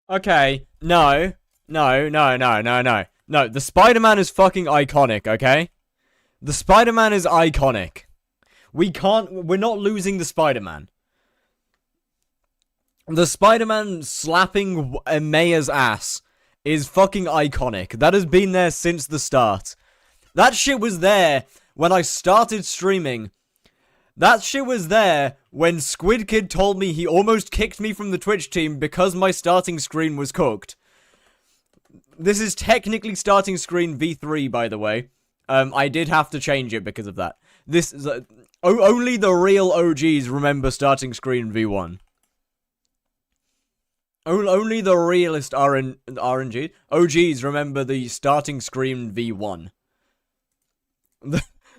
Okay, no. No, no, no, no, no. No, the Spider-Man is fucking iconic, okay? The Spider-Man is iconic. We're not losing the Spider-Man. The Spider-Man slapping Maya's ass is fucking iconic. That has been there since the start. That shit was there when I started streaming. That shit was there when Squid Kid told me he almost kicked me from the Twitch team because my starting screen was cooked. This is technically starting screen V3, by the way. I did have to change it because of that. This is only the real OGs remember starting screen V1. Only the realist RNG OGs remember the starting screen V1.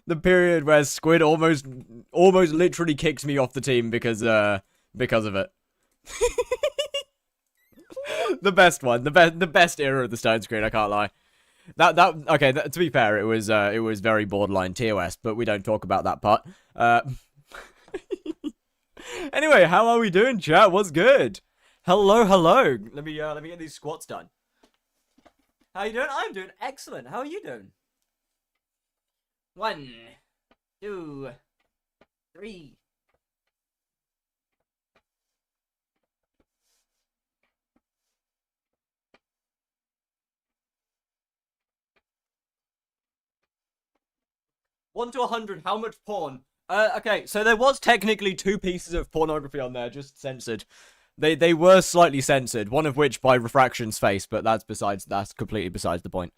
The period where Squid almost literally kicks me off the team because of it. The best one, the best era of the starting screen. I can't lie. Okay. To be fair, it was very borderline TOS, but we don't talk about that part. Anyway, how are we doing, chat? What's good? Hello. Let me get these squats done. How you doing? I'm doing excellent. How are you doing? 1, 2, 3. One to 100, how much porn? Okay, so there was technically 2 pieces of pornography on there, just censored. They were slightly censored, one of which by Refraction's face, but that's completely besides the point.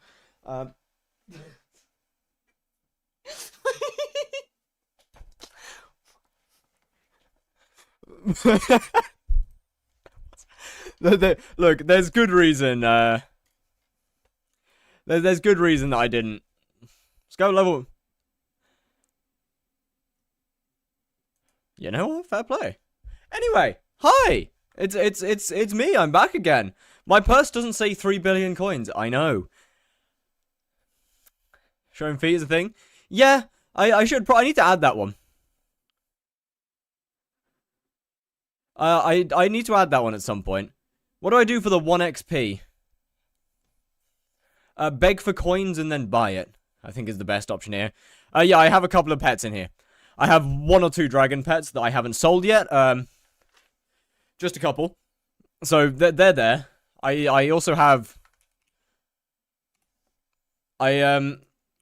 Look, there's good reason, there's good reason that I didn't. Let's go level. You know what? Fair play. Anyway, hi! It's me, I'm back again. My purse doesn't say 3 billion coins, I know. Showing feet is a thing? Yeah, I need to add that one. I need to add that one at some point. What do I do for the 1 XP? Beg for coins and then buy it, I think is the best option here. Yeah, I have a couple of pets in here. I have 1 or 2 dragon pets that I haven't sold yet. Just a couple. So they're there. I also have. I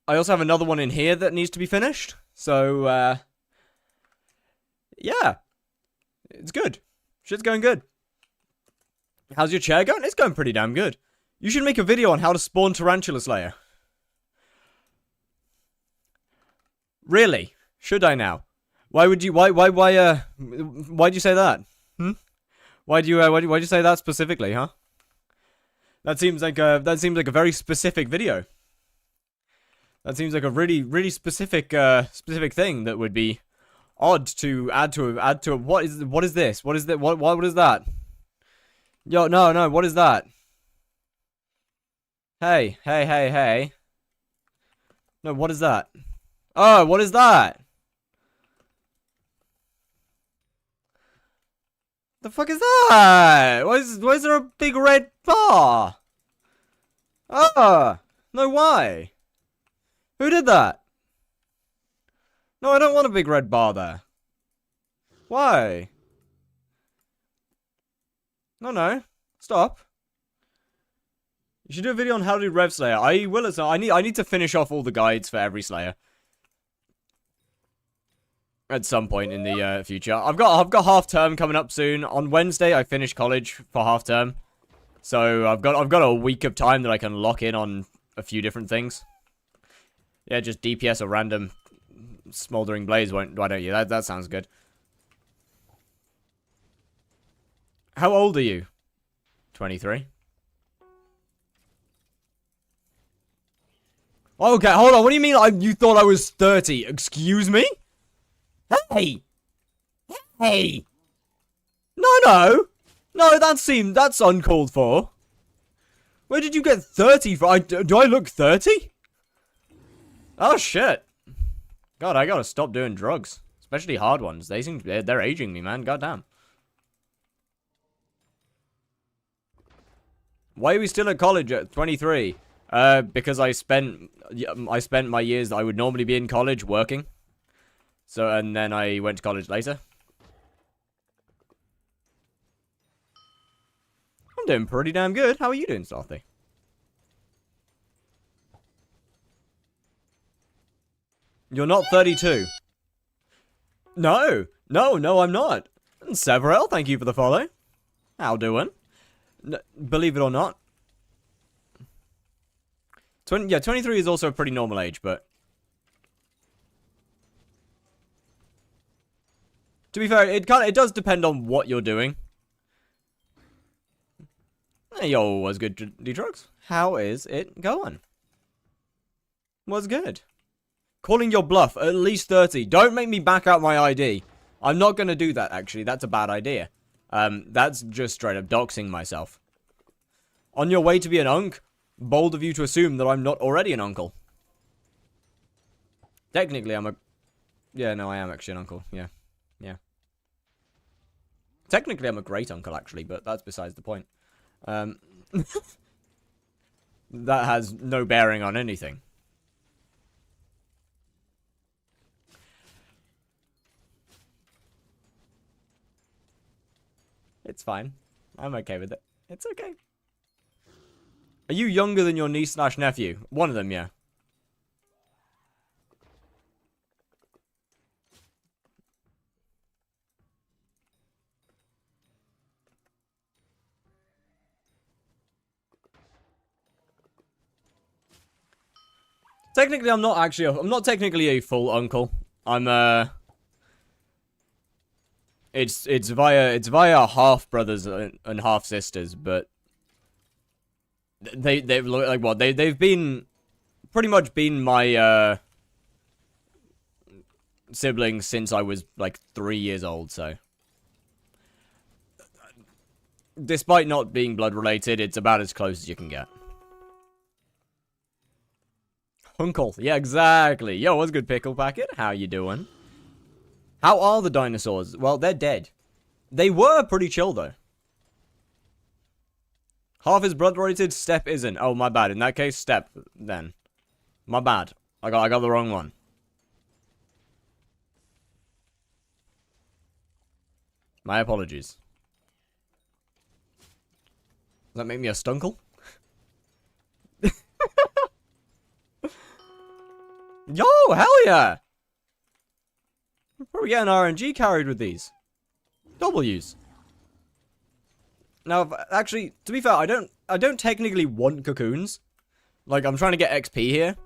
also have another one in here that needs to be finished. So yeah, it's good. Shit's going good. How's your chair going? It's going pretty damn good. You should make a video on how to spawn Tarantula Slayer. Really? Should I now? Why'd you say that? Why'd you say that specifically, huh? That seems like a very specific video. That seems like a really specific thing that would be odd to add to a what is this? What is that? What is that? Yo, no, what is that? Hey. No, what is that? Oh, what is that? The fuck is that? Why is there a big red bar? Ah, no, why? Who did that? No, I don't want a big red bar there. Why? No, stop. You should do a video on how to do Rev Slayer. I will. I need to finish off all the guides for every Slayer. At some point in the future. I've got half term coming up soon. On Wednesday I finish college for half term. So I've got a week of time that I can lock in on a few different things. Yeah, just DPS a random smoldering blaze, why don't you? That sounds good. How old are you? 23. Okay, hold on. What do you mean you thought I was 30? Excuse me? Hey! No, that's uncalled for. Where did you get 30 from? Do I look 30? Oh shit. God, I gotta stop doing drugs. Especially hard ones. They're aging me, man. Goddamn. Why are we still at college at 23? Because I spent my years that I would normally be in college working. So, and then I went to college later. I'm doing pretty damn good. How are you doing, Starthy? You're not 32. No, I'm not. Severell, thank you for the follow. How doing? Believe it or not. 23 is also a pretty normal age, but... To be fair, it does depend on what you're doing. Hey, yo, what's good, D-Drugs? How is it going? What's good? Calling your bluff, at least 30. Don't make me back out my ID. I'm not gonna do that, actually. That's a bad idea. That's just straight up doxing myself. On your way to be an unk, bold of you to assume that I'm not already an uncle. Technically, I'm a... Yeah, no, I am actually an uncle. Yeah. Technically, I'm a great uncle, actually, but that's besides the point. That has no bearing on anything. It's fine. I'm okay with it. It's okay. Are you younger than your niece/nephew? One of them, yeah. Technically, I'm not technically a full uncle. I'm, It's via half brothers and half sisters, but they've like what they've been pretty much been my siblings since I was like 3 years old. So despite not being blood related, it's about as close as you can get. Uncle, yeah, exactly. Yo, what's good, Pickle Packet? How you doing? How are the dinosaurs? Well, they're dead. They were pretty chill, though. Half is blood-related, Step isn't. Oh, my bad. In that case, Step, then. My bad. I got the wrong one. My apologies. Does that make me a stunkle? Yo, hell yeah! We're probably getting RNG carried with these. W's. Now, actually, to be fair, I don't technically want cocoons. Like, I'm trying to get XP here.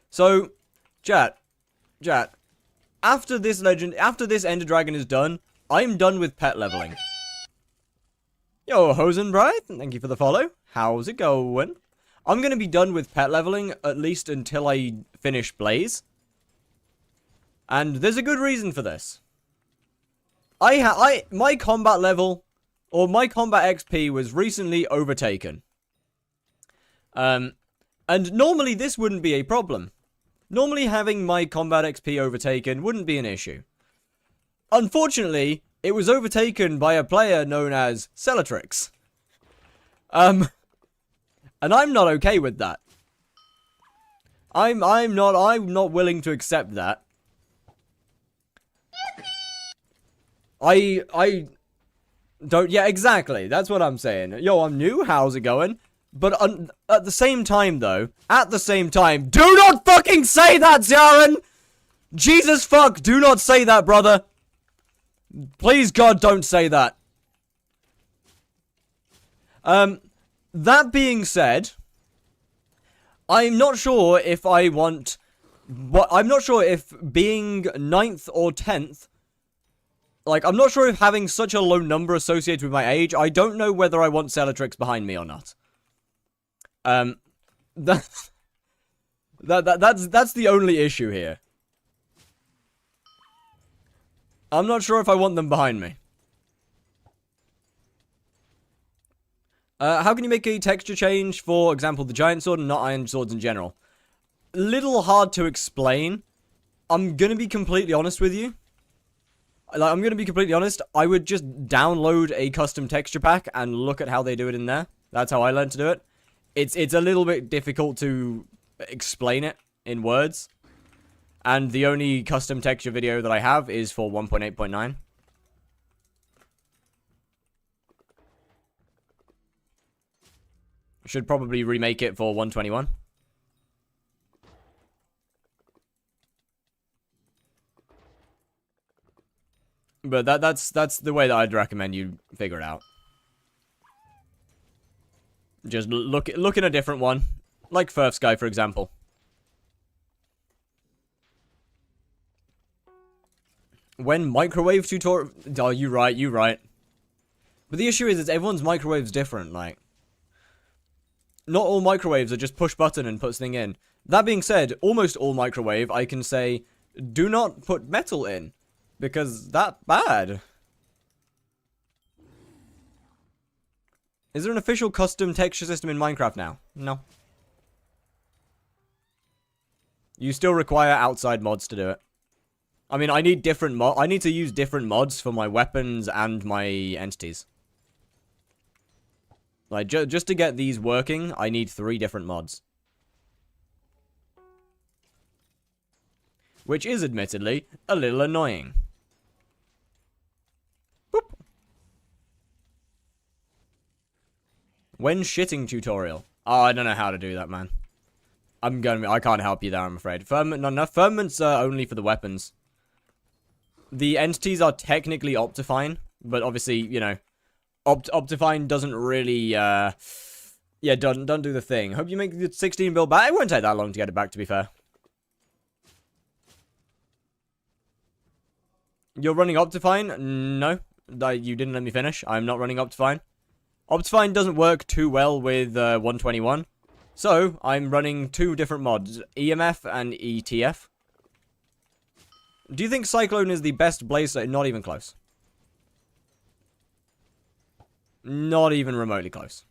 So, chat, after this Ender Dragon is done, I'm done with pet leveling. Yo, Hosenbright, thank you for the follow. How's it going? I'm gonna be done with pet leveling, at least until I finish Blaze. And there's a good reason for this. My combat level, or my combat XP was recently overtaken. And normally this wouldn't be a problem. Normally having my combat XP overtaken wouldn't be an issue. Unfortunately, it was overtaken by a player known as Cellatrix. And I'm not okay with that. I'm not willing to accept that. I don't, yeah, exactly. That's what I'm saying. Yo, I'm new. How's it going? But at the same time, though, do not fucking say that, Zarin! Jesus fuck, do not say that, brother. Please, God, don't say that. That being said, I'm not sure if I want... I'm not sure if being 9th or 10th... Like, I'm not sure if having such a low number associated with my age, I don't know whether I want Cellatrix behind me or not. That's the only issue here. I'm not sure if I want them behind me. How can you make a texture change, for example, the giant sword and not iron swords in general? Little hard to explain. I'm gonna be completely honest with you. I would just download a custom texture pack and look at how they do it in there. That's how I learned to do it. It's a little bit difficult to explain it in words. And the only custom texture video that I have is for 1.8.9. Should probably remake it for 121. But that's the way that I'd recommend you figure it out. Just look in a different one. Like First Sky, for example. When microwave tutorial... Oh, you right. But the issue is everyone's microwave's different, like... Not all microwaves are just push button and puts thing in. That being said, almost all microwave, I can say, do not put metal in. Because that's bad. Is there an official custom texture system in Minecraft now? No. You still require outside mods to do it. I mean, I need I need to use different mods for my weapons and my entities. Like, just to get these working, I need 3 different mods. Which is, admittedly, a little annoying. Boop. When shitting tutorial. Oh, I don't know how to do that, man. I can't help you there, I'm afraid. Ferment's only for the weapons. The entities are technically Optifine, but obviously, you know, Optifine doesn't really, yeah, don't do the thing. Hope you make the 16 build back. It won't take that long to get it back, to be fair. You're running Optifine? No, you didn't let me finish. I'm not running Optifine. Optifine doesn't work too well with 121. So, I'm running 2 different mods, EMF and ETF. Do you think Cyclone is the best blaze? Not even close. Not even remotely close.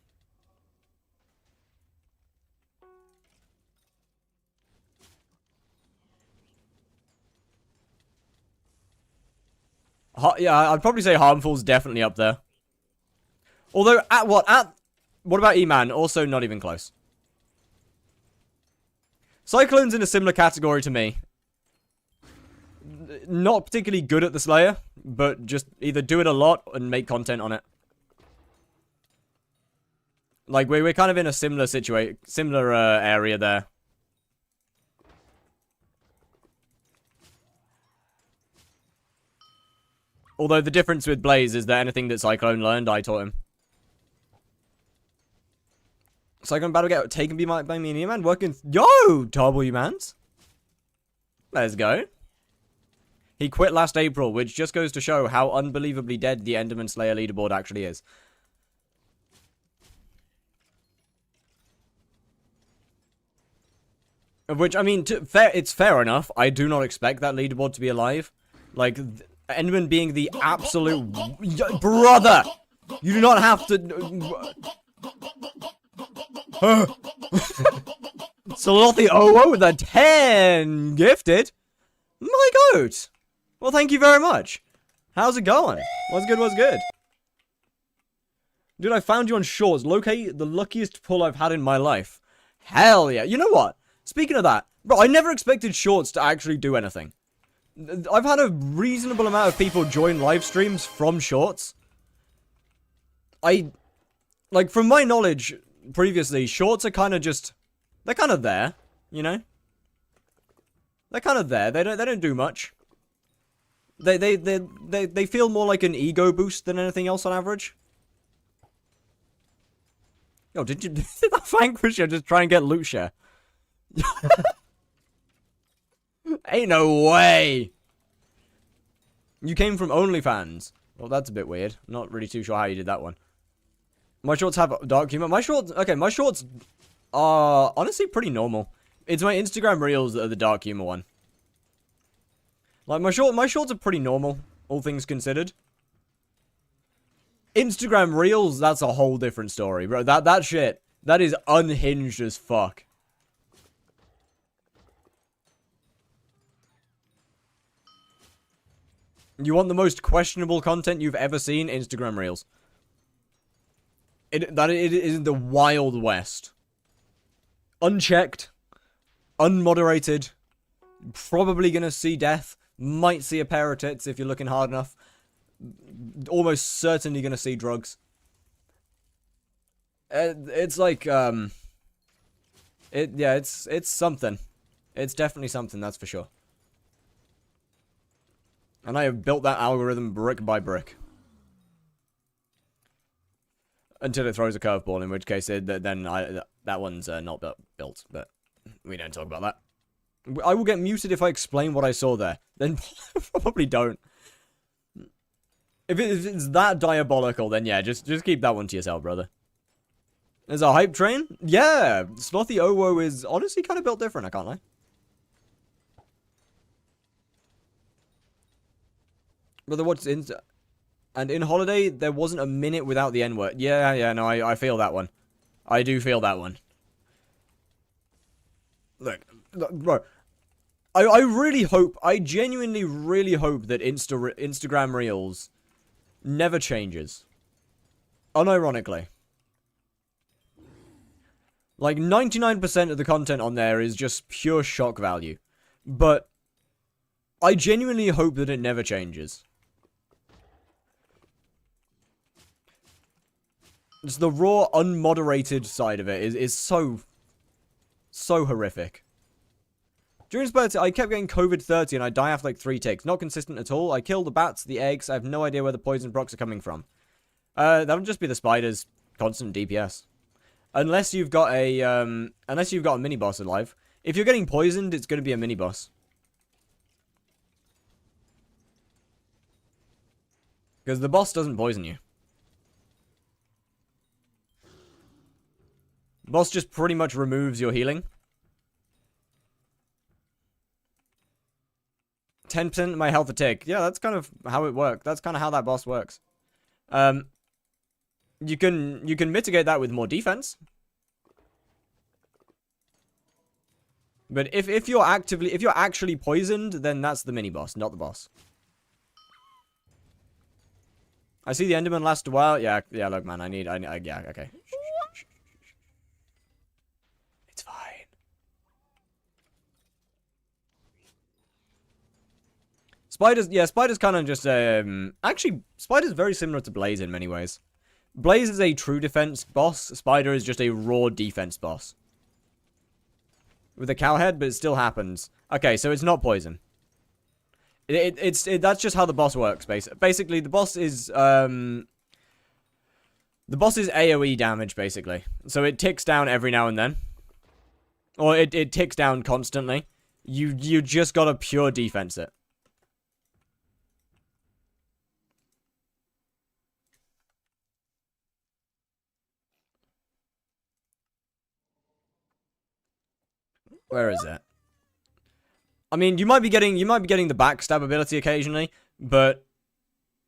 Yeah, I'd probably say Harmful's definitely up there. Although, what about E-Man? Also not even close. Cyclone's in a similar category to me. Not particularly good at the Slayer, but just either do it a lot and make content on it. Like, we're kind of in a similar situation, similar area there. Although the difference with Blaze is that anything that Cyclone learned, I taught him. Cyclone battle get taken by me and E-Man working... Yo! W-Mans. Let's go. He quit last April, which just goes to show how unbelievably dead the Enderman Slayer leaderboard actually is. Which, I mean, it's fair enough. I do not expect that leaderboard to be alive. Like, Enderman being the absolute... Brother! You do not have to... Slothy Owo with a 10 gifted. My goat. Well, thank you very much. How's it going? What's good? Dude, I found you on Shorts. Locate the luckiest pull I've had in my life. Hell yeah. You know what? Speaking of that, bro, I never expected Shorts to actually do anything. I've had a reasonable amount of people join live streams from Shorts. Like, from my knowledge previously, Shorts are kind of just... They're kind of there, you know? They're kind of there. They don't do much. They feel more like an ego boost than anything else on average. Yo, did that Vanquisher just try and get loot share? Ain't no way. You came from OnlyFans. Well, that's a bit weird. Not really too sure how you did that one. My shorts have dark humor. My shorts are honestly pretty normal. It's my Instagram reels that are the dark humor one. Like, my shorts are pretty normal, all things considered. Instagram reels, that's a whole different story, bro. That shit, that is unhinged as fuck. You want the most questionable content you've ever seen? Instagram reels. it is in the Wild West. Unchecked, unmoderated, probably gonna see death, might see a pair of tits if you're looking hard enough, almost certainly gonna see drugs. It's like, it's something. It's definitely something, that's for sure. And I have built that algorithm brick by brick. Until it throws a curveball, in which case then that one's not built, but we don't talk about that. I will get muted if I explain what I saw there. Then probably don't. If it's that diabolical, then yeah, just keep that one to yourself, brother. There's a hype train? Yeah, Slothy Owo is honestly kind of built different, I can't lie. Brother, what's in... And in Holiday, there wasn't a minute without the N-word. Yeah, no, I feel that one. I do feel that one. Look, bro. I really hope, I genuinely really hope that Instagram Reels never changes. Unironically. Like, 99% of the content on there is just pure shock value. But I genuinely hope that it never changes. Just the raw, unmoderated side of it is so horrific. During Spurts, I kept getting COVID-30 and I die after like 3 ticks. Not consistent at all. I kill the bats, the eggs. I have no idea where the poison procs are coming from. That'll just be the spiders' constant DPS. Unless you've got a mini boss alive. If you're getting poisoned, it's going to be a mini boss. Because the boss doesn't poison you. Boss just pretty much removes your healing. 10% of my health a tick. Yeah, that's kind of how it works. That's kind of how that boss works. You can mitigate that with more defense. But if you're actually poisoned, then that's the mini boss, not the boss. I see the Enderman last a while. Yeah, look, man, yeah, okay. It's fine. Spider's kind of just, actually, Spider's very similar to Blaze in many ways. Blaze is a true defense boss. Spider is just a raw defense boss. With a cow head, but it still happens. Okay, so it's not poison. That's just how the boss works, basically. The boss is AoE damage, basically. So it ticks down every now and then. Or it ticks down constantly. You just gotta pure defense it. Where is it? I mean, you might be getting the backstab ability occasionally, but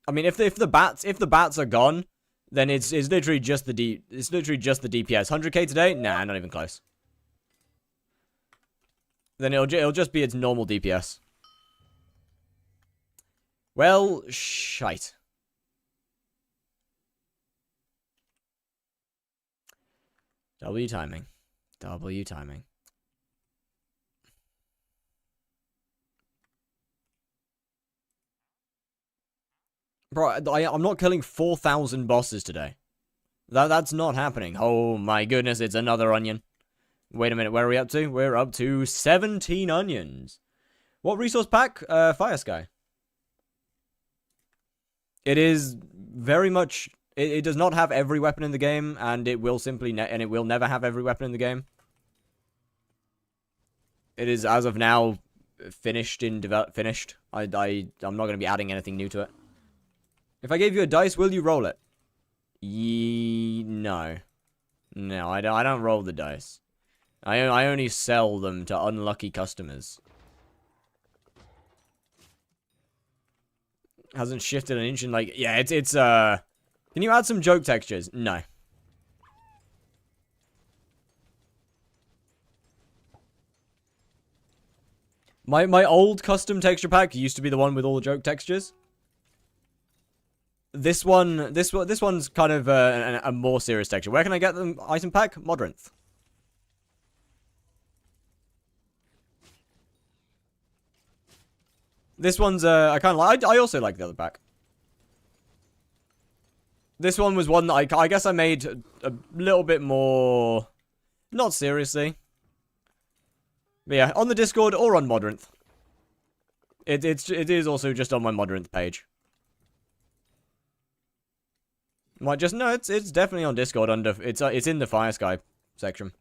I mean, if the bats are gone, then it's literally just the DPS. 100k today? Nah, not even close. Then it'll just be its normal DPS. Well, shite. W timing. Bro, I'm not killing 4,000 bosses today. That's not happening. Oh my goodness, it's another onion. Wait a minute, where are we up to? We're up to 17 onions. What resource pack? Fire Sky. It is very much... It does not have every weapon in the game, and it will never have every weapon in the game. It is, as of now, finished. I'm not going to be adding anything new to it. If I gave you a dice, will you roll it? No. No, I don't roll the dice. I only sell them to unlucky customers. Hasn't shifted an inch in like... Yeah, it's Can you add some joke textures? No. My old custom texture pack used to be the one with all the joke textures. This one's kind of a more serious texture. Where can I get the item pack? Modrinth. This one's I kind of like. I also like the other pack. This one was one that I guess I made a little bit more, not seriously. But yeah, on the Discord or on Modrinth. It is also just on my Modrinth page. Might just no, it's definitely on Discord under it's in the Fire Sky section.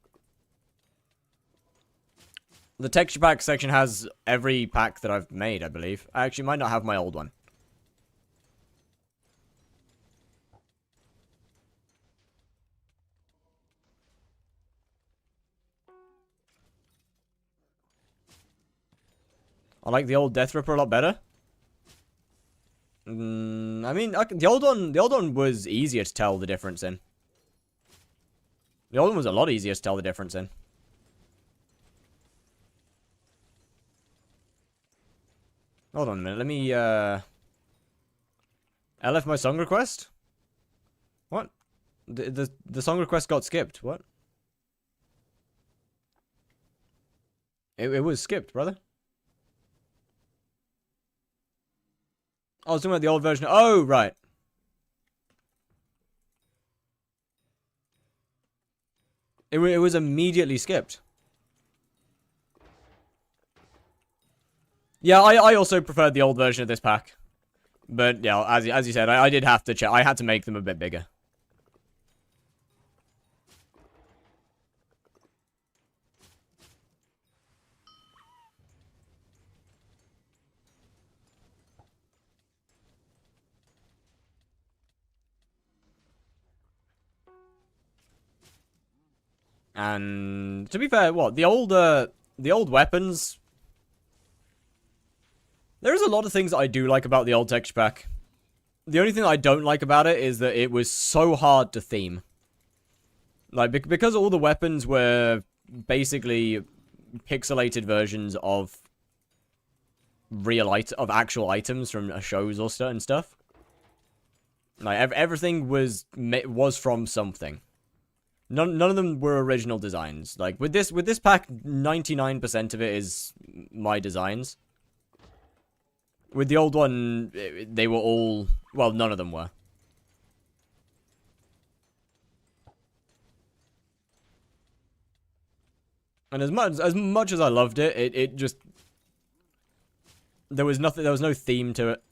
The texture pack section has every pack that I've made, I believe. I actually might not have my old one. I like the old Death Ripper a lot better. I mean, the old one was easier to tell the difference in. The old one was a lot easier to tell the difference in. Hold on a minute, let me, LF my song request? What? The song request got skipped, what? It was skipped, brother. I was talking about the old version. Oh, right. It was immediately skipped. Yeah, I also preferred the old version of this pack. But, yeah, as you said, I did have to check. I had to make them a bit bigger. And to be fair, what the old weapons. There is a lot of things that I do like about the old texture pack. The only thing I don't like about it is that it was so hard to theme. Like because all the weapons were basically pixelated versions of actual items from shows or stuff. Like everything was from something. None of them were original designs. Like with this pack, 99% of it is my designs. With the old one, they were all, well, none of them were. And as much as I loved it, it just there was no theme to it.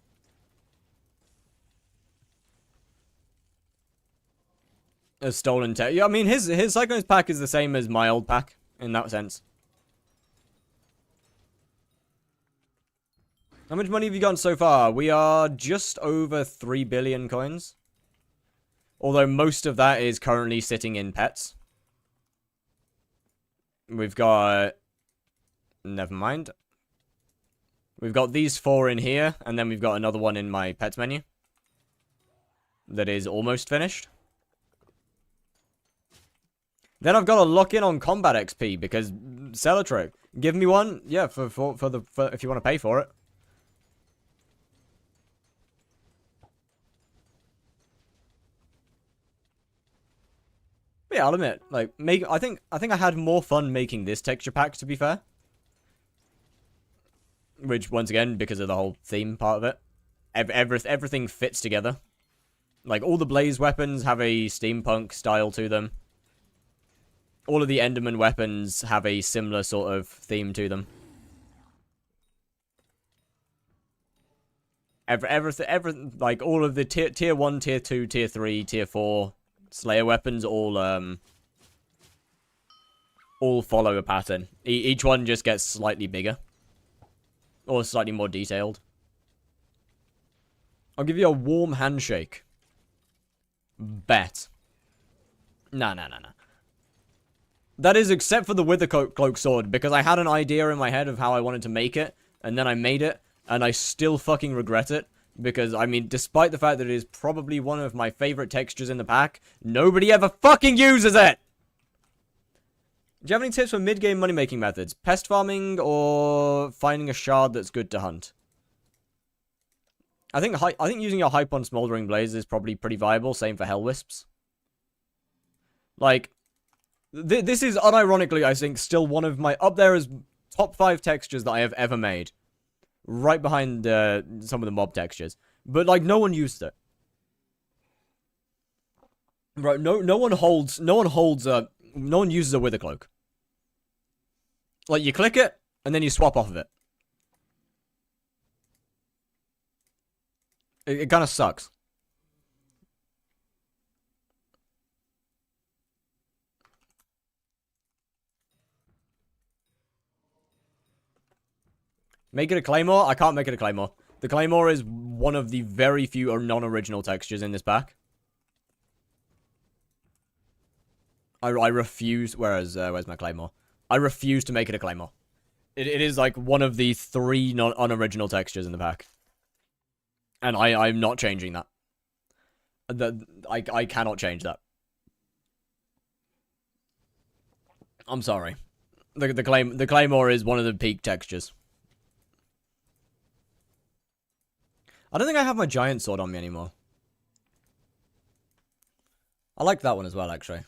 A stolen tech. Yeah, I mean, his Cyclones pack is the same as my old pack, in that sense. How much money have you gotten so far? We are just over 3 billion coins. Although most of that is currently sitting in pets. We've got... Never mind. We've got these 4 in here, and then we've got another one in my pets menu. That is almost finished. Then I've got to lock in on combat XP because Celotric. Give me one, yeah, for if you want to pay for it. But yeah, I'll admit, like I think I had more fun making this texture pack, to be fair. Which once again, because of the whole theme part of it, everything fits together. Like all the blaze weapons have a steampunk style to them. All of the Enderman weapons have a similar sort of theme to them. Everything, like all of the tier 1, tier 2, tier 3, tier 4 Slayer weapons all follow a pattern. Each one just gets slightly bigger. Or slightly more detailed. I'll give you a warm handshake. Bet. Nah. That is except for the Wither Cloak sword, because I had an idea in my head of how I wanted to make it, and then I made it, and I still fucking regret it, because, I mean, despite the fact that it is probably one of my favorite textures in the pack, nobody ever fucking uses it! Do you have any tips for mid-game money-making methods? Pest farming, or finding a shard that's good to hunt? I think using your hype on Smoldering Blaze is probably pretty viable. Same for Hell Wisps. Like, this is unironically, I think, still one of my up there as top 5 textures that I have ever made. Right behind some of the mob textures, but like no one used it. Right? No one uses a Wither Cloak. Like you click it and then you swap off of it. It kind of sucks. Make it a Claymore? I can't make it a Claymore. The Claymore is one of the very few non-original textures in this pack. I refuse... Where's my Claymore? I refuse to make it a Claymore. It is like one of the 3 unoriginal textures in the pack. And I'm not changing that. I cannot change that. I'm sorry. The Claymore is one of the peak textures. I don't think I have my giant sword on me anymore. I like that one as well, actually.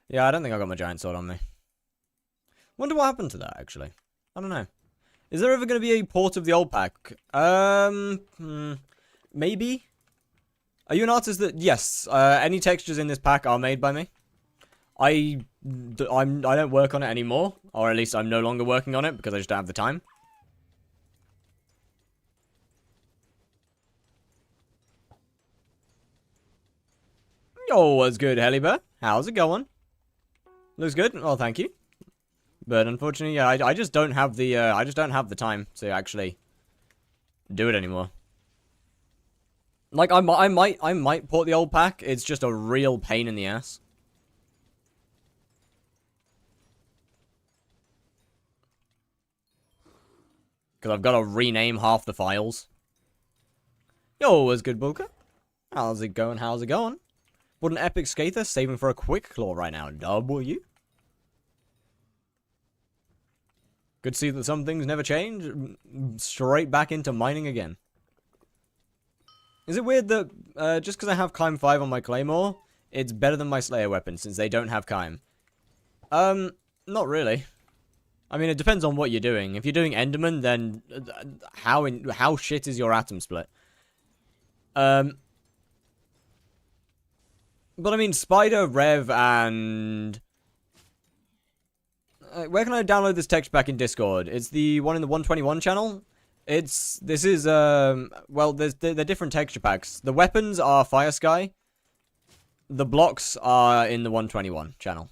Yeah, I don't think I got my giant sword on me. Wonder what happened to that, actually. I don't know. Is there ever going to be a port of the old pack? Maybe? Are you an artist that... Yes, any textures in this pack are made by me. I don't work on it anymore. Or at least I'm no longer working on it because I just don't have the time. Oh, what's good, Hellybear? How's it going? Looks good. Well, thank you. But unfortunately, yeah, I just don't have the time to actually do it anymore. Like I might port the old pack. It's just a real pain in the ass. Because I've got to rename half the files. Yo, what's good, Booker? How's it going? How's it going? What an epic skater, saving for a quick claw right now, W. Good to see that some things never change. Straight back into mining again. Is it weird that just because I have Climb 5 on my Claymore, it's better than my Slayer weapon since they don't have Climb? Not really. I mean, it depends on what you're doing. If you're doing Enderman, then how shit is your atom split? But I mean, Spider, Rev, and... where can I download this text pack in Discord? It's the one in the 121 channel. Well, they're different texture packs. The weapons are Fire Sky. The blocks are in the 121 channel.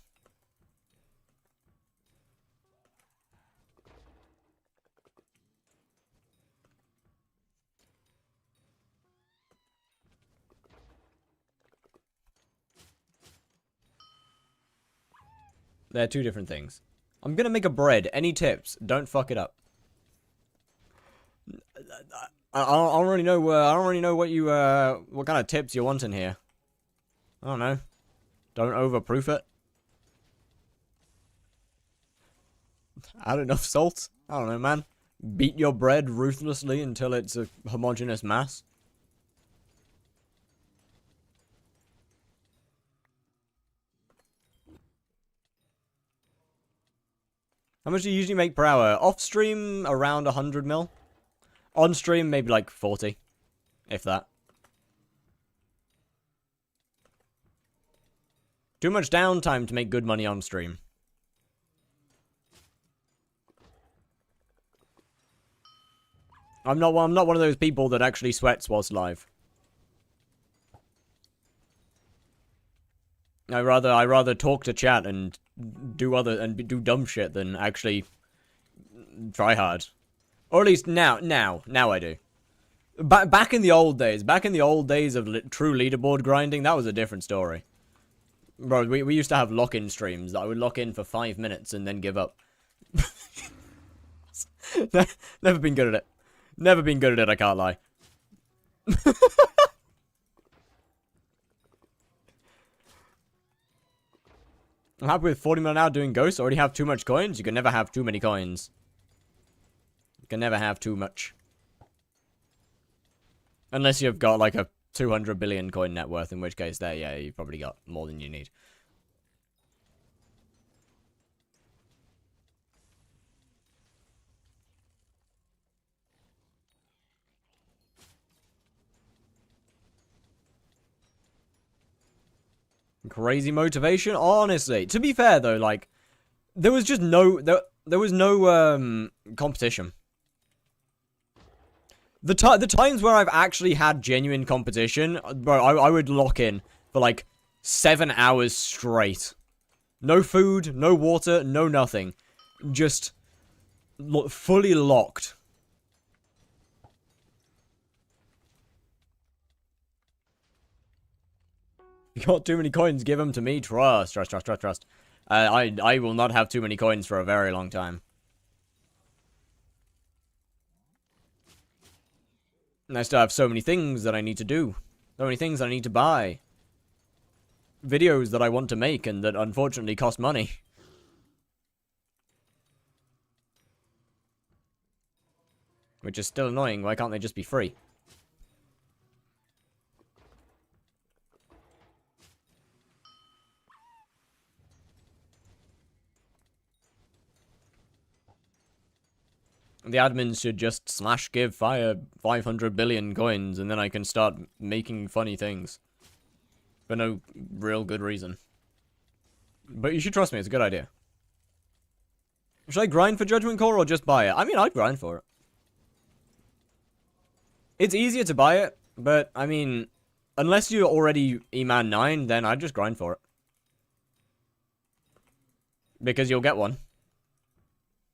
They're 2 different things. I'm gonna make a bread. Any tips? Don't fuck it up. I don't really know. I don't really know what kind of tips you're wanting here. I don't know. Don't overproof it. Add enough salt. I don't know, man. Beat your bread ruthlessly until it's a homogeneous mass. How much do you usually make per hour? Off stream, around 100 mil. On stream, maybe like 40. If that. Too much downtime to make good money on stream. I'm not one of those people that actually sweats whilst live. I rather talk to chat and do dumb shit than actually try hard. Or at least now I do. Back in the old days of true leaderboard grinding, that was a different story. Bro, we used to have lock-in streams that I would lock in for 5 minutes and then give up. Never been good at it. Never been good at it, I can't lie. I'm happy with 40 mil now doing ghosts. Already have too much coins. You can never have too many coins. Can never have too much. Unless you've got like a 200 billion coin net worth, in which case there, yeah, you've probably got more than you need. Crazy motivation, honestly. To be fair though, like, there was just no, there was no, competition. The times where I've actually had genuine competition, bro, I would lock in for like 7 hours straight. No food, no water, no nothing. Just fully locked. You got too many coins, give them to me. Trust. I will not have too many coins for a very long time. And I still have so many things that I need to do. So many things I need to buy. Videos that I want to make and that unfortunately cost money. Which is still annoying. Why can't they just be free? The admins should just /give fire 500 billion coins and then I can start making funny things. For no real good reason. But you should trust me, it's a good idea. Should I grind for Judgment Core or just buy it? I mean, I'd grind for it. It's easier to buy it, but, I mean, unless you're already E-Man 9, then I'd just grind for it. Because you'll get one.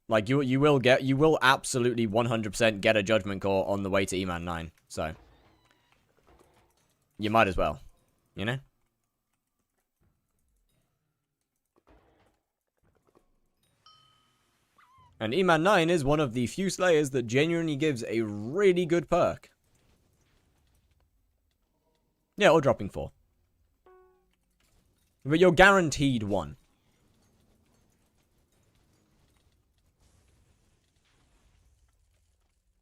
Like, you will absolutely 100% get a Judgment Core on the way to E-Man 9, so. You might as well, you know? And E-Man 9 is one of the few Slayers that genuinely gives a really good perk. Yeah, or dropping 4. But you're guaranteed 1.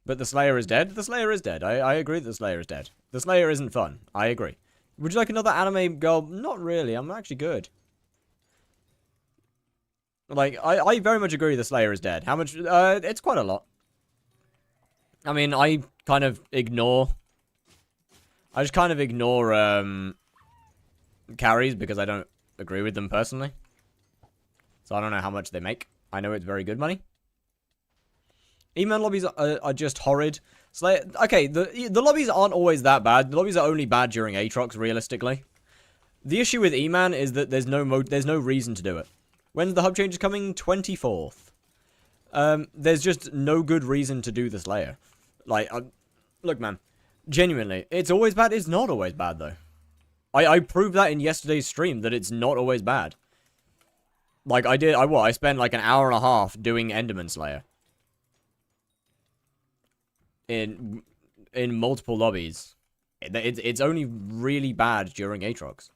But the Slayer is dead? The Slayer is dead. I agree that the Slayer is dead. The Slayer isn't fun. I agree. Would you like another anime girl? Not really. I'm actually good. Like, I very much agree the Slayer is dead. How much? It's quite a lot. I mean, I just kind of ignore, carries because I don't agree with them personally. So I don't know how much they make. I know it's very good money. E-Man lobbies are just horrid. Slayer, okay, the lobbies aren't always that bad. The lobbies are only bad during Aatrox, realistically. The issue with E-Man is that there's no reason to do it. When's the hub change coming? 24th. There's just no good reason to do the Slayer. Like, look, man. Genuinely, it's always bad. It's not always bad, though. I proved that in yesterday's stream, that it's not always bad. Like, I spent like an hour and a half doing Enderman Slayer. In multiple lobbies. It's only really bad during Aatrox.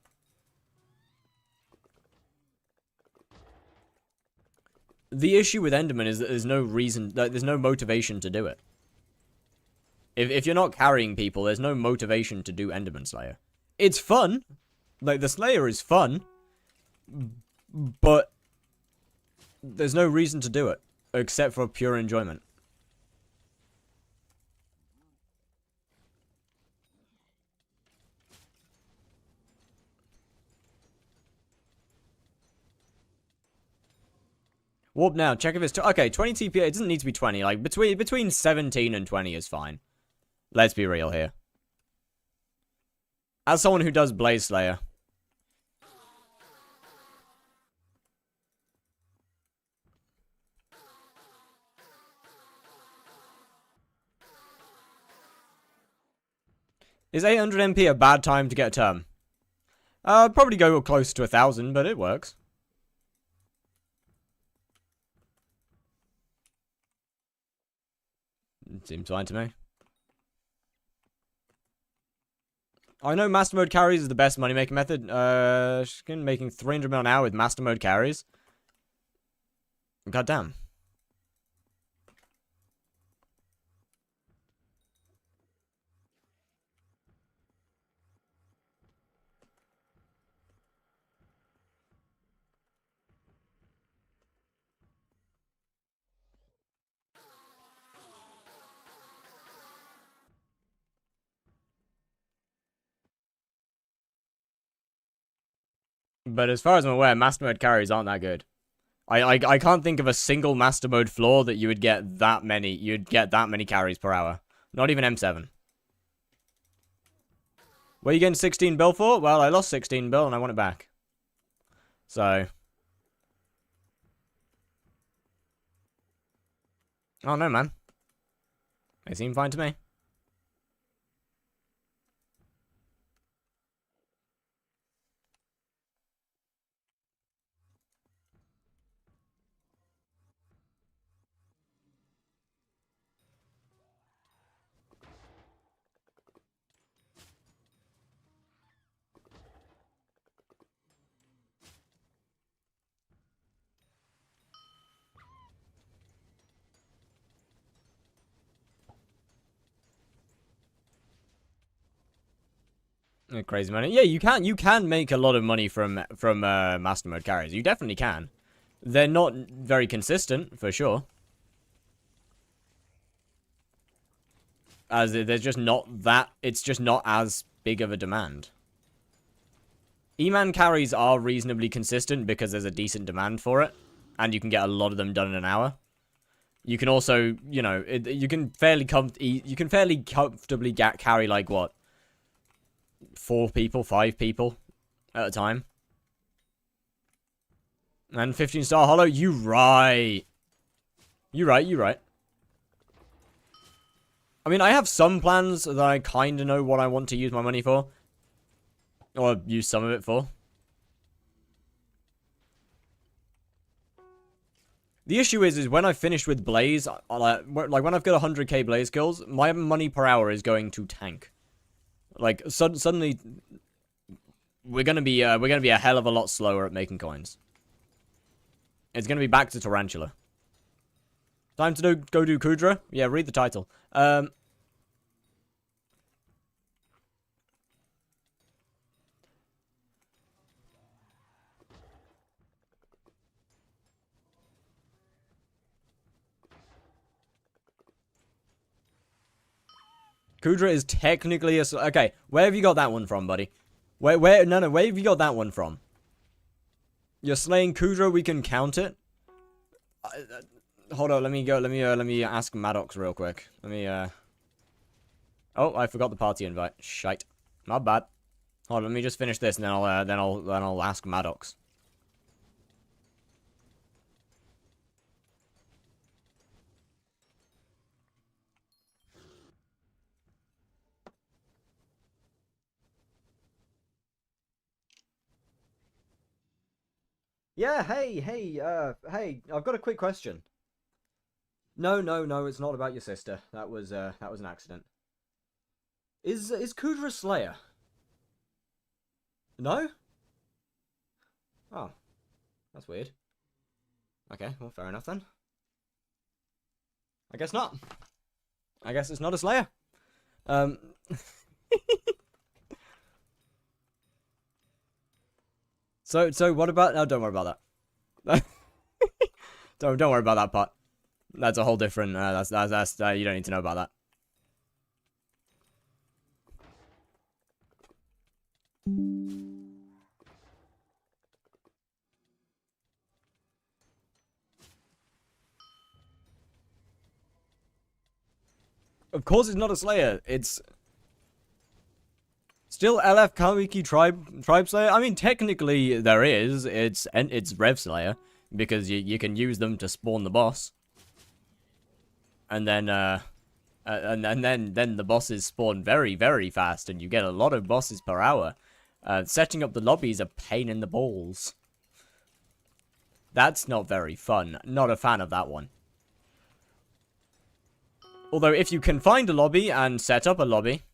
The issue with Enderman is that there's no reason, there's no motivation to do it. If you're not carrying people, there's no motivation to do Enderman Slayer. It's fun. Like, the Slayer is fun. But there's no reason to do it. Except for pure enjoyment. Warp now. Check if it's... Okay, 20 TPA. It doesn't need to be 20. Like, between 17 and 20 is fine. Let's be real here. As someone who does Blaze Slayer... Is 800 MP a bad time to get a term? Probably go close to 1,000, but it works. Seems fine to me. I know Master Mode carries is the best money-making method. She's making 300 mil an hour with Master Mode carries. God damn. But as far as I'm aware, master mode carries aren't that good. I can't think of a single master mode floor that you would get that many. You'd get that many carries per hour. Not even M7. What are you getting 16 bill for? Well, I lost 16 bill and I want it back. So. Oh no, man. They seem fine to me. Crazy money. Yeah, you can make a lot of money from master mode carries. You definitely can. They're not very consistent, for sure. As there's just not that, it's just not as big of a demand. E-man carries are reasonably consistent because there's a decent demand for it, and you can get a lot of them done in an hour. You can also, you know, you can fairly comfortably carry like what, 4 people, 5 people at a time. And 15-star holo, you right. You right. I mean, I have some plans that I kind of know what I want to use my money for. Or use some of it for. The issue is when I've finished with Blaze, like when I've got 100k Blaze kills, my money per hour is going to tank. Like, suddenly, we're gonna be a hell of a lot slower at making coins. It's gonna be back to Tarantula. Time to go do Kudra? Yeah, read the title. Kudra is technically a... Okay, where have you got that one from, buddy? Where have you got that one from? You're slaying Kudra, we can count it? Hold on, let me ask Maddox real quick. Oh, I forgot the party invite. Shite. Not bad. Hold on, let me just finish this and then I'll ask Maddox. Yeah, hey, I've got a quick question. No, it's not about your sister. That was an accident. Is Kudra Slayer? No? Oh. That's weird. Okay, well, fair enough then. I guess not. I guess it's not a Slayer. So what about... No, don't worry about that. don't worry about that part. That's a whole different... that's you don't need to know about that. Of course it's not a Slayer. It's... Still LF Kamiki Tribe Slayer? I mean, technically there is. It's Rev Slayer. Because you can use them to spawn the boss. And then, then the bosses spawn very, very fast. And you get a lot of bosses per hour. Setting up the lobby is a pain in the balls. That's not very fun. Not a fan of that one. Although, if you can find a lobby and set up a lobby...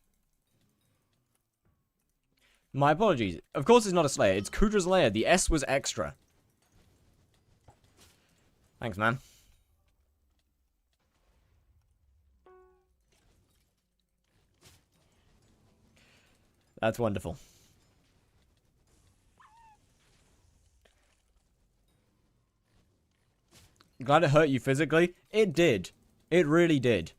My apologies. Of course it's not a Slayer. It's Kudra's Lair. The S was extra. Thanks, man. That's wonderful. Glad it hurt you physically. It did. It really did.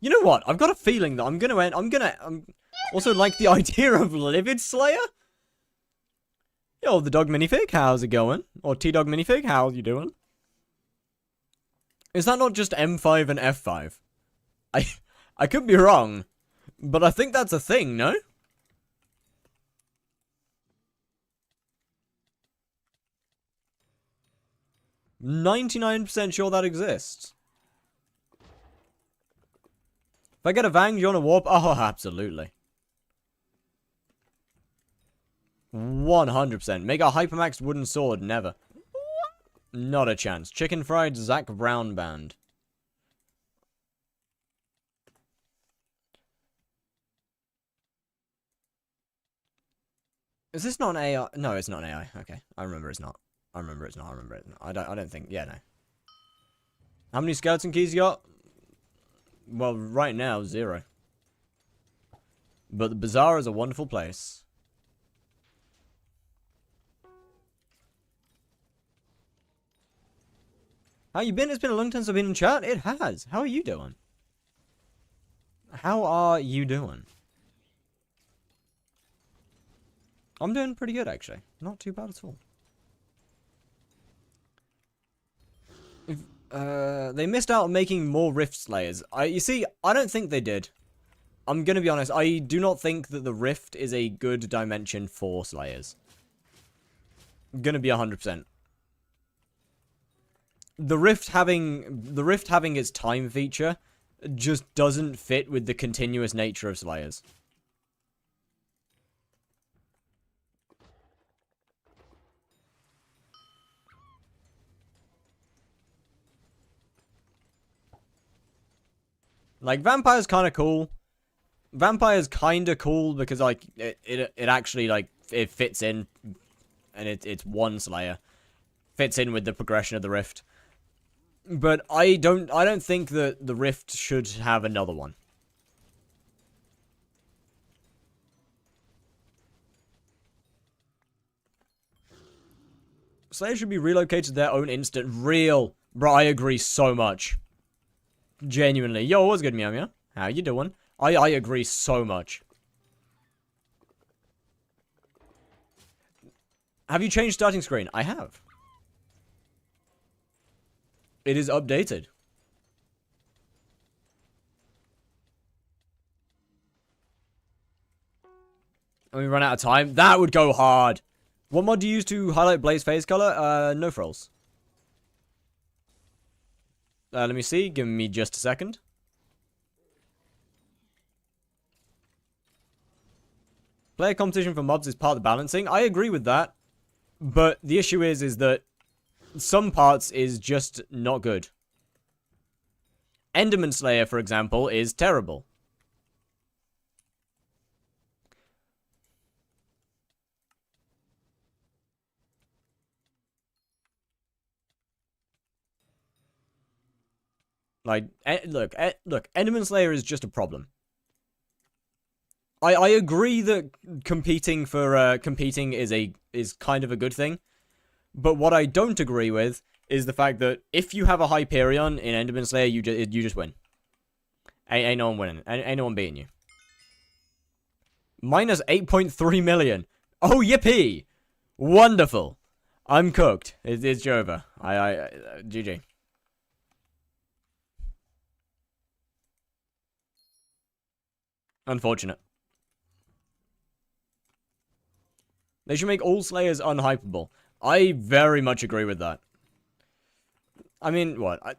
You know what? I've got a feeling that I'm gonna Also, like the idea of Livid Slayer? Yo, the dog minifig, how's it going? Or T-Dog minifig, how you doing? Is that not just M5 and F5? I could be wrong, but I think that's a thing, no? %99 sure that exists. If I get a Vang, you want to warp? Oh, absolutely. 100%. Make a hypermaxed wooden sword, never. Not a chance. Chicken fried Zach Brown band. Is this not an AI? No, it's not an AI. Okay, I remember it's not. I remember it's not. I don't think. Yeah, no. How many skeleton keys you got? Well, right now, 0. But the bazaar is a wonderful place. How you been? It's been a long time since I've been in chat. It has. How are you doing? How are you doing? I'm doing pretty good, actually. Not too bad at all. They missed out on making more Rift Slayers. You see, I don't think they did. I'm gonna be honest, I do not think that the Rift is a good dimension for Slayers. I'm gonna be 100%. The Rift having its time feature just doesn't fit with the continuous nature of Slayers. Like, Vampire's kind of cool. Vampire's kind of cool because, like, it actually, like, it fits in. And it's one Slayer. Fits in with the progression of the Rift. But I don't think that the Rift should have another one. Slayer should be relocated to their own instant. Real. Bro, I agree so much. Genuinely. Yo, what's good, Meow Meow? How you doing? I agree so much. Have you changed starting screen? I have. It is updated. And we run out of time. That would go hard. What mod do you use to highlight Blaze face color? No frills. Let me see. Give me just a second. Player competition for mobs is part of the balancing. I agree with that. But the issue is that some parts is just not good. Enderman Slayer, for example, is terrible. Like, look, Enderman Slayer is just a problem. I agree that competing is kind of a good thing. But what I don't agree with is the fact that if you have a Hyperion in Enderman Slayer, you just win. Ain't no one winning. Ain't no one beating you. Minus 8.3 million. Oh, yippee! Wonderful. I'm cooked. It's Jova. GG. Unfortunate. They should make all Slayers unhypable. I very much agree with that. I mean, what?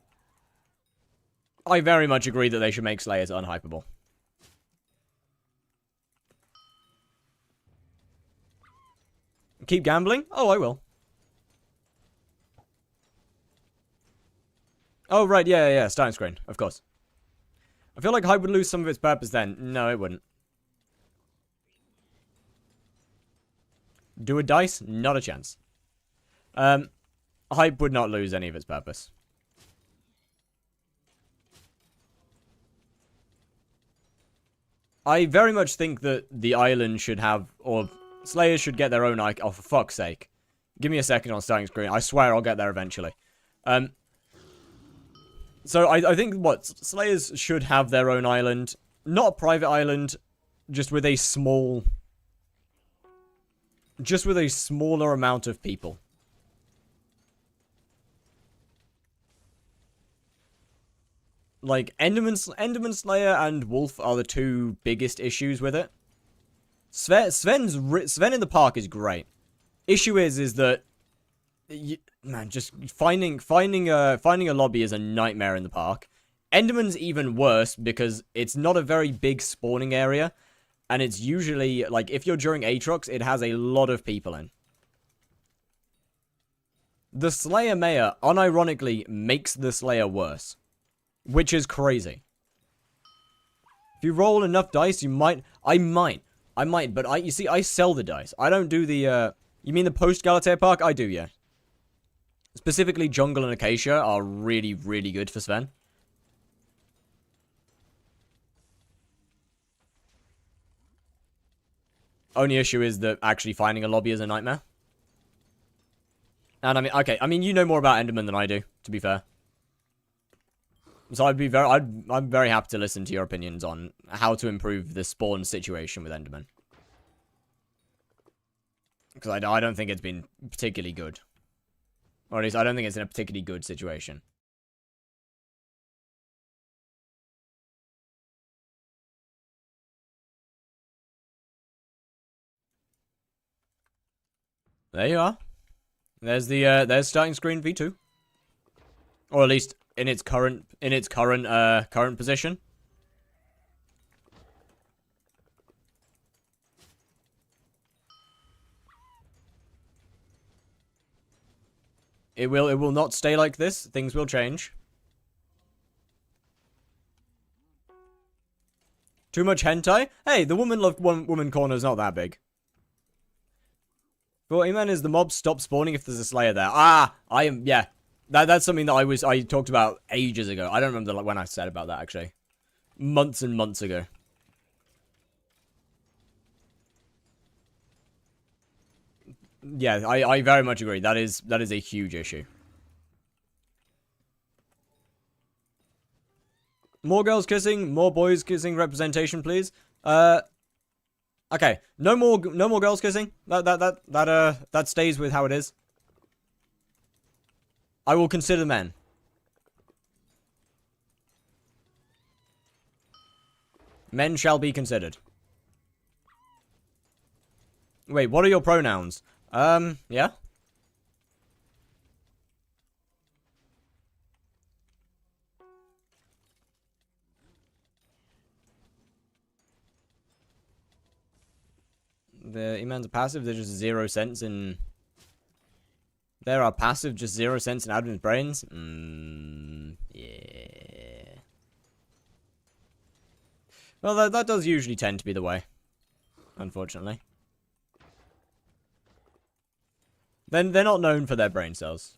I very much agree that they should make Slayers unhypable. Keep gambling? Oh, I will. Oh, right, yeah, starting screen, of course. I feel like Hype would lose some of its purpose then. No, it wouldn't. Do a dice? Not a chance. Hype would not lose any of its purpose. I very much think that the island should have, or Slayers should get their own icon. Oh, for fuck's sake. Give me a second on starting screen. I swear I'll get there eventually. So I think, Slayers should have their own island. Not a private island, Just with a smaller amount of people. Like, Enderman Slayer and Wolf are the two biggest issues with it. Sven in the park is great. Issue is that, man, just finding a lobby is a nightmare in the park. Enderman's even worse because it's not a very big spawning area, and it's usually, like, if you're during Aatrox, it has a lot of people in. The Slayer Mayor, unironically, makes the Slayer worse. Which is crazy. If you roll enough dice, you might... I might, but you see, I sell the dice. I don't do the, You mean the post-Galatea Park? I do, yeah. Specifically, Jungle and Acacia are really, really good for Sven. Only issue is that actually finding a lobby is a nightmare. And I mean, okay, I mean, you know more about Enderman than I do, to be fair. So I'm very happy to listen to your opinions on how to improve the spawn situation with Enderman. Because I don't think it's been particularly good. Or at least I don't think it's in a particularly good situation. There you are. There's there's starting screen V2. Or at least in its current position. It will not stay like this. Things will change. Too much hentai? Hey, the woman corner is not that big. Well, Iman is the mobs stop spawning if there's a Slayer there. Ah, yeah. That's something that I talked about ages ago. I don't remember when I said about that, actually. Months and months ago. Yeah, I very much agree. That is a huge issue. More girls kissing, more boys kissing representation, please. Okay, no more girls kissing. That stays with how it is. I will consider men. Men shall be considered. Wait, what are your pronouns? Yeah? The emails are passive, they're just 0 cents in... There are passive, just 0 cents in admin's brains? Yeah. Well, that does usually tend to be the way. Unfortunately. Then they're not known for their brain cells.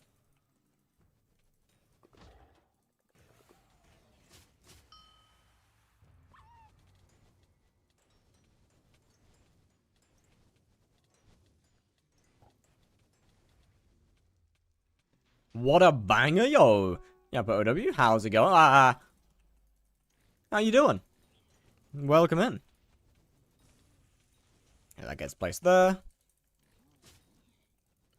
What a banger, yo! Yeah, but OW, how's it going? How you doing? Welcome in. Yeah, that gets placed there.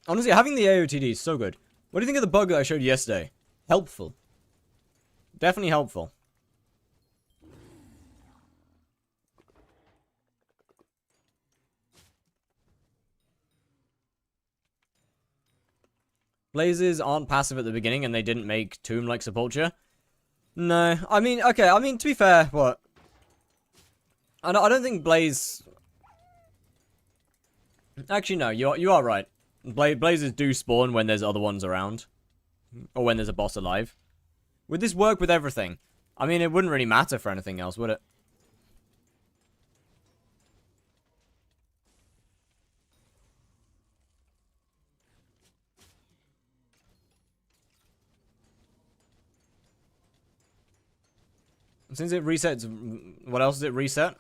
Honestly, having the AOTD is so good. What do you think of the bug that I showed you yesterday? Helpful. Definitely helpful. Blazes aren't passive at the beginning and they didn't make Tomb like Sepultura. No, I mean, okay, I mean, to be fair, what? I don't think Blaze... Actually, no, you are right. Blazes do spawn when there's other ones around. Or when there's a boss alive. Would this work with everything? I mean, it wouldn't really matter for anything else, would it? Since it resets, what else does it reset?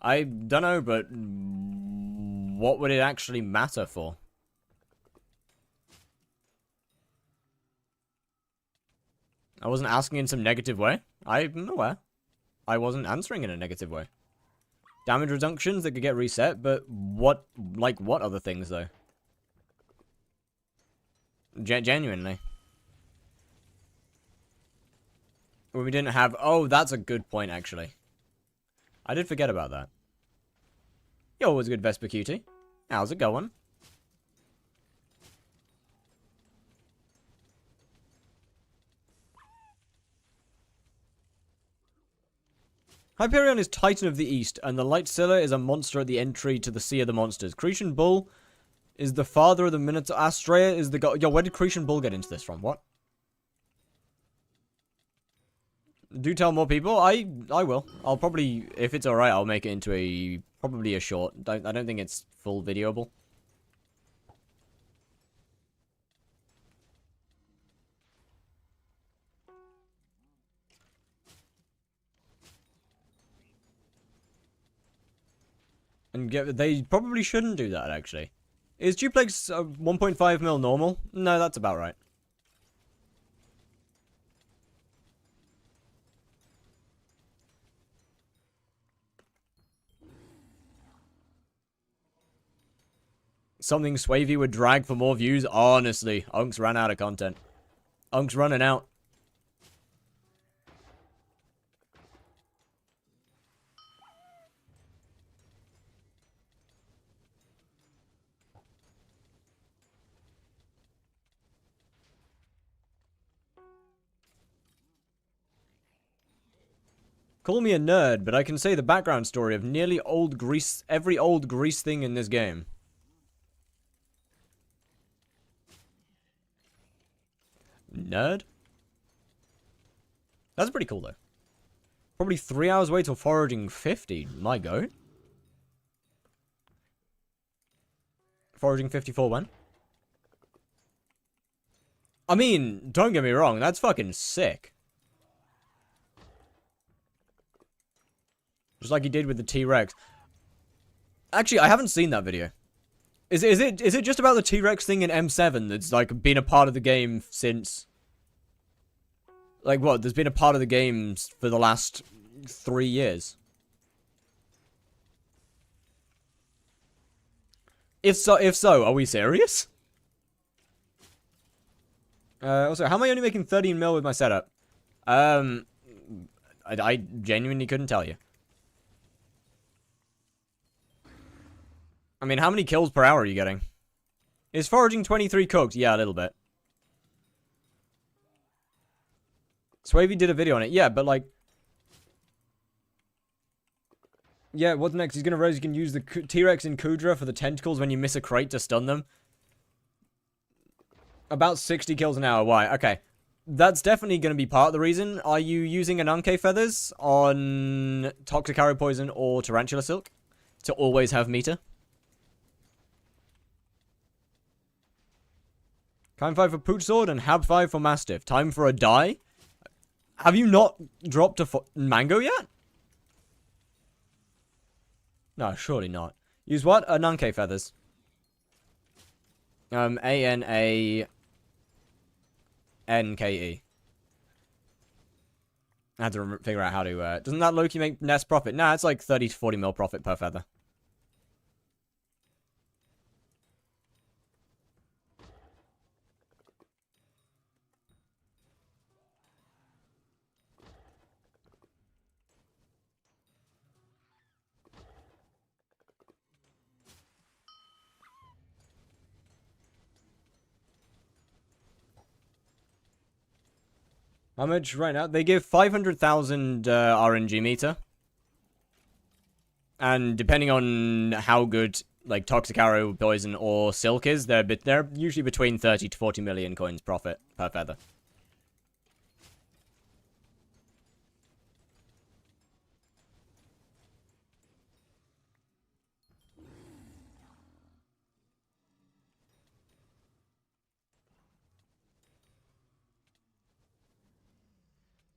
I don't know, but what would it actually matter for? I wasn't asking in some negative way. I'm aware. I wasn't answering in a negative way. damage reductions that could get reset, but what other things, though? Genuinely. When we didn't have... Oh, that's a good point, actually. I did forget about that. You're always a good Vesper cutie. How's it going? Hyperion is Titan of the East, and the Light Scylla is a monster at the entry to the Sea of the Monsters. Cretan Bull is the father of the Minotaur. Astrea is the god... Yo, where did Cretan Bull get into this from? What? Do tell more people. I will. I'll probably, if it's alright, I'll make it into probably a short. I don't think it's full videoable. And they probably shouldn't do that, actually. Is duplex 1.5 mil normal? No, that's about right. Something Swavey would drag for more views? Honestly, Unks ran out of content. Unks running out. Call me a nerd, but I can say the background story of nearly every old Greece thing in this game. Nerd? That's pretty cool, though. Probably 3 hours away till foraging 50. My goat. Foraging 54 when? I mean, don't get me wrong, that's fucking sick. Just like he did with the T-Rex. Actually, I haven't seen that video. Is it just about the T-Rex thing in M7 that's, like, been a part of the game since... Like, what? There's been a part of the game for the last 3 years. If so, are we serious? Also, how am I only making 13 mil with my setup? I genuinely couldn't tell you. I mean, how many kills per hour are you getting? Is foraging 23 cooked? Yeah, a little bit. Swavey did a video on it. Yeah, but like... Yeah, what's next? He's gonna you can use the T-Rex in Kudra for the tentacles when you miss a crate to stun them. About 60 kills an hour. Why? Okay. That's definitely gonna be part of the reason. Are you using Ananke feathers on Toxic Arrow Poison or Tarantula Silk to always have meter? Time 5 for Pooch Sword and Hab 5 for Mastiff. Time for a die? Have you not dropped a mango yet? No, surely not. Use what? Ananke feathers. A-N-A-N-K-E. I had to figure out how to, doesn't that Loki make nest profit? Nah, it's like 30 to 40 mil profit per feather. How much right now? They give 500,000 RNG meter. And depending on how good, like, Toxic Arrow, Poison, or Silk is, they're usually between 30 to 40 million coins profit per feather.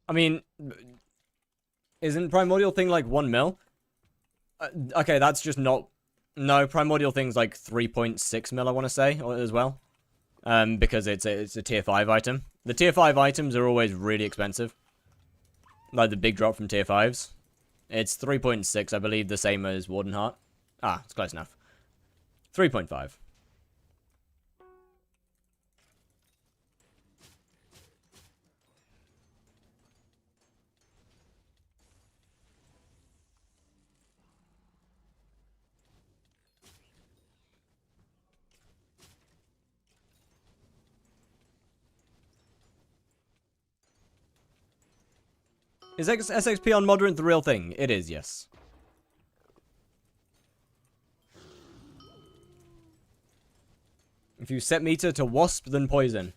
I mean, isn't Primordial thing like 1 mil? Okay, that's just not... No, Primordial thing's like 3.6 mil, I want to say, as well. Because it's a tier 5 item. The tier 5 items are always really expensive. Like the big drop from tier 5s. It's 3.6, I believe, the same as Wardenheart. Ah, it's close enough. 3.5. Is SXP on Moderate the real thing? It is, yes. If you set meter to Wasp, then Poison.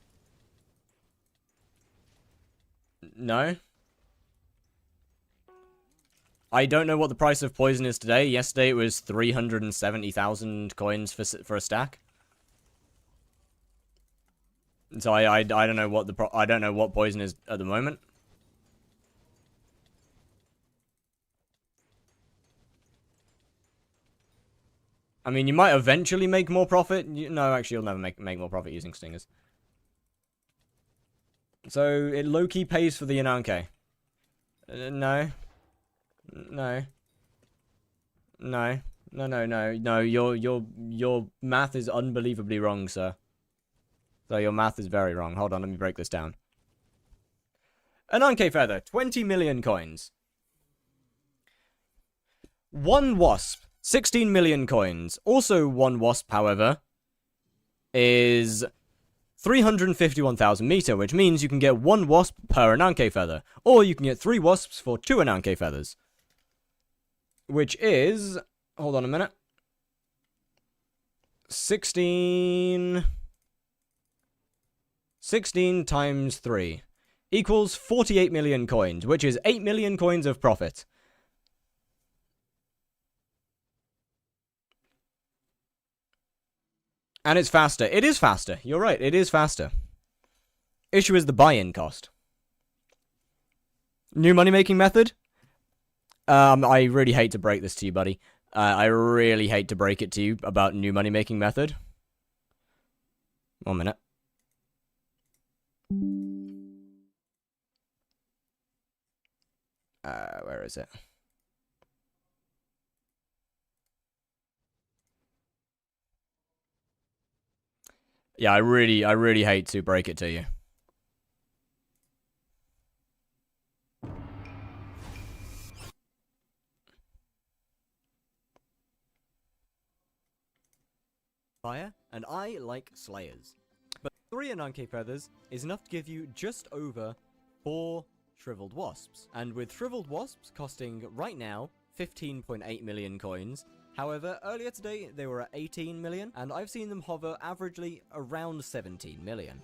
No? I don't know what the price of Poison is today. Yesterday it was 370,000 coins for a stack. So I don't know what I don't know what Poison is at the moment. I mean, you might eventually make more profit. No, actually, you'll never make more profit using stingers. So, it low-key pays for the Inanke. No. No. No. No. Your math is unbelievably wrong, sir. So, your math is very wrong. Hold on, let me break this down. Inanke Feather, 20 million coins. One Wasp. 16 million coins. Also, one Wasp, however, is 351,000 meter, which means you can get one Wasp per Inanke Feather. Or you can get 3 Wasps for 2 Inanke Feathers. Which is... Hold on a minute. 16 times 3 equals 48 million coins, which is 8 million coins of profit. And it's faster. It is faster. You're right. It is faster. Issue is the buy-in cost. New money-making method? I really hate to break this to you, buddy. I really hate to break it to you about new money-making method. 1 minute. Where is it? Yeah, I really hate to break it to you. Fire, and I like Slayers. But 3 Inanke Feathers is enough to give you just over 4 Shriveled Wasps. And with Shriveled Wasps costing, right now, 15.8 million coins, however, earlier today they were at 18 million, and I've seen them hover averagely around 17 million.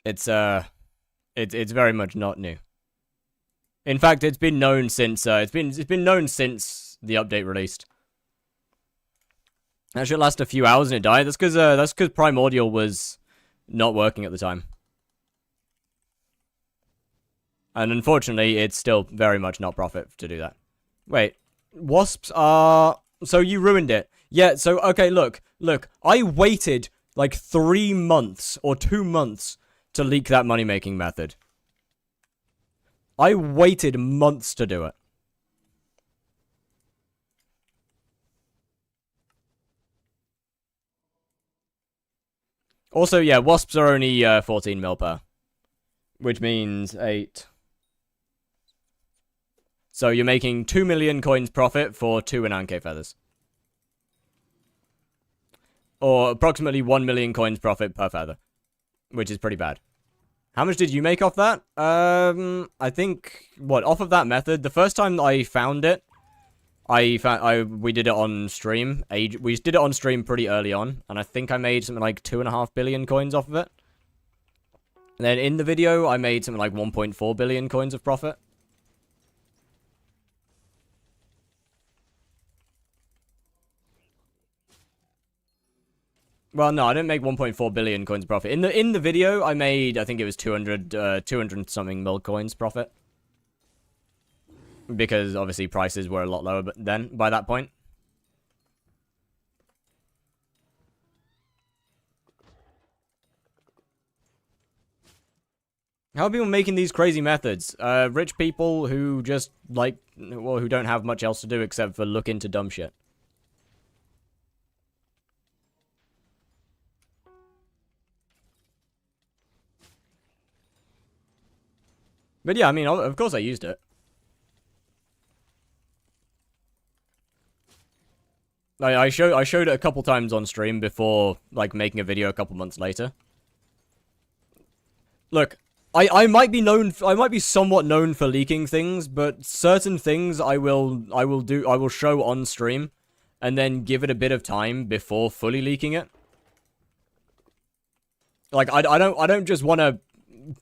It's very much not new. In fact, it's been known since it's been known since the update released. That should last a few hours and it died. That's because Primordial was not working at the time. And unfortunately, it's still very much not profit to do that. Wait, Wasps are... So you ruined it. Yeah, so, okay, look. I waited like 3 months or 2 months to leak that money-making method. I waited months to do it. Also, yeah, Wasps are only 14 mil per. Which means 8... So you're making 2 million coins profit for 2 Inanke Feathers. Or approximately 1 million coins profit per feather. Which is pretty bad. How much did you make off that? I think, off of that method, the first time I found it, we did it on stream. We did it on stream pretty early on, and I think I made something like 2.5 billion coins off of it. And then in the video, I made something like 1.4 billion coins of profit. Well, no, I didn't make 1.4 billion coins profit. In the video, I made, I think it was 200 something mil coins profit. Because obviously prices were a lot lower then by that point. How are people making these crazy methods? Rich people who just, like, well, who don't have much else to do except for look into dumb shit. But yeah, I mean, of course I used it. I showed it a couple times on stream before, like, making a video a couple months later. Look, I might be somewhat known for leaking things, but certain things I will show on stream, and then give it a bit of time before fully leaking it. Like, I don't just want to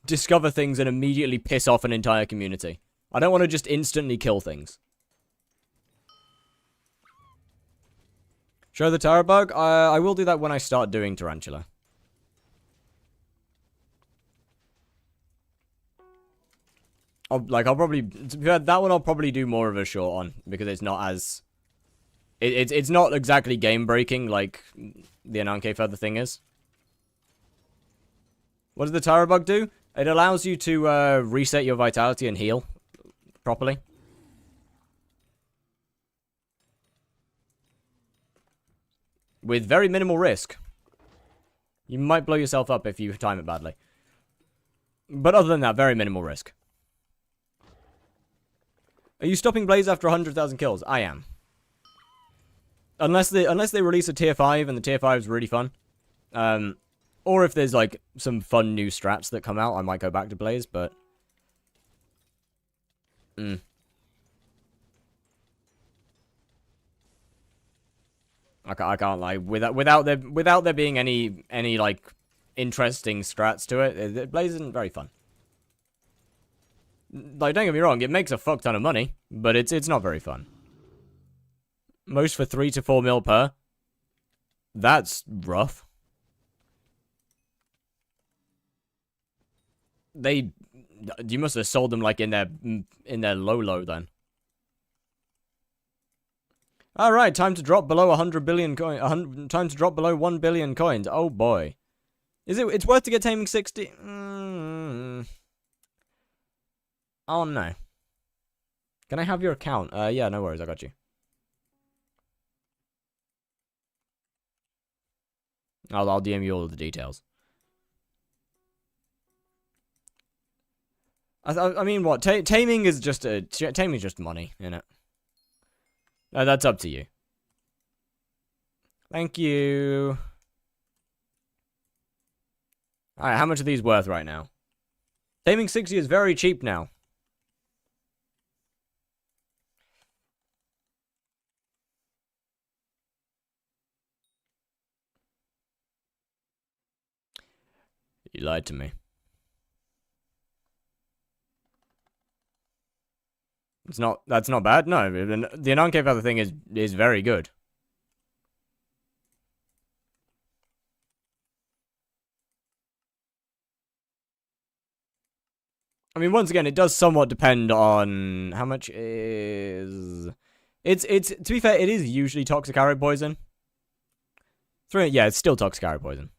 discover things and immediately piss off an entire community. I don't want to just instantly kill things. Show the Terror Bug? I will do that when I start doing Tarantula. I'll probably, to be fair, that one I'll probably do more of a short on, because it's not as, it's not exactly game breaking like the Ananke Feather thing is. What does the Terror Bug do? It allows you to reset your vitality and heal properly. With very minimal risk. You might blow yourself up if you time it badly. But other than that, very minimal risk. Are you stopping Blaze after 100,000 kills? I am. Unless they release a tier 5 and the tier 5 is really fun. Or if there's like some fun new strats that come out, I might go back to Blaze, but I can't lie. Without there being any like interesting strats to it, Blaze isn't very fun. Like, don't get me wrong, it makes a fuck ton of money, but it's not very fun. Most for 3 to 4 mil per. That's rough. You must have sold them like in their low then. All right, time to drop below 100 billion coin. Time to drop below 1 billion coins. Oh boy, it's worth to get taming 60? Oh no. Can I have your account? Yeah, no worries, I got you. I'll DM you all of the details. I mean, what? Taming is just money, innit? No, that's up to you. Thank you. Alright, how much are these worth right now? Taming 60 is very cheap now. You lied to me. That's not bad. No, the Ananke Feather thing is very good. I mean, once again, it does somewhat depend on how much is. It's to be fair, it is usually toxic arrow poison. Yeah, it's still toxic arrow poison.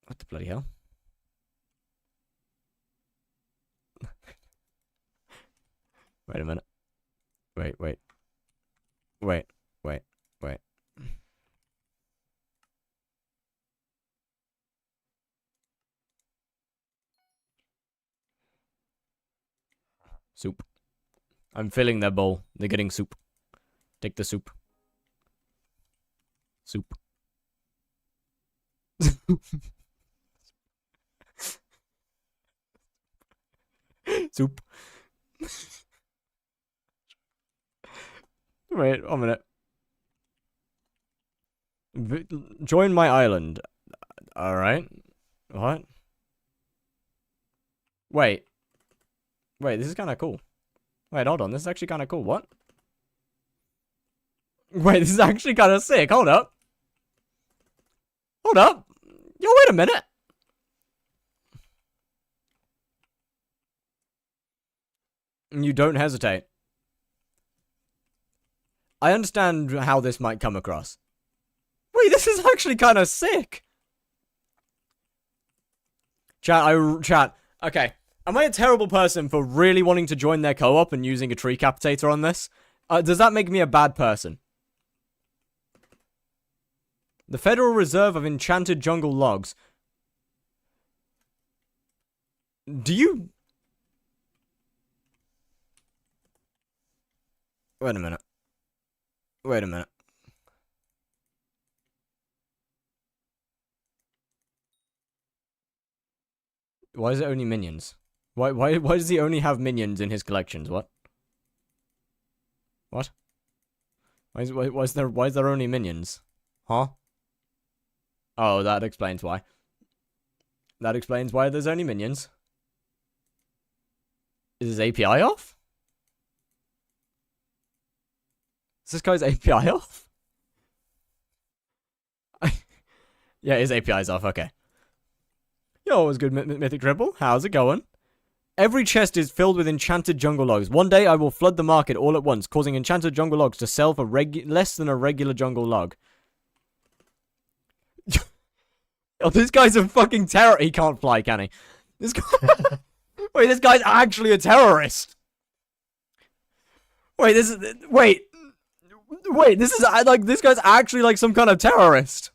What the bloody hell? Wait a minute. Wait. Soup. I'm filling their bowl. They're getting soup. Take the soup. Soup. Soup. Wait, 1 minute. Join my island. Alright. What? Wait, this is kind of cool. Wait, hold on. This is actually kind of cool. What? Wait, this is actually kind of sick. Hold up. Hold up. Yo, wait a minute. You don't hesitate. I understand how this might come across. Wait, this is actually kind of sick. Chat. Okay. Am I a terrible person for really wanting to join their co-op and using a tree capitator on this? Does that make me a bad person? The Federal Reserve of Enchanted Jungle Logs. Do you... Wait a minute. Wait a minute. Why is it only minions? Why does he only have minions in his collections? What? What? Why is there only minions? Huh? Oh, that explains why. That explains why there's only minions. Is his API off? Is this guy's API off? Yeah, his API's off, okay. Yo, it was good, Mythic Dribble. How's it going? Every chest is filled with enchanted jungle logs. One day I will flood the market all at once, causing enchanted jungle logs to sell for less than a regular jungle log. Oh, this guy's a fucking terror. He can't fly, can he? This guy... Wait, this guy's actually a terrorist. Wait, this is... Wait, this is... Like, this guy's actually, like, some kind of terrorist.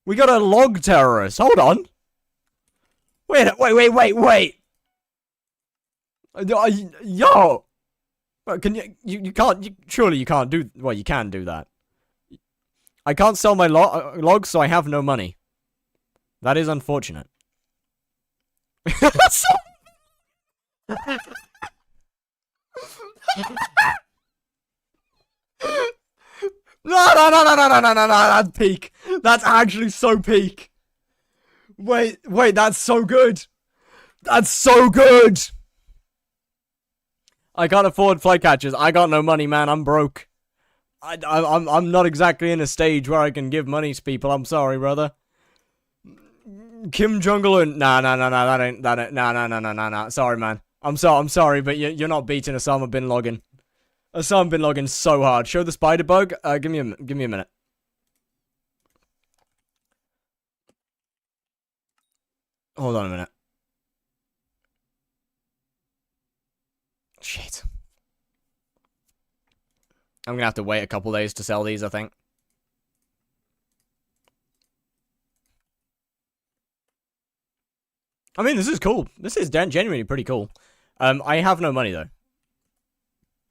We got a log terrorist. Hold on. Wait. Yo! Can you can't... surely you can't do... Well, you can do that. I can't sell my logs, so I have no money. That is unfortunate. No, that's peak. That's actually so peak. Wait, that's so good. That's so good. I can't afford flycatchers. I got no money, man. I'm broke. I'm not exactly in a stage where I can give money to people. I'm sorry, brother. Kim Jungler, nah. Sorry, man. I'm sorry, but you're not beating Osama bin Laden. Osama bin Laden's so hard. Show the spider bug. Give me a minute. Hold on a minute. Shit. I'm gonna have to wait a couple days to sell these, I think. I mean, this is cool. This is genuinely pretty cool. I have no money though.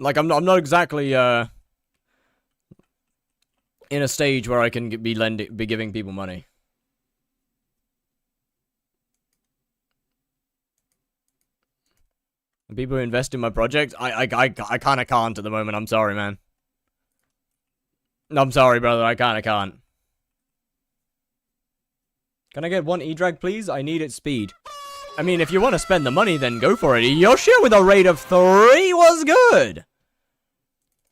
Like, I'm not exactly in a stage where I can be giving people money. The people who invest in my project, I kind of can't at the moment. I'm sorry, man. I'm sorry, brother. I kind of can't. Can I get one E-drag, please? I need its speed. I mean, if you want to spend the money, then go for it. Yoshi with a rate of 3 was good.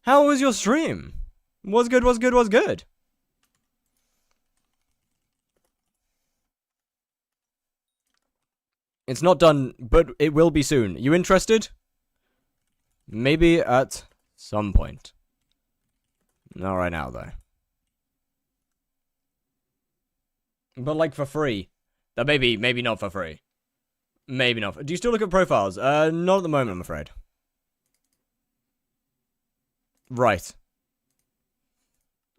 How was your stream? Was good. It's not done, but it will be soon. You interested? Maybe at some point. Not right now, though. But, like, for free. Maybe not for free. Maybe not. Do you still look at profiles? Not at the moment, I'm afraid. Right.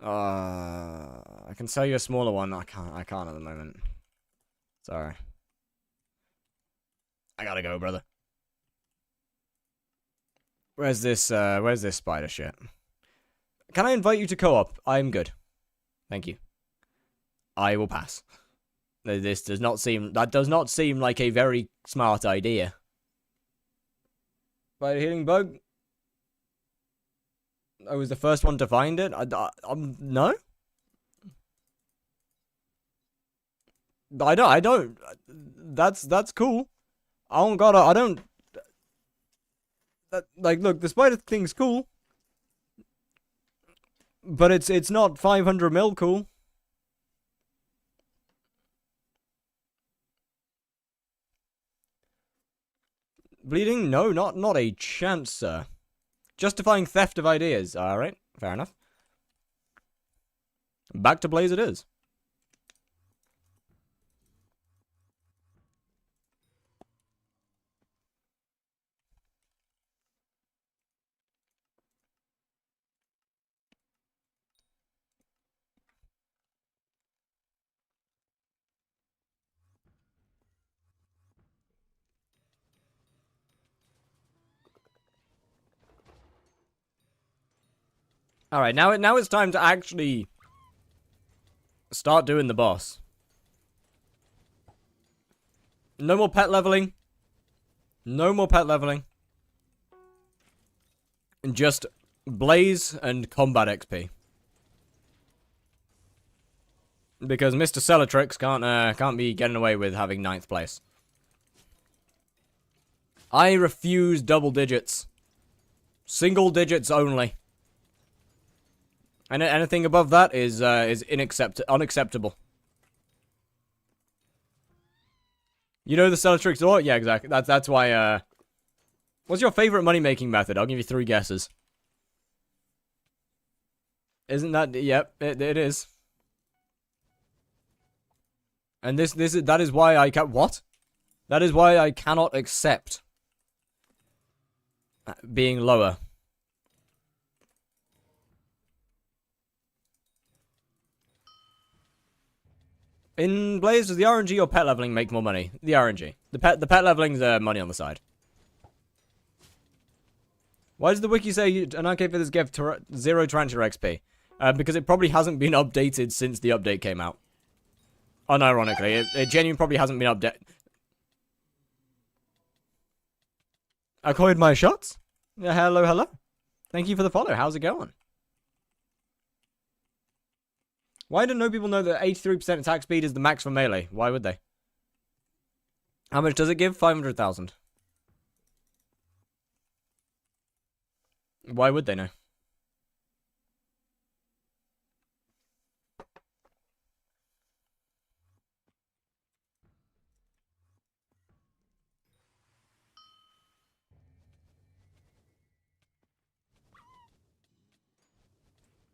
I can sell you a smaller one. I can't at the moment. Sorry. I gotta go, brother. Where's this spider shit? Can I invite you to co-op? I'm good. Thank you. I will pass. That does not seem like a very smart idea. Spider healing bug? I was the first one to find it? No? I don't. That's cool. Like, look, the spider thing's cool. But it's not 500 mil cool. Bleeding? No, not a chance, sir. Justifying theft of ideas. Alright, fair enough. Back to Blaze it is. Alright, now it's time to actually start doing the boss. No more pet leveling. No more pet leveling. And just Blaze and combat XP. Because Mr. Cellatrix can't be getting away with having 9th place. I refuse double digits. Single digits only. And anything above that is unacceptable. You know the Cellatrix law? Yeah, exactly. That's why. What's your favorite money making method? I'll give you 3 guesses. Isn't that? Yep, it is. And that is why I can what? That is why I cannot accept being lower. In Blaze, does the RNG or pet leveling make more money? The RNG. The pet leveling's money on the side. Why does the wiki say an arcade for this gift 0 tarantula XP? Because it probably hasn't been updated since the update came out. Unironically, it genuinely probably hasn't been updated. I called my shots? Yeah, hello. Thank you for the follow. How's it going? Why do no people know that 83% attack speed is the max for melee? Why would they? How much does it give? 500,000. Why would they know?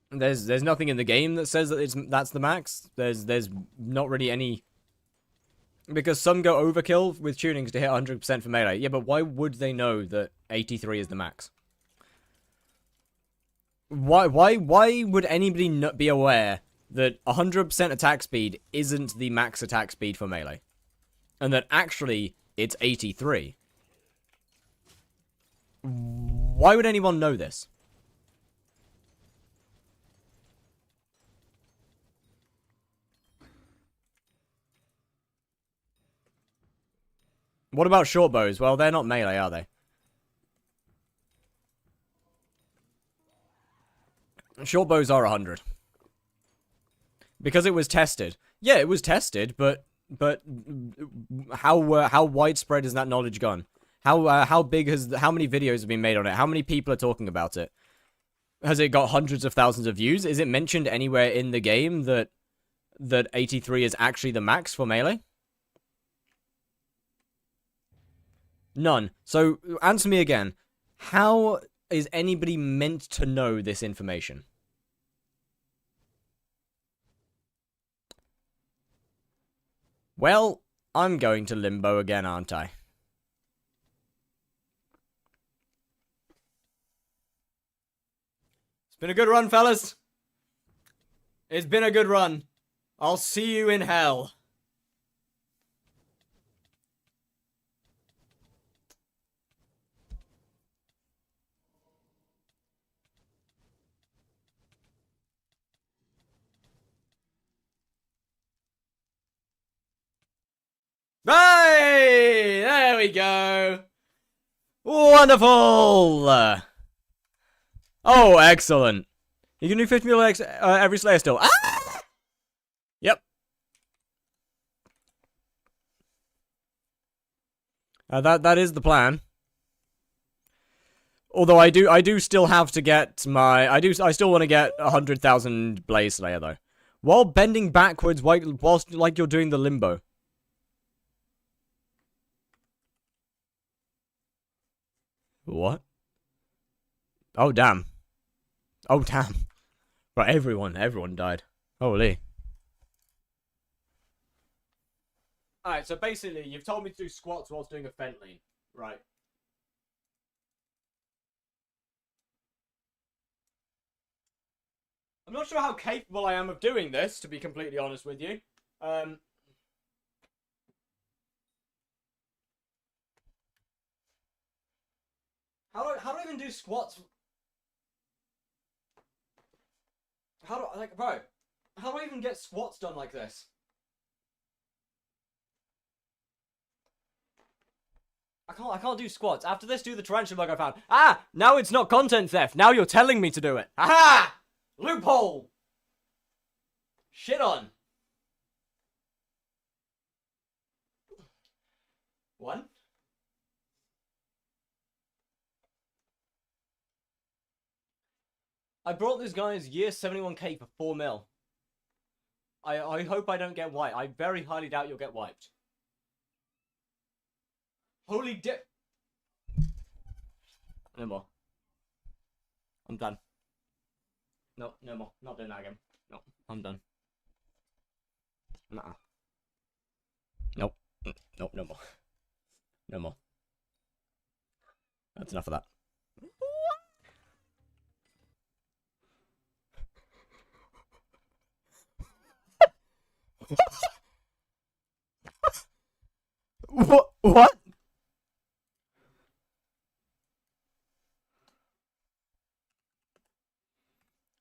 There's nothing in the game that says that that's the max. There's not really any, because some go overkill with tunings to hit 100% for melee. Yeah, but why would they know that 83 is the max? Why would anybody not be aware that 100% attack speed isn't the max attack speed for melee, and that actually it's 83? Why would anyone know this? What about short bows? Well, they're not melee, are they? Short bows are 100. Because it was tested. Yeah, it was tested, but how widespread has that knowledge gone? How many videos have been made on it? How many people are talking about it? Has it got hundreds of thousands of views? Is it mentioned anywhere in the game that 83 is actually the max for melee? None. So, answer me again. How is anybody meant to know this information? Well, I'm going to limbo again, aren't I? It's been a good run, fellas. It's been a good run. I'll see you in hell. Hey! There we go. Wonderful. Oh, excellent. You can do 50 mil every Slayer still. Ah! Yep. That is the plan. Although I do still have to get my I still want to get 100,000 Blaze Slayer though. While bending backwards whilst like you're doing the limbo. What? Oh damn. Oh damn. Right, everyone died. Holy. Alright, so basically, you've told me to do squats whilst doing a fent lean. Right. I'm not sure how capable I am of doing this, to be completely honest with you. How do I even do squats? Bro, how do I even get squats done like this? I can't do squats. After this, do the tarantula bug I found. Ah! Now it's not content theft. Now you're telling me to do it. Aha! Loophole! Shit on. One. I brought this guy's year 71k for 4 mil. I hope I don't get wiped. I very highly doubt you'll get wiped. Holy dip. No more. I'm done. No, no more. Not doing that again. No, I'm done. Nah. Nope. Nope, no more. No more. That's enough of that. What?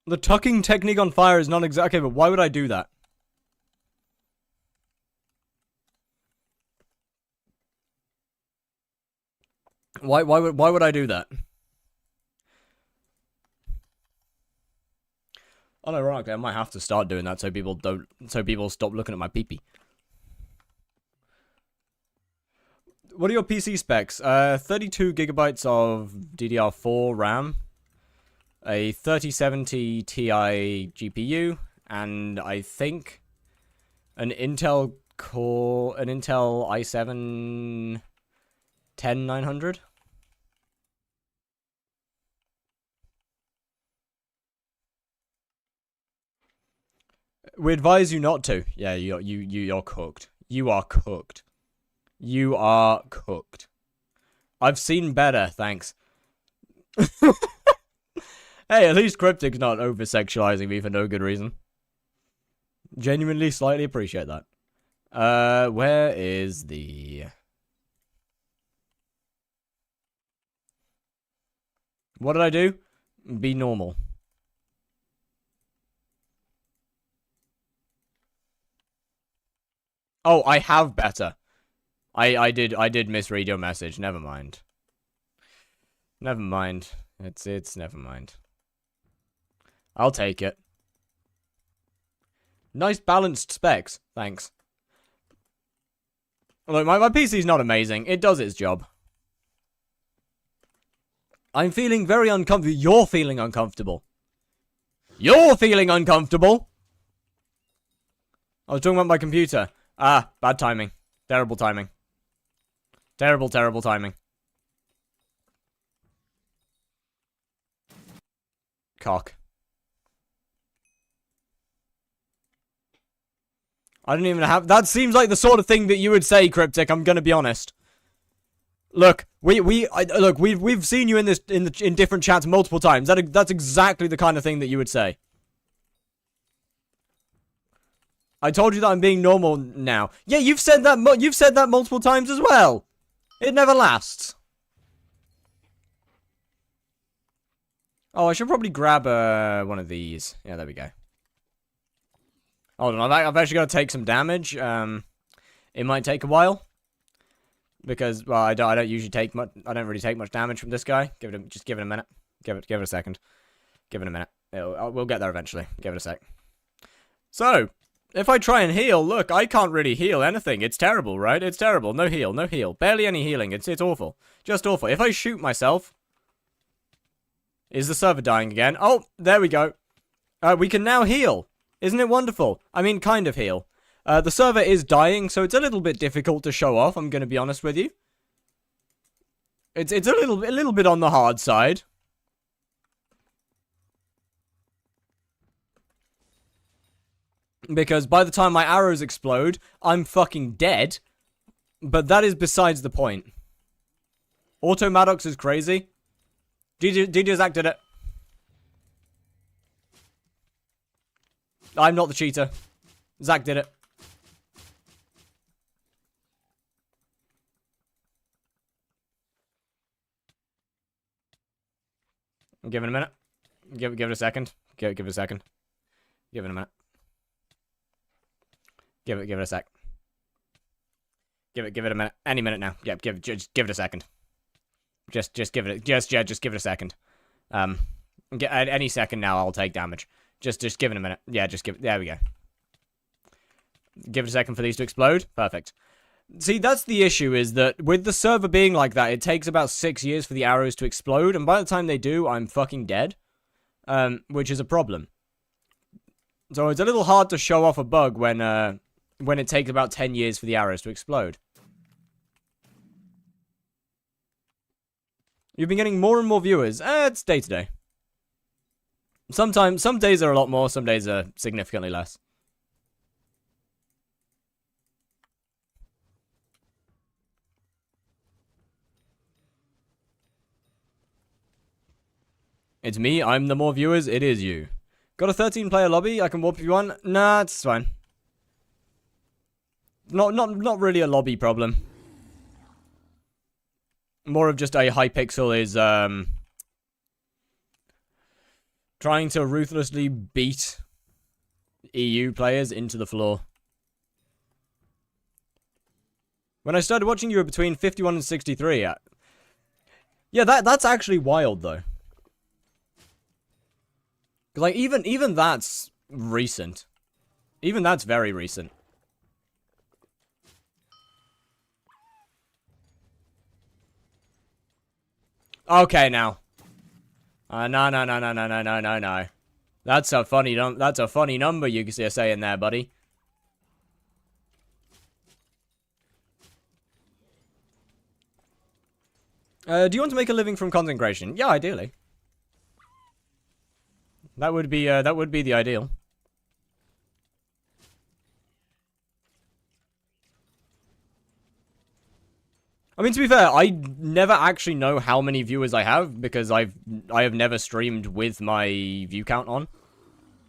The tucking technique on fire is not exactly, but why would I do that? Why would I do that? Unironically, I might have to start doing that so people stop looking at my pee-pee. What are your PC specs? 32 gigabytes of DDR4 RAM, a 3070 Ti GPU, and I think an Intel i7 10900. We advise you not to. Yeah, you're cooked. You are cooked. You are cooked. I've seen better, thanks. Hey, at least Cryptic's not over-sexualizing me for no good reason. Genuinely slightly appreciate that. Where is the... What did I do? Be normal. Oh, I have better. I did misread your message. Never mind. Never mind. It's never mind. I'll take it. Nice balanced specs. Thanks. Look, my PC's not amazing. It does its job. I'm feeling very uncomfortable. You're feeling uncomfortable. You're feeling uncomfortable. I was talking about my computer. Ah, bad timing. Terrible timing. Terrible, terrible timing. Cock. I don't even have... That seems like the sort of thing that you would say, Cryptic. I'm gonna be honest. Look, we've seen you in this in different chats multiple times. That's exactly the kind of thing that you would say. I told you that I'm being normal now. Yeah, you've said that multiple times as well. It never lasts. Oh, I should probably grab one of these. Yeah, there we go. Hold on, I've actually got to take some damage. It might take a while because well, I don't usually take much. I don't really take much damage from this guy. Just give it a minute. Give it a second. Give it a minute. We'll get there eventually. Give it a sec. So, if I try and heal, look, I can't really heal anything. It's terrible, right? It's terrible. No heal, no heal. Barely any healing. It's awful. Just awful. If I shoot myself, is the server dying again? Oh, there we go. We can now heal. Isn't it wonderful? I mean, kind of heal. The server is dying, so it's a little bit difficult to show off, I'm going to be honest with you. It's a little bit on the hard side. Because by the time my arrows explode, I'm fucking dead. But that is besides the point. Auto Maddox is crazy. DJ Zach did it. I'm not the cheater. Zach did it. Give it a minute. Give it a second. Give it a second. Give it a minute. Give it a sec. Give it a minute. Any minute now. Yep, just give it a second. Just give it a second. Any second now I'll take damage. Just give it a minute. Yeah, just give it. There we go. Give it a second for these to explode. Perfect. See, that's the issue, is that with the server being like that, it takes about 6 years for the arrows to explode, and by the time they do, I'm fucking dead. Which is a problem. So it's a little hard to show off a bug when it takes about 10 years for the arrows to explode. You've been getting more and more viewers. It's day to day. Some days are a lot more, some days are significantly less. It's me, I'm the more viewers, it is you. Got a 13-player lobby, I can warp if you want? Nah, it's fine. Not really a lobby problem. More of just a hypixel is, trying to ruthlessly beat EU players into the floor. When I started watching, you were between 51 and 63. Yeah, that's actually wild, though. Like, even that's recent. Even that's very recent. Okay, now. No. That's a funny number you're saying there, buddy. Do you want to make a living from content creation? Yeah, ideally. That would be the ideal. I mean, to be fair, I never actually know how many viewers I have because I have never streamed with my view count on.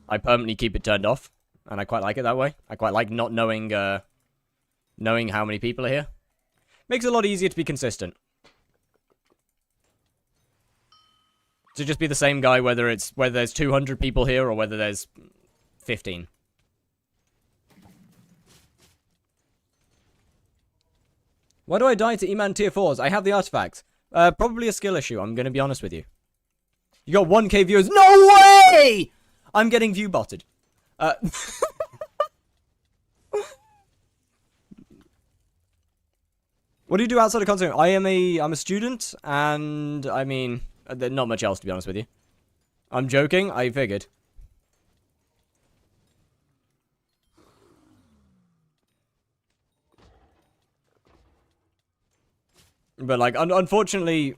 I permanently keep it turned off, and I quite like it that way. I quite like not knowing knowing how many people are here. Makes it a lot easier to be consistent. To just be the same guy whether there's 200 people here or whether there's 15. Why do I die to E-Man tier 4s? I have the artifact. Probably a skill issue, I'm gonna be honest with you. You got 1k viewers. No way! I'm getting view botted. What do you do outside of content? I'm a student, and I mean, not much else to be honest with you. I'm joking, I figured. But like, unfortunately,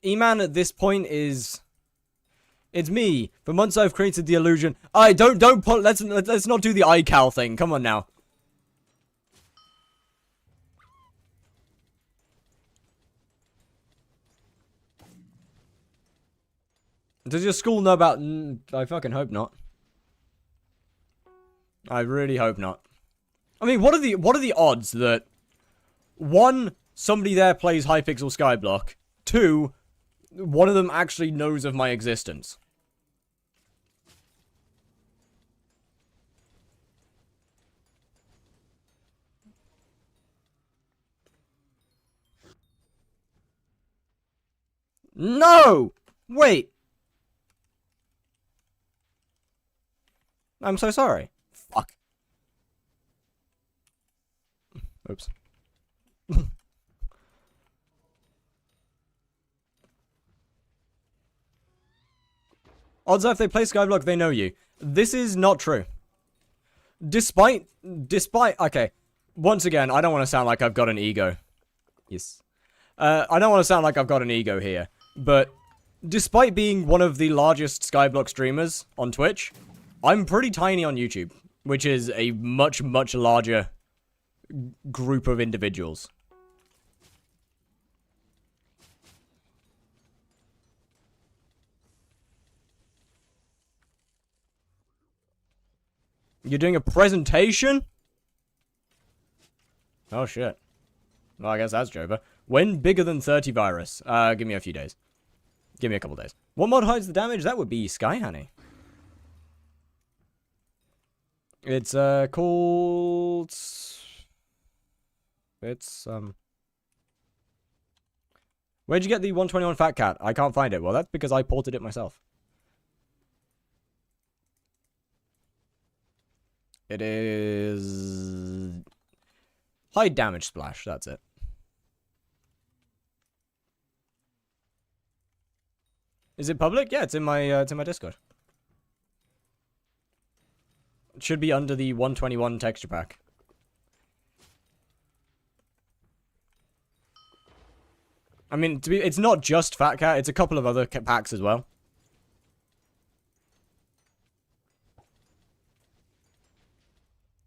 E-Man at this point is, it's me. For months I've created the illusion. Don't put. Let's not do the iCal thing. Come on now. Does your school know about? I fucking hope not. I really hope not. I mean, what are the odds that 1, somebody there plays hypixel skyblock. 2, one of them actually knows of my existence. No! Wait. I'm so sorry. Fuck. Oops. Odds are if they play skyblock, they know you. This is not true. Despite, okay. Once again, I don't want to sound like I've got an ego. Yes. I don't want to sound like I've got an ego here. But, despite being one of the largest skyblock streamers on Twitch, I'm pretty tiny on YouTube. which is a much, much larger group of individuals. You're doing a presentation? Oh, shit. Well, I guess that's Jova. When bigger than 30 virus? Give me a few days. Give me a couple days. What mod hides the damage? That would be Sky Honey. It's, called... It's, Where'd you get the 121 Fat Cat? I can't find it. Well, that's because I ported it myself. It is... High damage splash, that's it. Is it public? Yeah, it's in my Discord. It should be under the 121 texture pack. I mean, it's not just Fat Cat, it's a couple of other packs as well.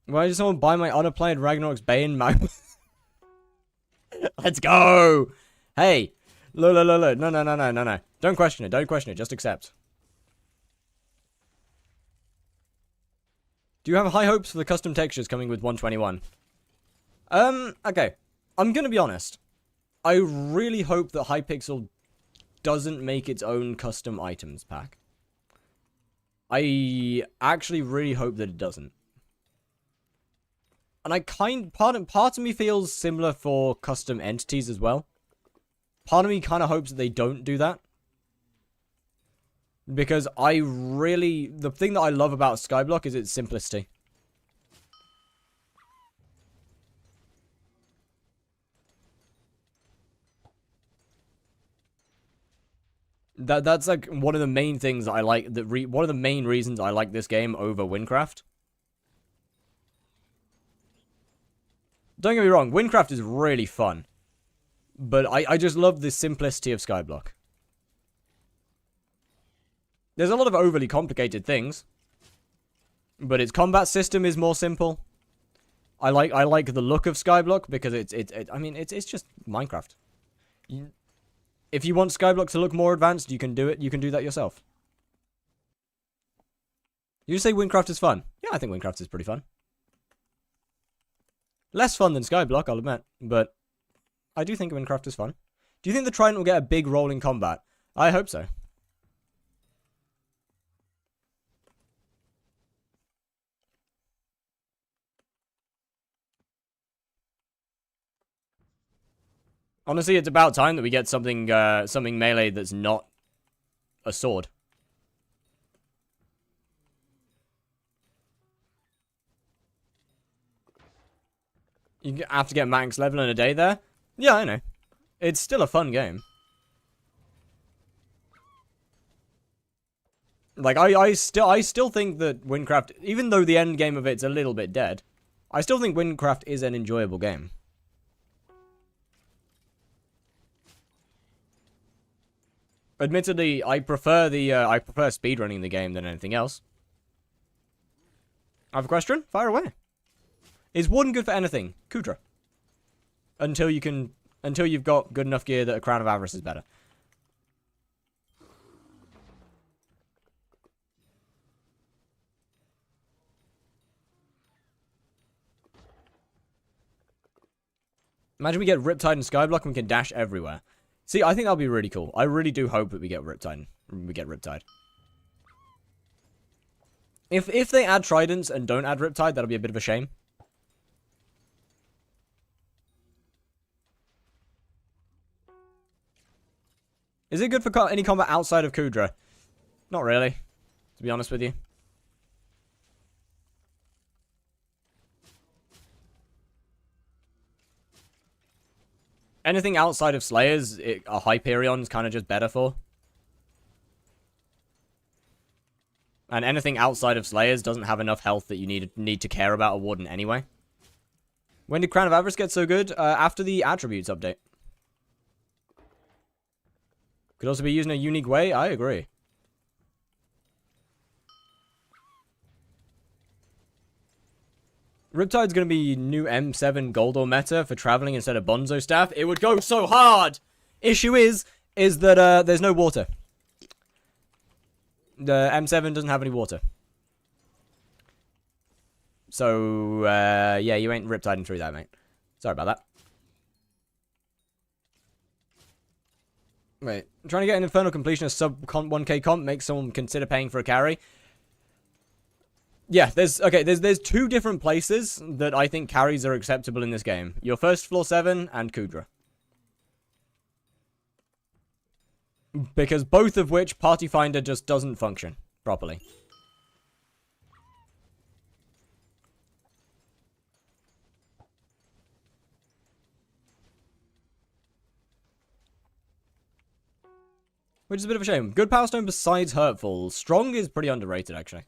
Why did someone buy my unapplied Ragnarok's Bane mount? Let's go! Hey! Look. No. Don't question it, just accept. Do you have high hopes for the custom textures coming with 121? Okay. I'm gonna be honest. I really hope that Hypixel doesn't make its own custom items pack. I actually really hope that it doesn't. And part of me feels similar for custom entities as well. Part of me kind of hopes that they don't do that. Because the thing that I love about Skyblock is its simplicity. That's like one of the main things that I like, one of the main reasons I like this game over Windcraft. Don't get me wrong, Windcraft is really fun. But I just love the simplicity of Skyblock. There's a lot of overly complicated things. But its combat system is more simple. I like the look of Skyblock because it's just Minecraft. If you want Skyblock to look more advanced, you can do it. You can do that yourself. You say Windcraft is fun. Yeah, I think Windcraft is pretty fun. Less fun than Skyblock, I'll admit, but I do think Windcraft is fun. Do you think the Trident will get a big role in combat? I hope so. Honestly, it's about time that we get something melee that's not a sword. You have to get max level in a day there? Yeah, I know. It's still a fun game. Like, I still think that Windcraft, even though the end game of it's a little bit dead, I still think Windcraft is an enjoyable game. Admittedly, I prefer speedrunning the game than anything else. I have a question? Fire away. Is Warden good for anything? Kudra. Until you've got good enough gear that a Crown of Avarice is better. Imagine we get Riptide and Skyblock and we can dash everywhere. See, I think that'll be really cool. I really do hope that we get Riptide. If they add Tridents and don't add Riptide, that'll be a bit of a shame. Is it good for any combat outside of Kudra? Not really, to be honest with you. Anything outside of Slayers, a Hyperion's kind of just better for. And anything outside of Slayers doesn't have enough health that you need to care about a Warden anyway. When did Crown of Avarice get so good? After the Attributes update. Could also be used in a unique way. I agree. Riptide's gonna be new M7 Gold or meta for traveling instead of Bonzo staff. It would go so hard! Issue is that there's no water. The M7 doesn't have any water. So, yeah, you ain't Riptiding through that, mate. Sorry about that. Wait, trying to get an Infernal Completionist sub 1k comp makes someone consider paying for a carry. Yeah, there's 2 different places that I think carries are acceptable in this game. Your first floor 7 and Kudra. Because both of which Party Finder just doesn't function properly. Which is a bit of a shame. Good Power Stone besides Hurtful. Strong is pretty underrated, actually.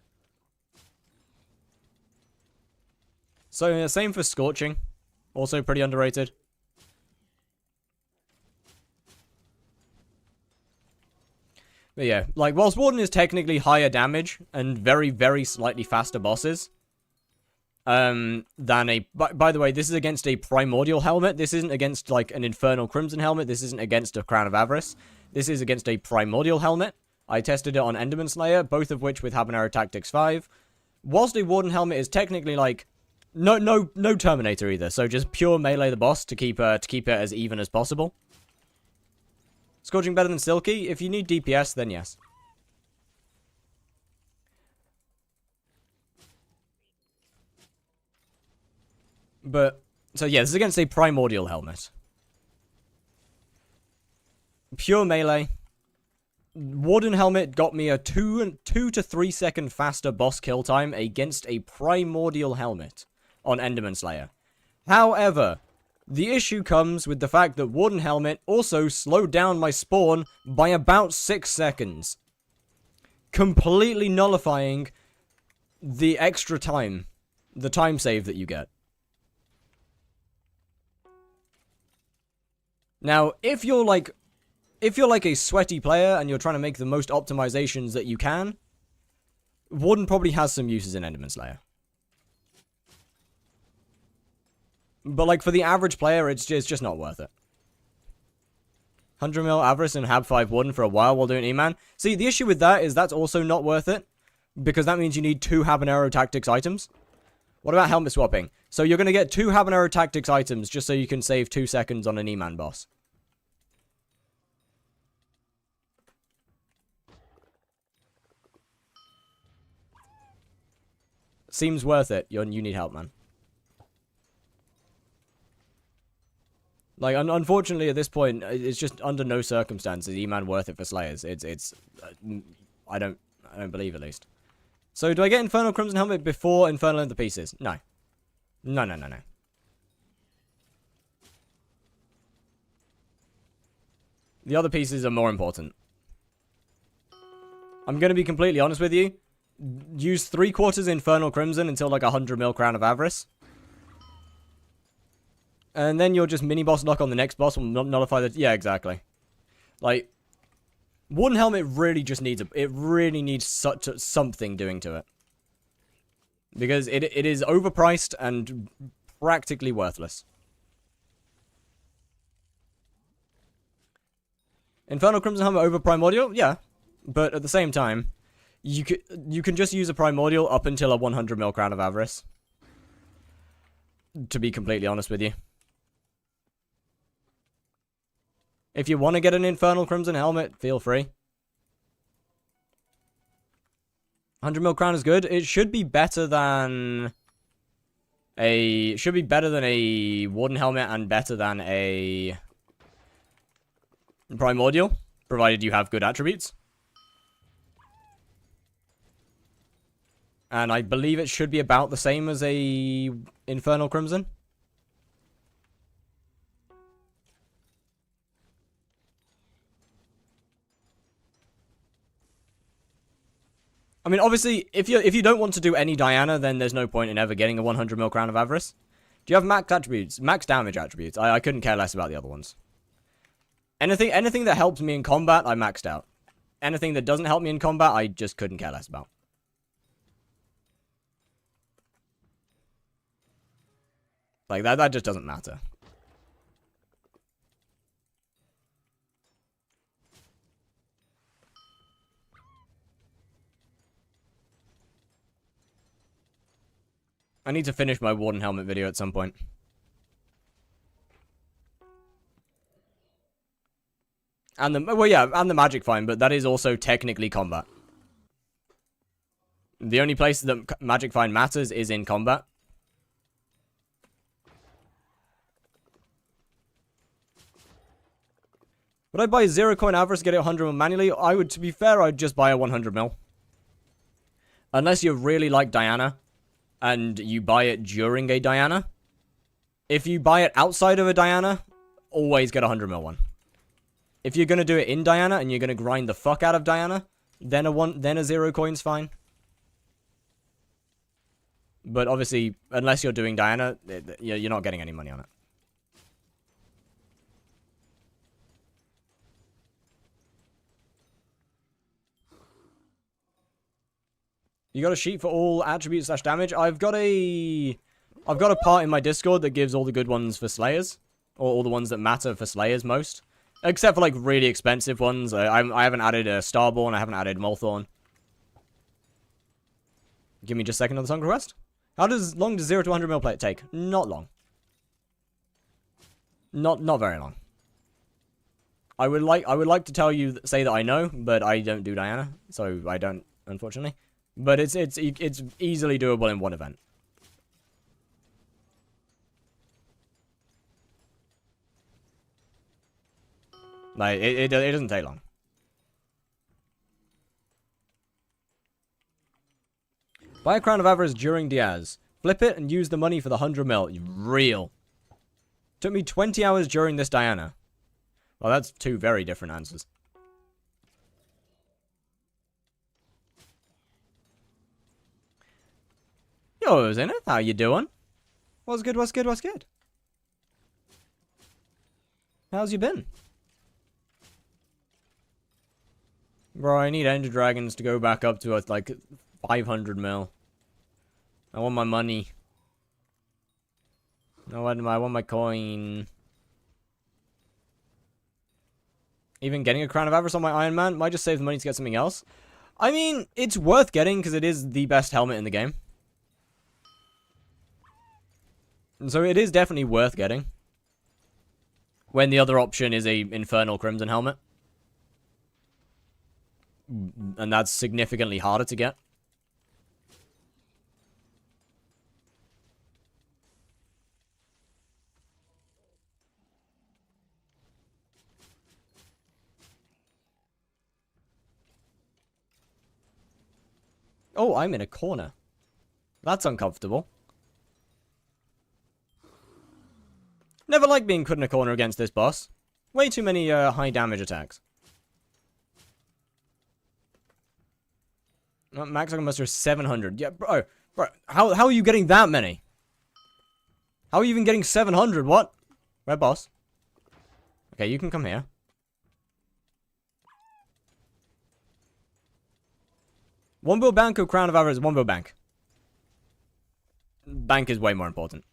So, same for Scorching. Also pretty underrated. But yeah, like, whilst Warden is technically higher damage and very, very slightly faster bosses, than a... By the way, this is against a Primordial Helmet. This isn't against, like, an Infernal Crimson Helmet. This isn't against a Crown of Avarice. This is against a Primordial Helmet. I tested it on Enderman Slayer, both of which with Habanero Tactics 5. Whilst a Warden Helmet is technically, like, no Terminator either, so just pure melee the boss to keep it as even as possible. Scorching better than Silky? If you need DPS, then yes. But, so yeah, this is against a Primordial Helmet. Pure melee. Warden Helmet got me a 2 to 3 second faster boss kill time against a Primordial Helmet on Enderman Slayer. However, the issue comes with the fact that Warden Helmet also slowed down my spawn by about 6 seconds. Completely nullifying the extra time. The time save that you get. Now, if you're like a sweaty player and you're trying to make the most optimizations that you can, Warden probably has some uses in Enderman Slayer. But, like, for the average player, it's just not worth it. 100 mil Avarice and Hab 5 Warden for a while doing E-Man. See, the issue with that is that's also not worth it, because that means you need 2 Habanero Tactics items. What about helmet swapping? So you're going to get 2 Habanero Tactics items just so you can save 2 seconds on an E-Man boss. Seems worth it. You need help, man. Like, unfortunately, at this point, it's just under no circumstances E-Man worth it for Slayers. I don't believe, at least. So, do I get Infernal Crimson Helmet before Infernal in the Pieces? No. No. The other pieces are more important. I'm going to be completely honest with you. Use 3/4 Infernal Crimson until, like, 100 mil Crown of Avarice. And then you'll just mini-boss lock on the next boss will nullify the... Yeah, exactly. Like, Warden Helmet really just needs it really needs something doing to it. Because it is overpriced and practically worthless. Infernal Crimson Helmet over Primordial? Yeah. But at the same time, you can just use a Primordial up until a 100 mil Crown of Avarice. To be completely honest with you. If you want to get an Infernal Crimson Helmet, feel free. 100 mil Crown is good. It should be better than a... Should be better than a Warden Helmet and better than a Primordial, provided you have good attributes. And I believe it should be about the same as a Infernal Crimson. I mean, obviously, if you don't want to do any Diana, then there's no point in ever getting a 100 mil Crown of Avarice. Do you have max attributes? Max damage attributes. I couldn't care less about the other ones. Anything that helps me in combat, I maxed out. Anything that doesn't help me in combat, I just couldn't care less about. Like, that just doesn't matter. I need to finish my Warden helmet video at some point. And the, well, yeah, and the magic find, but that is also technically combat. The only place that magic find matters is in combat. Would I buy 0 coin avarice to get it 100 mil manually? I would, to be fair, I'd just buy a 100 mil. Unless you really like Diana, and you buy it during a Diana. If you buy it outside of a Diana, always get a 100 mil one. If you're gonna do it in Diana, and you're gonna grind the fuck out of Diana, then a 0 coin's fine. But obviously, unless you're doing Diana, you're not getting any money on it. You got a sheet for all attributes / damage? I've got a part in my Discord that gives all the good ones for Slayers. Or all the ones that matter for Slayers most. Except for, like, really expensive ones. I haven't added a Starborn, I haven't added Molthorn. Give me just a second on the song request. How long does 0 to 100 mil play take? Not long. Not very long. I would like to say that I know, but I don't do Diana, so I don't, unfortunately. But it's easily doable in one event. Like, it doesn't take long. Buy a Crown of Avarice during Diaz. Flip it and use the money for the 100 mil. Real. Took me 20 hours during this Diana. Well, that's two very different answers. Yo, Zenith, how you doing? What's good, what's good, what's good? How's you been? Bro, I need Ender Dragons to go back up to, like, 500 mil. I want my money. I want my coin. Even getting a Crown of Avarice on my Iron Man might just save the money to get something else. I mean, it's worth getting because it is the best helmet in the game. And so it is definitely worth getting. When the other option is a Infernal Crimson helmet. And that's significantly harder to get. Oh, I'm in a corner. That's uncomfortable. Never liked being put in a corner against this boss. Way too many high damage attacks. Max Muster is 700. Yeah, bro. How are you getting that many? How are you even getting 700? What? Where, boss? Okay, you can come here. One bill bank or Crown of Avarice? One bill bank. Bank is way more important.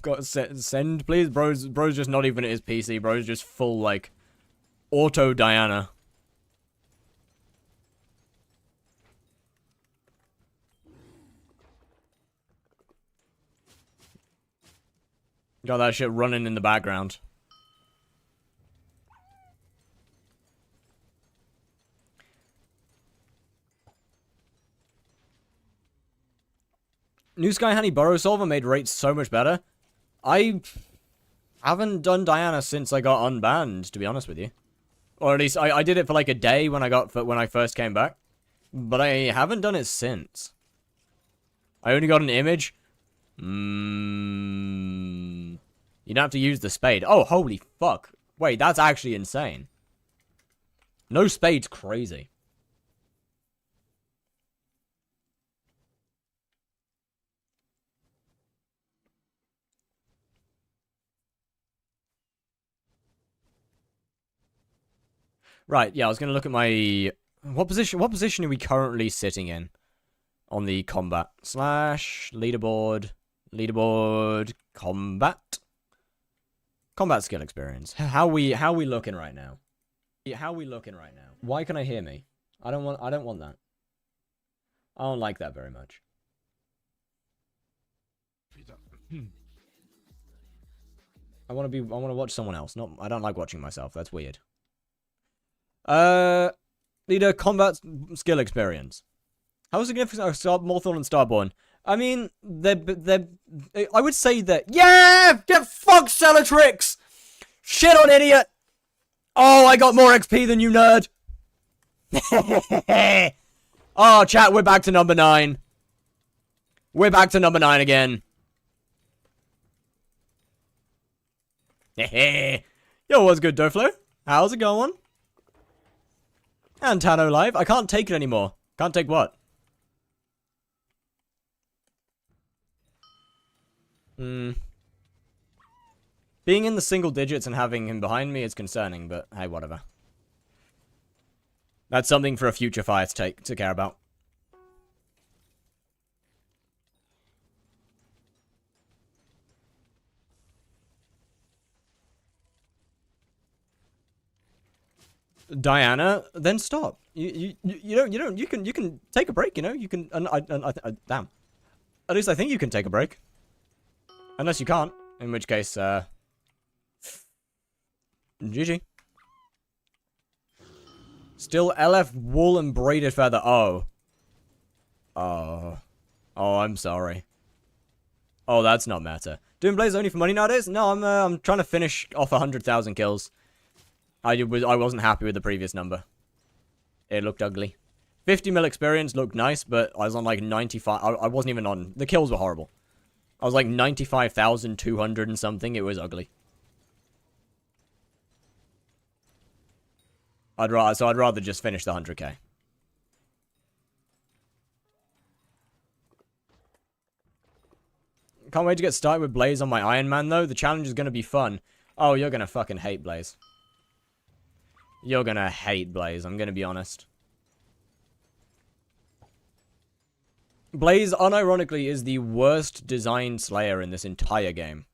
God, send, please. Bro's just not even at his PC. Bro's just full, like, auto Diana. Got that shit running in the background. New Sky Honey Burrow Solver made rates so much better. I haven't done Diana since I got unbanned, to be honest with you. Or at least I did it for like a day when I first came back. But I haven't done it since. I only got an image. You don't have to use the spade. Oh, holy fuck. Wait, that's actually insane. No spade's crazy. Right, yeah, I was gonna look at my... What position are we currently sitting in? On the combat. Slash, leaderboard, combat. Combat skill experience. How we looking right now? How we looking right now? Why can I hear me? I don't want that. I don't like that very much. I want to watch someone else. I don't like watching myself. That's weird. Leader combat skill experience. How significant are Morthorn and Starborn? I mean, they're I would say that, yeah, get fucked, Cellatrix! Shit on idiot! Oh, I got more XP than you, nerd! Oh, chat, we're back to number 9. We're back to number 9 again. Yo, what's good, Doflo? How's it going? And Tano Live. I can't take it anymore. Can't take what? Being in the single digits and having him behind me is concerning, but hey, whatever. That's something for a future fire to care about. Diana, then stop. You can take a break, you know? You can, damn. At least I think you can take a break. Unless you can't, in which case, GG. Still LF wool and braided feather. Oh. Oh. Oh, I'm sorry. Oh, that's not meta. Doing Blaze only for money nowadays? No, I'm trying to finish off 100,000 kills. I wasn't happy with the previous number. It looked ugly. 50 mil experience looked nice, but I was on like 95. I wasn't even on. The kills were horrible. I was like 95,200 and something. It was ugly. I'd rather just finish the 100k. Can't wait to get started with Blaze on my Iron Man though. The challenge is gonna be fun. Oh, you're gonna fucking hate Blaze. You're gonna hate Blaze, I'm gonna be honest. Blaze, unironically, is the worst designed Slayer in this entire game.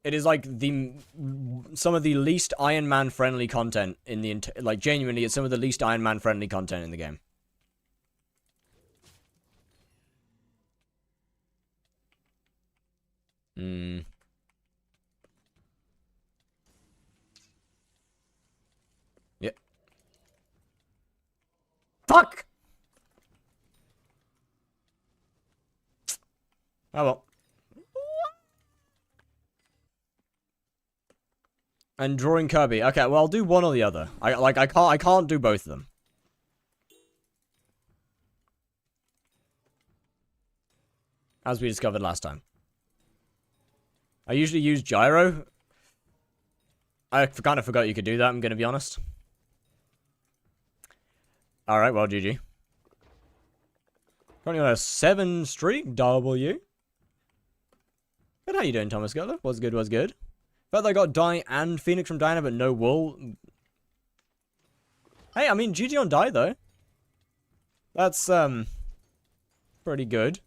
It is like some of the least Iron Man friendly content in the like genuinely, it's some of the least Iron Man friendly content in the game. Yep. Fuck! Oh well. And drawing Kirby. Okay, well I'll do one or the other. I can't do both of them. As we discovered last time. I usually use gyro. I kind of forgot you could do that, I'm gonna be honest. Alright, well, GG. Currently on a 7 streak, W. But how you doing, Thomas Gutler? What's good, what's good? But I got Dye and Phoenix from Diana, but no wool. Hey, I mean, GG on Dye, though. That's, pretty good.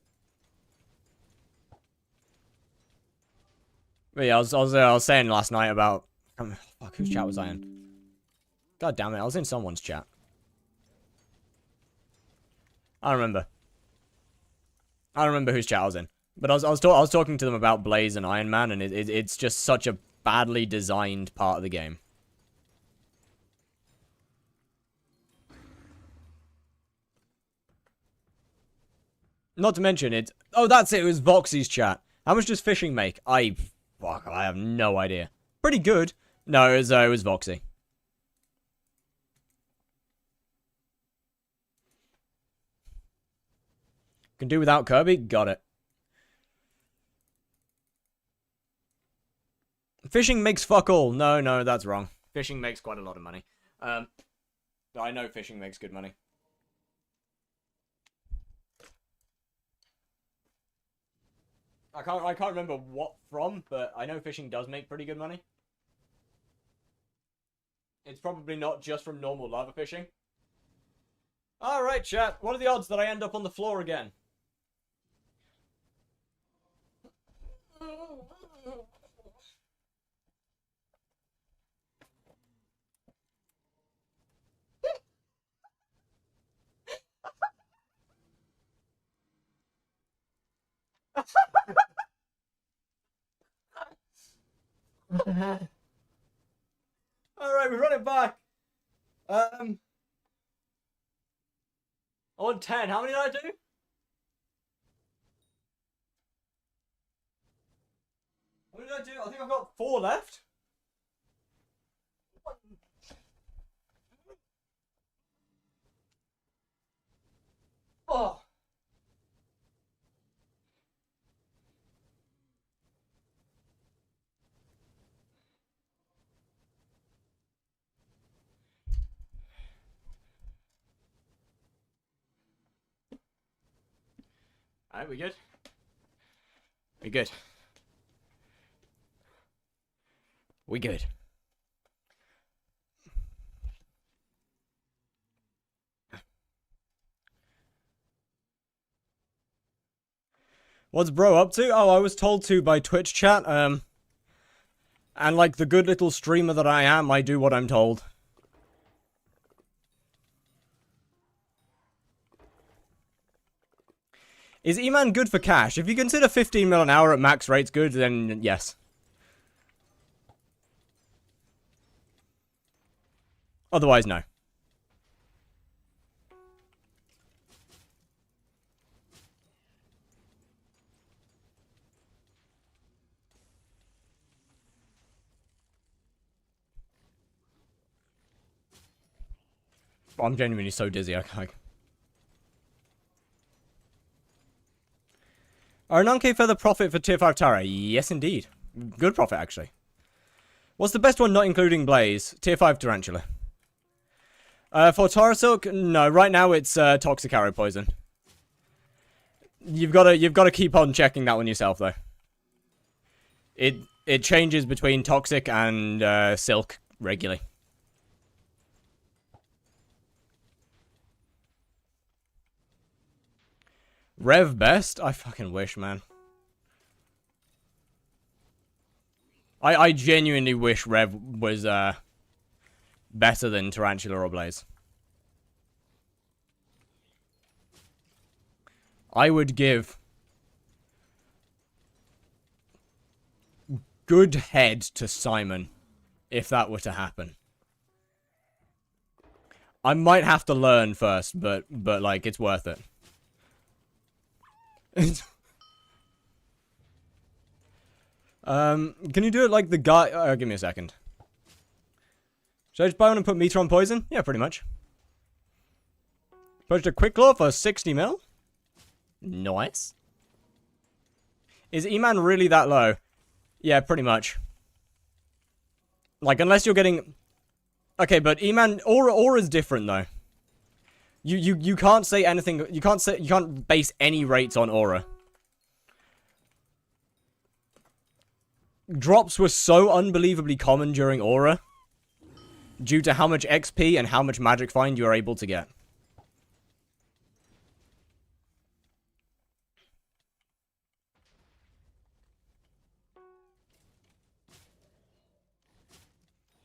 But yeah, I was saying last night about... fuck, whose chat was I in? God damn it, I was in someone's chat. I don't remember whose chat I was in. But I was talking to them about Blaze and Iron Man, and it's just such a badly designed part of the game. Not to mention it. Oh, that's it. It was Voxy's chat. How much does fishing make? Fuck, I have no idea. Pretty good. No, it was Voxy. Can do without Kirby? Got it. Fishing makes fuck all. No, that's wrong. Fishing makes quite a lot of money. I know fishing makes good money. I can't remember what from, but I know fishing does make pretty good money. It's probably not just from normal lava fishing. Alright, chat. What are the odds that I end up on the floor again? Alright, we run it back. I want 10. How many did I do? How many did I do? I think I've got 4 left. Oh. Alright, we good? We good. We good. What's bro up to? Oh, I was told to by Twitch chat, and like the good little streamer that I am, I do what I'm told. Is E-Man good for cash? If you consider 15 mil an hour at max rates good, then yes. Otherwise, no. I'm genuinely so dizzy, I can't. Are an Anke further profit for tier 5 Tara? Yes, indeed. Good profit, actually. What's the best one not including Blaze? Tier 5 Tarantula. For Tara Silk? No, right now it's Toxic Arrow Poison. You've got to keep on checking that one yourself, though. It changes between Toxic and Silk regularly. Rev best? I fucking wish, man. I genuinely wish Rev was better than Tarantula or Blaze. I would give good head to Simon if that were to happen. I might have to learn first, but like it's worth it. Can you do it like the guy? Give me a second. Should I just buy one and put meter on poison? Yeah, pretty much. Purchased a quick claw for 60 mil. Nice. Is E-Man really that low? Yeah, pretty much. Like, unless you're getting... Okay, but E-Man... Aura's different, though. You can't say anything... You can't base any rates on Aura. Drops were so unbelievably common during Aura, due to how much XP and how much magic find you are able to get.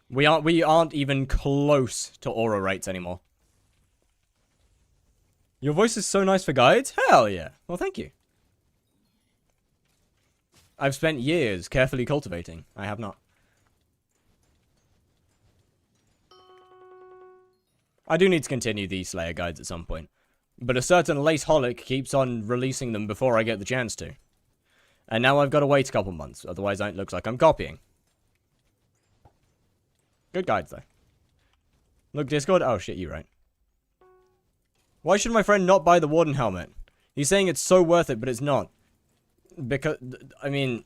We aren't even close to Aura rates anymore. Your voice is so nice for guides? Hell yeah. Well, thank you. I've spent years carefully cultivating. I have not. I do need to continue these Slayer guides at some point. But a certain Laceholic keeps on releasing them before I get the chance to. And now I've got to wait a couple months, otherwise it looks like I'm copying. Good guides, though. Look, Discord. Oh, shit, you're right. Why should my friend not buy the Warden helmet? He's saying it's so worth it, but it's not. Because, I mean,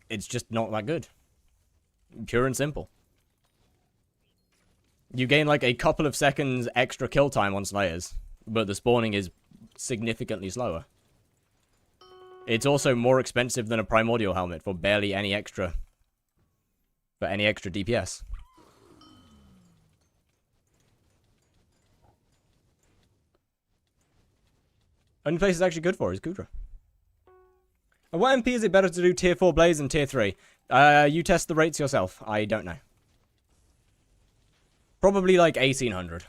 it's just not that good. Pure and simple. You gain like a couple of seconds extra kill time on Slayers, but the spawning is significantly slower. It's also more expensive than a primordial helmet for barely any extra. For any extra DPS. Only place it's actually good for is Kudra. And what MP is it better to do tier 4 Blaze and tier 3? You test the rates yourself. I don't know. Probably like 1800.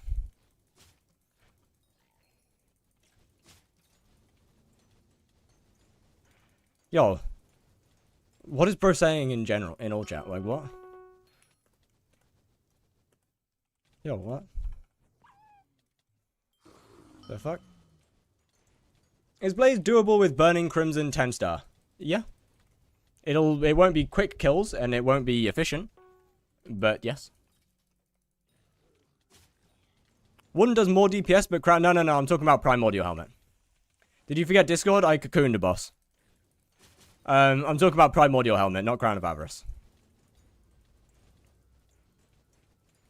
Yo. What is bro saying in general, in all chat? Like, what? Yo, what? The fuck? Is Blaze doable with Burning Crimson 10-star? Yeah. It won't be quick kills, and it won't be efficient. But, yes. Wooden does more DPS, but Crown... No, I'm talking about Primordial Helmet. Did you forget Discord? I cocooned a boss. I'm talking about Primordial Helmet, not Crown of Avarice.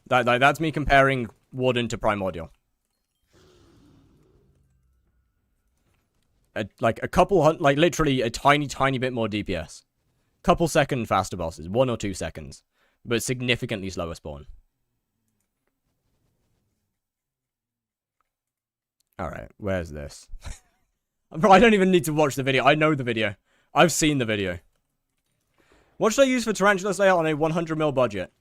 That's me comparing Warden to Primordial. Like a couple, like literally a tiny bit more DPS. Couple second faster bosses, 1 or 2 seconds, but significantly slower spawn. Alright, where's this? I don't even need to watch the video, I know the video. I've seen the video. What should I use for Tarantula Slayer on a 100mm budget?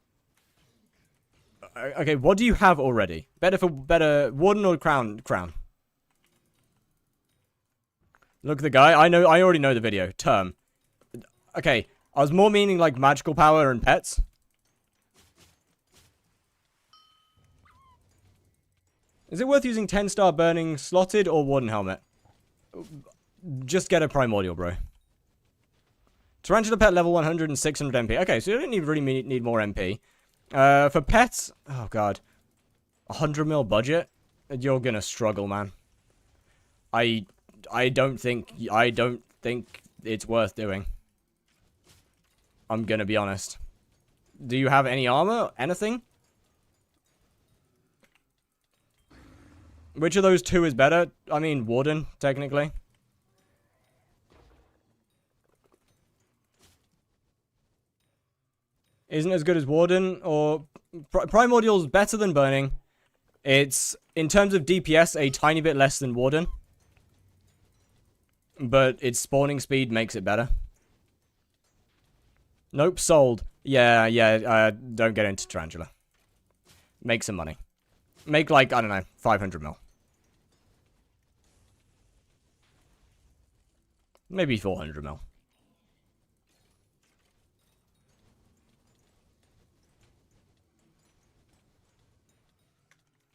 Okay, what do you have already? Better Warden or Crown? Crown. Look at the guy. I already know the video. Term. Okay, I was more meaning like magical power and pets. Is it worth using 10-star burning slotted or Warden helmet? Just get a primordial, bro. Tarantula pet level 100 and 600 MP. Okay, so you don't really need more MP. For pets, oh god, 100mm budget. You're gonna struggle, man. I don't think it's worth doing. I'm gonna be honest. Do you have any armor? Anything? Which of those two is better? I mean, Warden, technically. Isn't as good as Warden, or... Primordial's better than Burning. It's, in terms of DPS, a tiny bit less than Warden. But its spawning speed makes it better. Nope, sold. Yeah, don't get into Tarantula. Make some money. Make like, I don't know, 500 mil. Maybe 400 mil.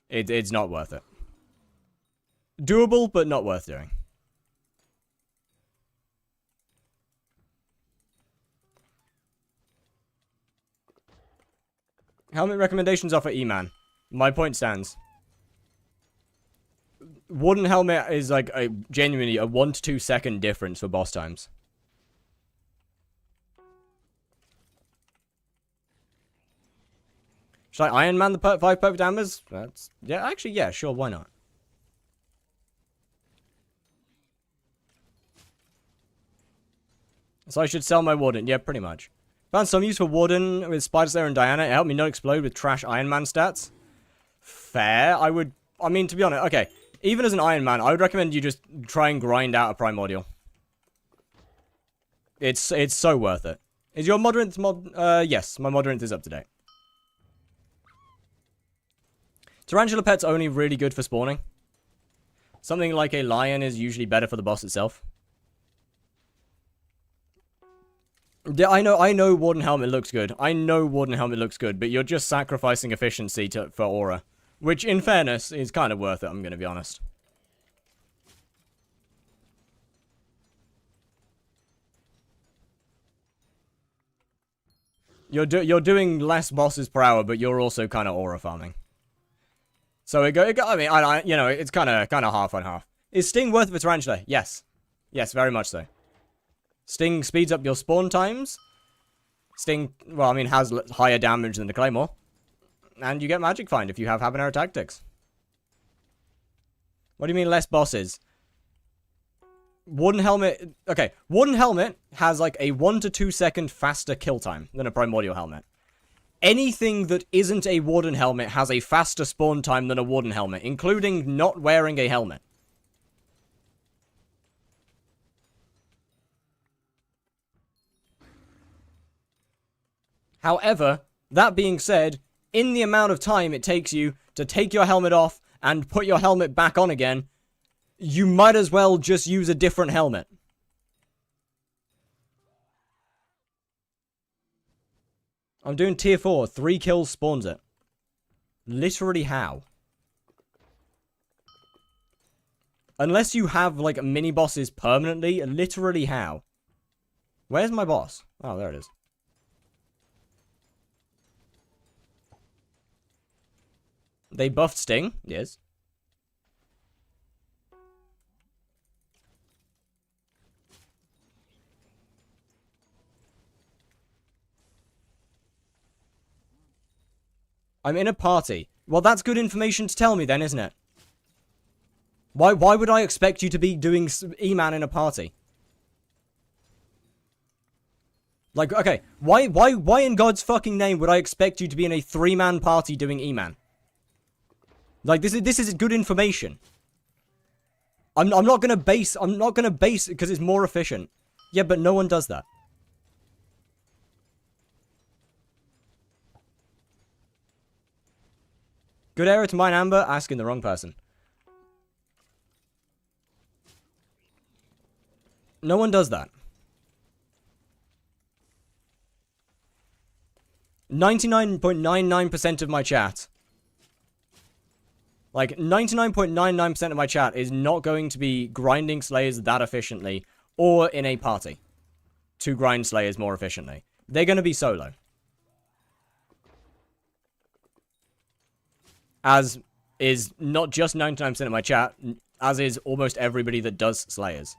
It's not worth it. Doable, but not worth doing. Helmet recommendations are for E-Man. My point stands. Warden helmet is like genuinely a 1 to 2 second difference for boss times. Should I Iron Man the 5 perfect hammers? That's... Yeah, actually, yeah, sure, why not? So I should sell my Warden. Yeah, pretty much. Found some use for Warden with Spider Slayer and Diana. It helped me not explode with trash Iron Man stats. Fair. I mean, to be honest, okay. Even as an Iron Man, I would recommend you just try and grind out a Primordial. It's so worth it. Is your Modrinth mod... yes, my Modrinth is up to date. Tarantula pet's only really good for spawning. Something like a lion is usually better for the boss itself. Yeah, I know Warden Helmet looks good. I know Warden Helmet looks good, but you're just sacrificing efficiency for aura. Which, in fairness, is kind of worth it, I'm going to be honest. You're doing less bosses per hour, but you're also kind of aura farming. So I mean, you know, it's kind of half and half. Is Sting worth it for Tarantula? Yes. Yes, very much so. Sting speeds up your spawn times. Sting, well, I mean, has higher damage than the Claymore. And you get Magic Find if you have Habanero Tactics. What do you mean less bosses? Warden helmet... Okay, Warden helmet has like a 1 to 2 second faster kill time than a primordial helmet. Anything that isn't a Warden helmet has a faster spawn time than a Warden helmet, including not wearing a helmet. However, that being said, in the amount of time it takes you to take your helmet off and put your helmet back on again, you might as well just use a different helmet. I'm doing tier 4. 3 kills spawns it. Literally how? Unless you have, like, mini bosses permanently, literally how? Where's my boss? Oh, there it is. They buffed Sting? Yes. I'm in a party. Well, that's good information to tell me then, isn't it? Why would I expect you to be doing E-Man in a party? Like, okay, why in God's fucking name would I expect you to be in a 3-man party doing E-Man? Like, this is good information. I'm not gonna base it because it's more efficient. Yeah, but no one does that. Good error to mine, Amber. Asking the wrong person. No one does that. 99.99% of my chat. Like, 99.99% of my chat is not going to be grinding Slayers that efficiently, or in a party to grind Slayers more efficiently. They're going to be solo. As is not just 99% of my chat, as is almost everybody that does Slayers.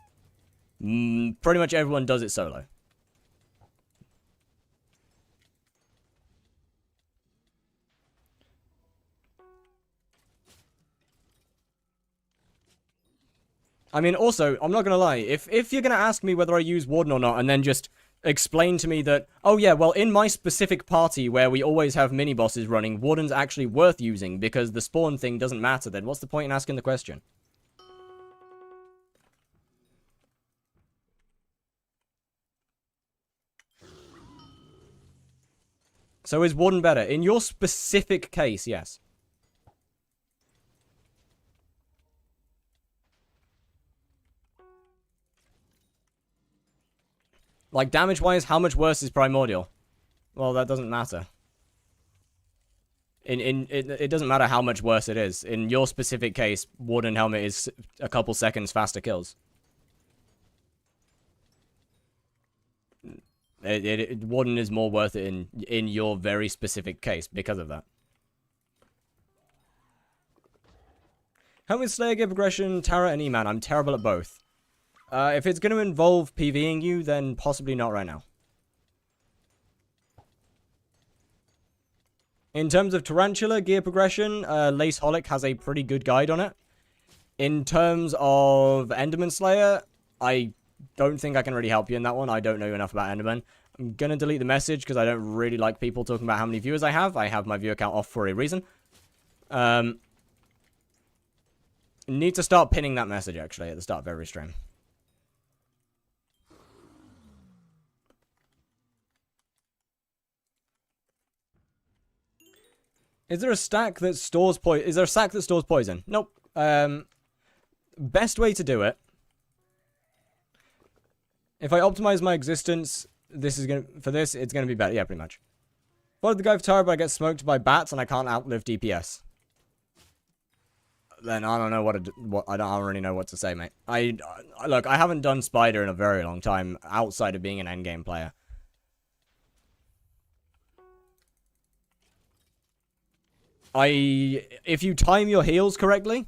Pretty much everyone does it solo. I mean, also, I'm not gonna lie, if you're gonna ask me whether I use Warden or not, and then just explain to me that, oh yeah, well, in my specific party where we always have mini-bosses running, Warden's actually worth using because the spawn thing doesn't matter, then what's the point in asking the question? So is Warden better? In your specific case, yes. Like, damage-wise, how much worse is Primordial? Well, that doesn't matter. It doesn't matter how much worse it is. In your specific case, Warden Helmet is a couple seconds faster kills. Warden is more worth it in your very specific case because of that. Helmet Slayer, Gear Progression, Tara, and E-Man. I'm terrible at both. If it's going to involve PvEing you, then possibly not right now. In terms of Tarantula, Gear Progression, Lace Holic has a pretty good guide on it. In terms of Enderman Slayer, I don't think I can really help you in that one. I don't know enough about Enderman. I'm going to delete the message because I don't really like people talking about how many viewers I have. I have my viewer count off for a reason. Need to start pinning that message, actually, at the start of every stream. Is there a stack that stores poison? Is there a sack that stores poison? Nope. Best way to do it. If I optimize my existence, this is it's gonna be better. Yeah, pretty much. Followed the guy for Tara, but I get smoked by bats and I can't outlive DPS. Then I don't know I don't really know what to say, mate. Look, I haven't done Spider in a very long time outside of being an endgame player. If you time your heals correctly,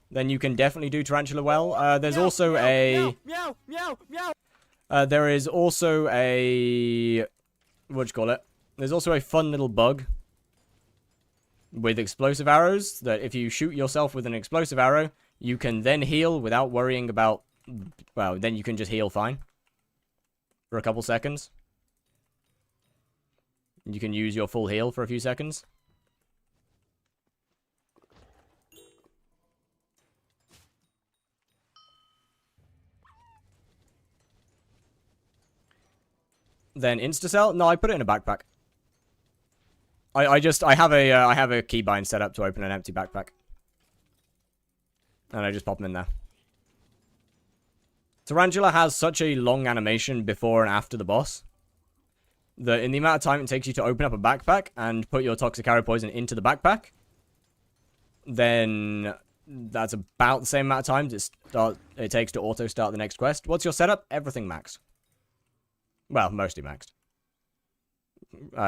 then you can definitely do Tarantula well. There's also a... there is also a... What'd-you-call-it? There's also a fun little bug with explosive arrows that if you shoot yourself with an explosive arrow, you can then heal without worrying about well, then you can just heal fine. For a couple seconds. You can use your full heal for a few seconds. Then insta-sell? No, I put it in a backpack. I have a keybind set up to open an empty backpack. And I just pop them in there. Tarantula has such a long animation before and after the boss that in the amount of time it takes you to open up a backpack and put your toxic arrow poison into the backpack, then that's about the same amount of time it takes to auto start the next quest. What's your setup? Everything maxed. Well, mostly maxed.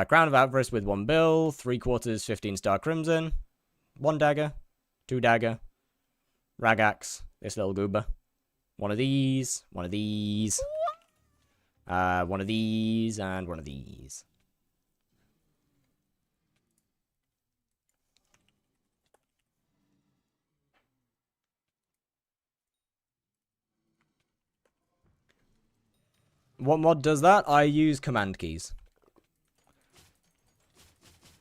Crown of Avarice with 1 bill, 3/4 15-star Crimson, 1 dagger, 2 dagger, rag axe, this little goober, one of these, one of these, one of these, and one of these. What mod does that? I use command keys.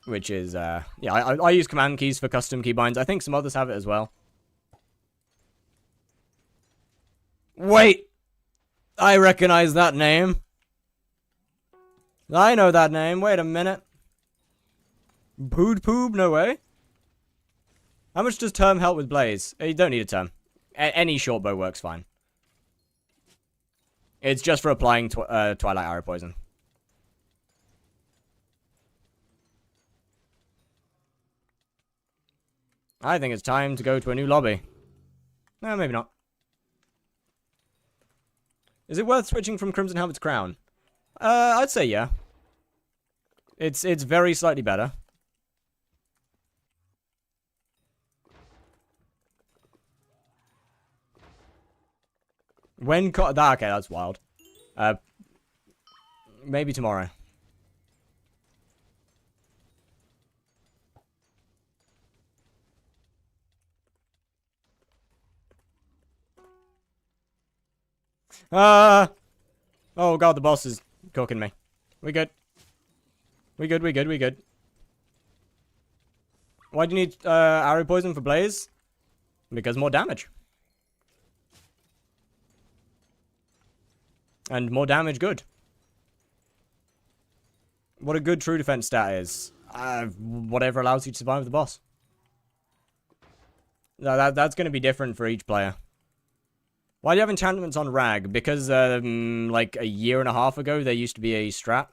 Which is, yeah, I use command keys for custom keybinds. I think some others have it as well. Wait! I recognize that name. I know that name. Wait a minute. Pood Poob? No way. How much does term help with Blaze? You don't need a term. Any short bow works fine. It's just for applying Twilight Arrow Poison. I think it's time to go to a new lobby. No, maybe not. Is it worth switching from Crimson Helmet to Crown? I'd say yeah. It's very slightly better. When okay, that's wild. Maybe tomorrow. Oh god, the boss is cooking me. We good. We good, we good, we good. Why do you need arrow poison for Blaze? Because more damage. And more damage good. What a good true defense stat is. Whatever allows you to survive the boss. No, that's going to be different for each player. Why do you have enchantments on Rag? Because, like, a year and a half ago, there used to be a strat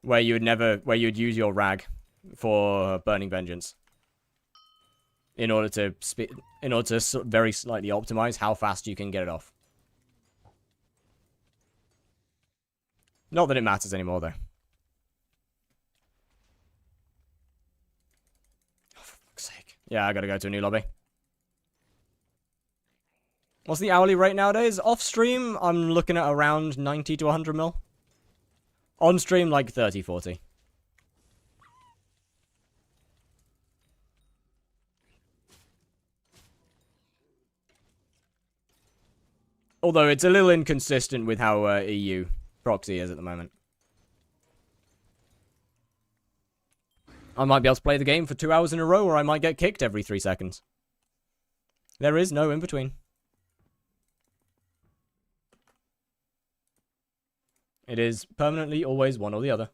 where you'd use your Rag for Burning Vengeance. In order to very slightly optimize how fast you can get it off. Not that it matters anymore, though. Oh, for fuck's sake. Yeah, I gotta go to a new lobby. What's the hourly rate nowadays? Off stream, I'm looking at around 90 to 100 mil. On stream, like 30, 40. Although it's a little inconsistent with how EU proxy is at the moment. I might be able to play the game for 2 hours in a row, or I might get kicked every 3 seconds. There is no in between. It is permanently always one or the other.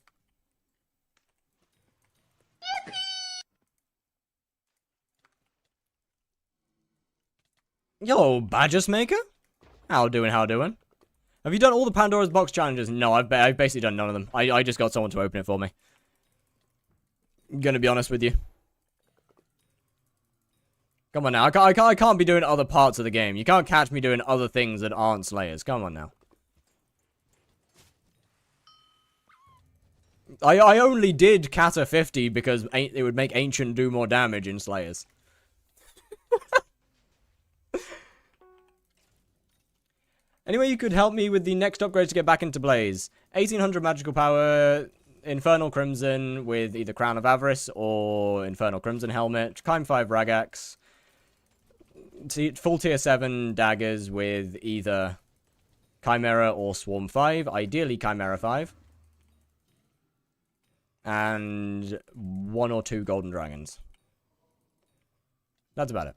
Yo, Badges Maker? How doing, how doing? Have you done all the Pandora's Box challenges? No, I've basically done none of them. I just got someone to open it for me. I'm gonna be honest with you. Come on now, I can't be doing other parts of the game. You can't catch me doing other things that aren't Slayers. Come on now. I only did Kata 50 because it would make Ancient do more damage in Slayers. Anyway, you could help me with the next upgrade to get back into Blaze. 1800 magical power, Infernal Crimson with either Crown of Avarice or Infernal Crimson Helmet, Chime 5 Ragax, full tier 7 daggers with either Chimera or Swarm 5. Ideally Chimera 5. And 1 or 2 golden dragons. That's about it.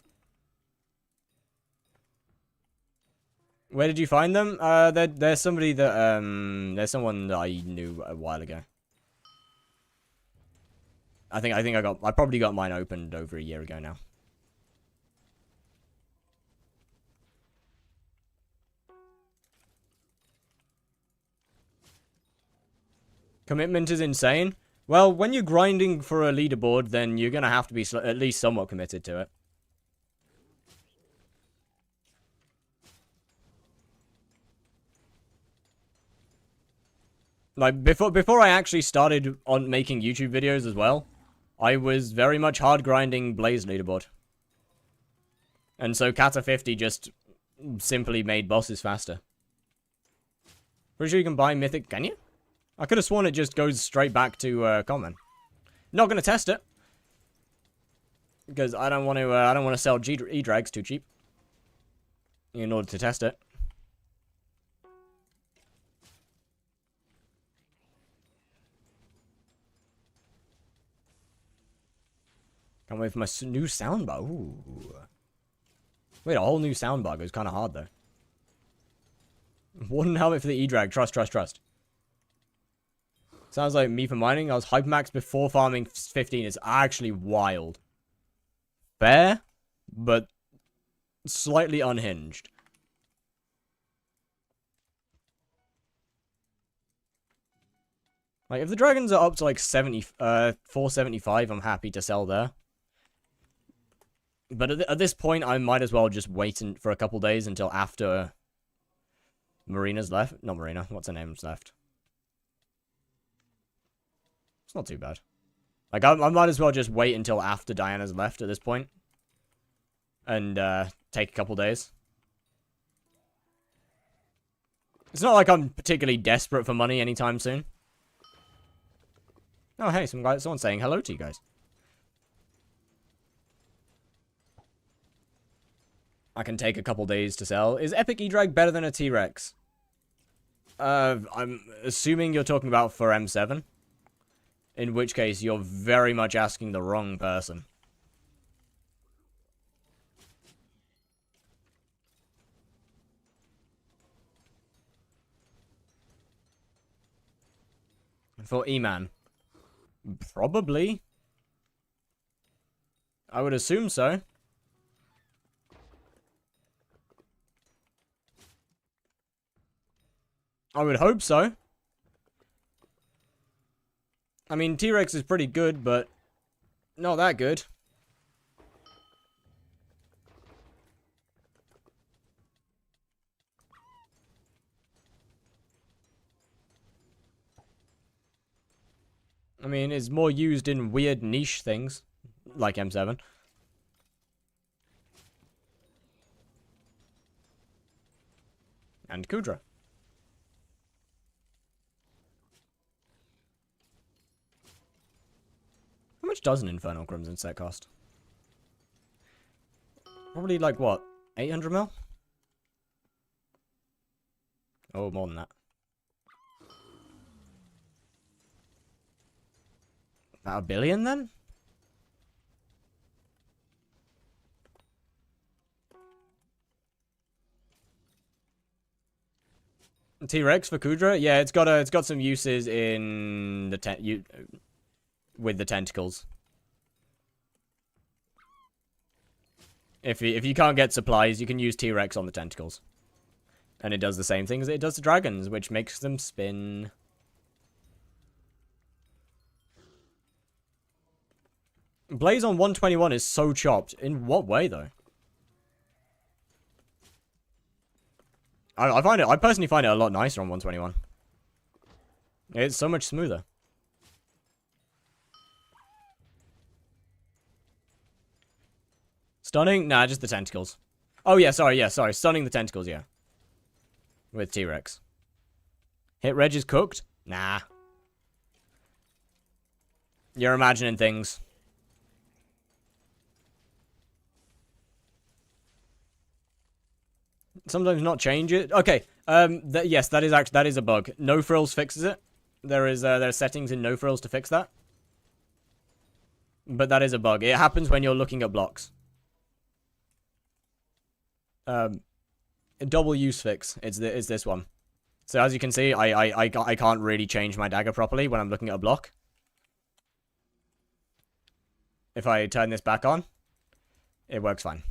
Where did you find them? There's somebody that, there's someone that I knew a while ago. I probably got mine opened over a year ago now. Commitment is insane. Well, when you're grinding for a leaderboard, then you're gonna have to be at least somewhat committed to it. Like, before I actually started on making YouTube videos as well, I was very much hard grinding Blaze leaderboard. And so Kata 50 just simply made bosses faster. Pretty sure you can buy Mythic, can you? I could have sworn it just goes straight back to common. Not gonna test it. Because I don't want to sell E-Drags too cheap. In order to test it. Can't wait for my new soundbar. Ooh. Wait, a whole new soundbar goes kind of hard, though. Wouldn't helmet for the E-Drag. Trust. Sounds like me for mining. I was hypermax before farming 15. It's actually wild. Fair, but slightly unhinged. Like, if the dragons are up to, like, 475, I'm happy to sell there. But at this point, I might as well just wait for a couple days until after Marina's left. Not Marina. What's her name's left? It's not too bad. Like, I might as well just wait until after Diana's left at this point. And take a couple days. It's not like I'm particularly desperate for money anytime soon. Oh, hey, someone's saying hello to you guys. I can take a couple days to sell. Is Epic E-Drag better than a T-Rex? I'm assuming you're talking about for M7. In which case, you're very much asking the wrong person. For E-Man. Probably. I would assume so. I would hope so. I mean, T-Rex is pretty good, but not that good. I mean, it's more used in weird niche things, like M7. And Kudra. How much does an Infernal Crimson set cost? Probably like, what, 800 mil? Oh, more than that. About $1 billion, then? T-Rex for Kudra? Yeah, it's got some uses in the with the tentacles. If you can't get supplies, you can use T-Rex on the tentacles. And it does the same thing as it does to dragons, which makes them spin. Blaze on 121 is so chopped. In what way, though? I personally find it a lot nicer on 121. It's so much smoother. Stunning? Nah, just the tentacles. Oh, yeah, sorry. Stunning the tentacles, yeah. With T-Rex. Hit Reg is cooked? Nah. You're imagining things. sometimes not change it. Okay, yes, that is a bug. No Frills fixes it. There are settings in No Frills to fix that. But that is a bug. It happens when you're looking at blocks. Double use fix. It's this one. So as you can see, I can't really change my dagger properly when I'm looking at a block. If I turn this back on, it works fine.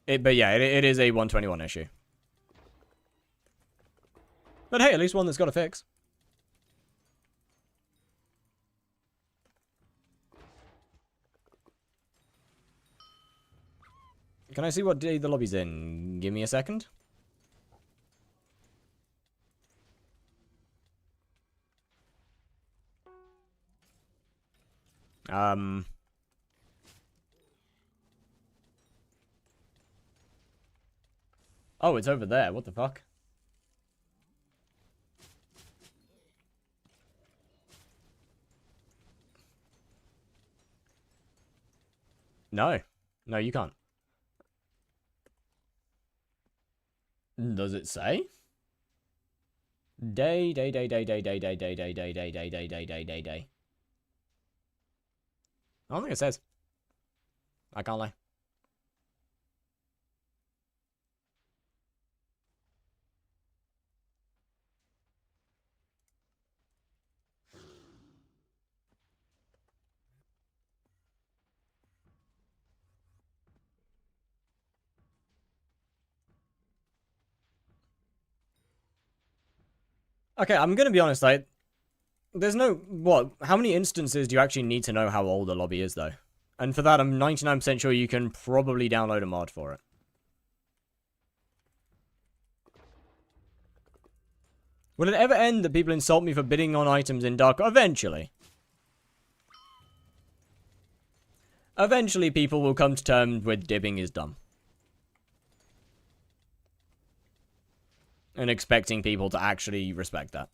But yeah, it is a 121 issue. But hey, at least one that's got a fix. Can I see what day the lobby's in? Give me a second. Oh, it's over there. What the fuck? No. No, you can't. Does it say? Day. I don't think it says. I can't lie. Okay, I'm gonna be honest, like, there's no, how many instances do you actually need to know how old a lobby is, though? And for that, I'm 99% sure you can probably download a mod for it. Will it ever end that people insult me for bidding on items in Dark? Eventually. Eventually, people will come to terms with dibbing is dumb. And expecting people to actually respect that.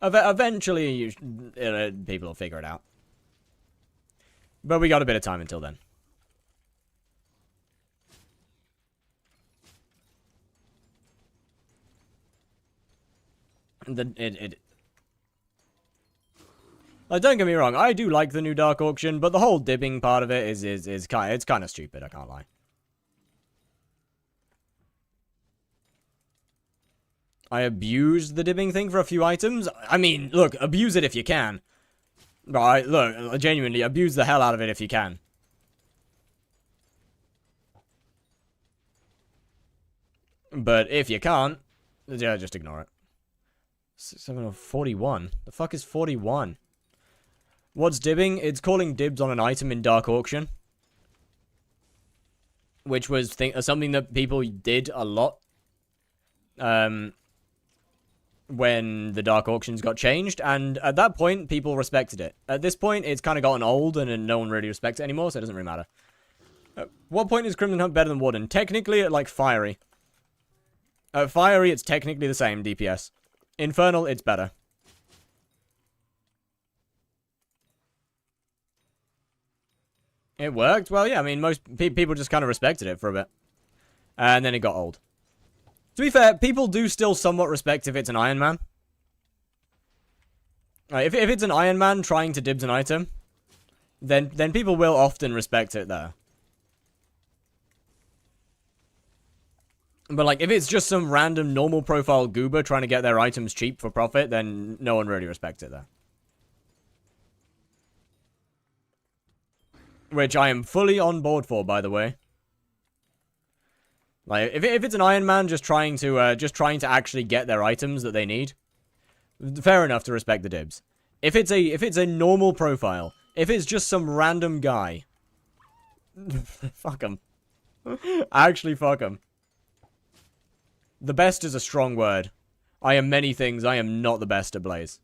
Eventually, people will figure it out. But we got a bit of time until then. Like, don't get me wrong, I do like the new Dark Auction, but the whole dibbing part of it is kind of stupid, I can't lie. I abused the dibbing thing for a few items. I mean, look, abuse it if you can. Right, look, genuinely, abuse the hell out of it if you can. But if you can't, yeah, just ignore it. 741. The fuck is 41? What's dibbing? It's calling dibs on an item in Dark Auction. Which was something that people did a lot. When the Dark Auctions got changed, and at that point, people respected it. At this point, it's kind of gotten old, and no one really respects it anymore, so it doesn't really matter. At what point is Crimson Hunt better than Warden? Technically, at, like, Fiery. At Fiery, it's technically the same DPS. Infernal, it's better. It worked? Well, yeah, I mean, most people just kind of respected it for a bit. And then it got old. To be fair, people do still somewhat respect if it's an Iron Man. If it's an Iron Man trying to dibs an item, then people will often respect it there. But, like, if it's just some random normal profile goober trying to get their items cheap for profit, then no one really respects it there. Which I am fully on board for, by the way. Like, if it's an Iron Man just trying to actually get their items that they need, fair enough to respect the dibs. If it's a normal profile, if it's just some random guy, fuck him. Actually, fuck him. The best is a strong word. I am many things. I am not the best at Blaze.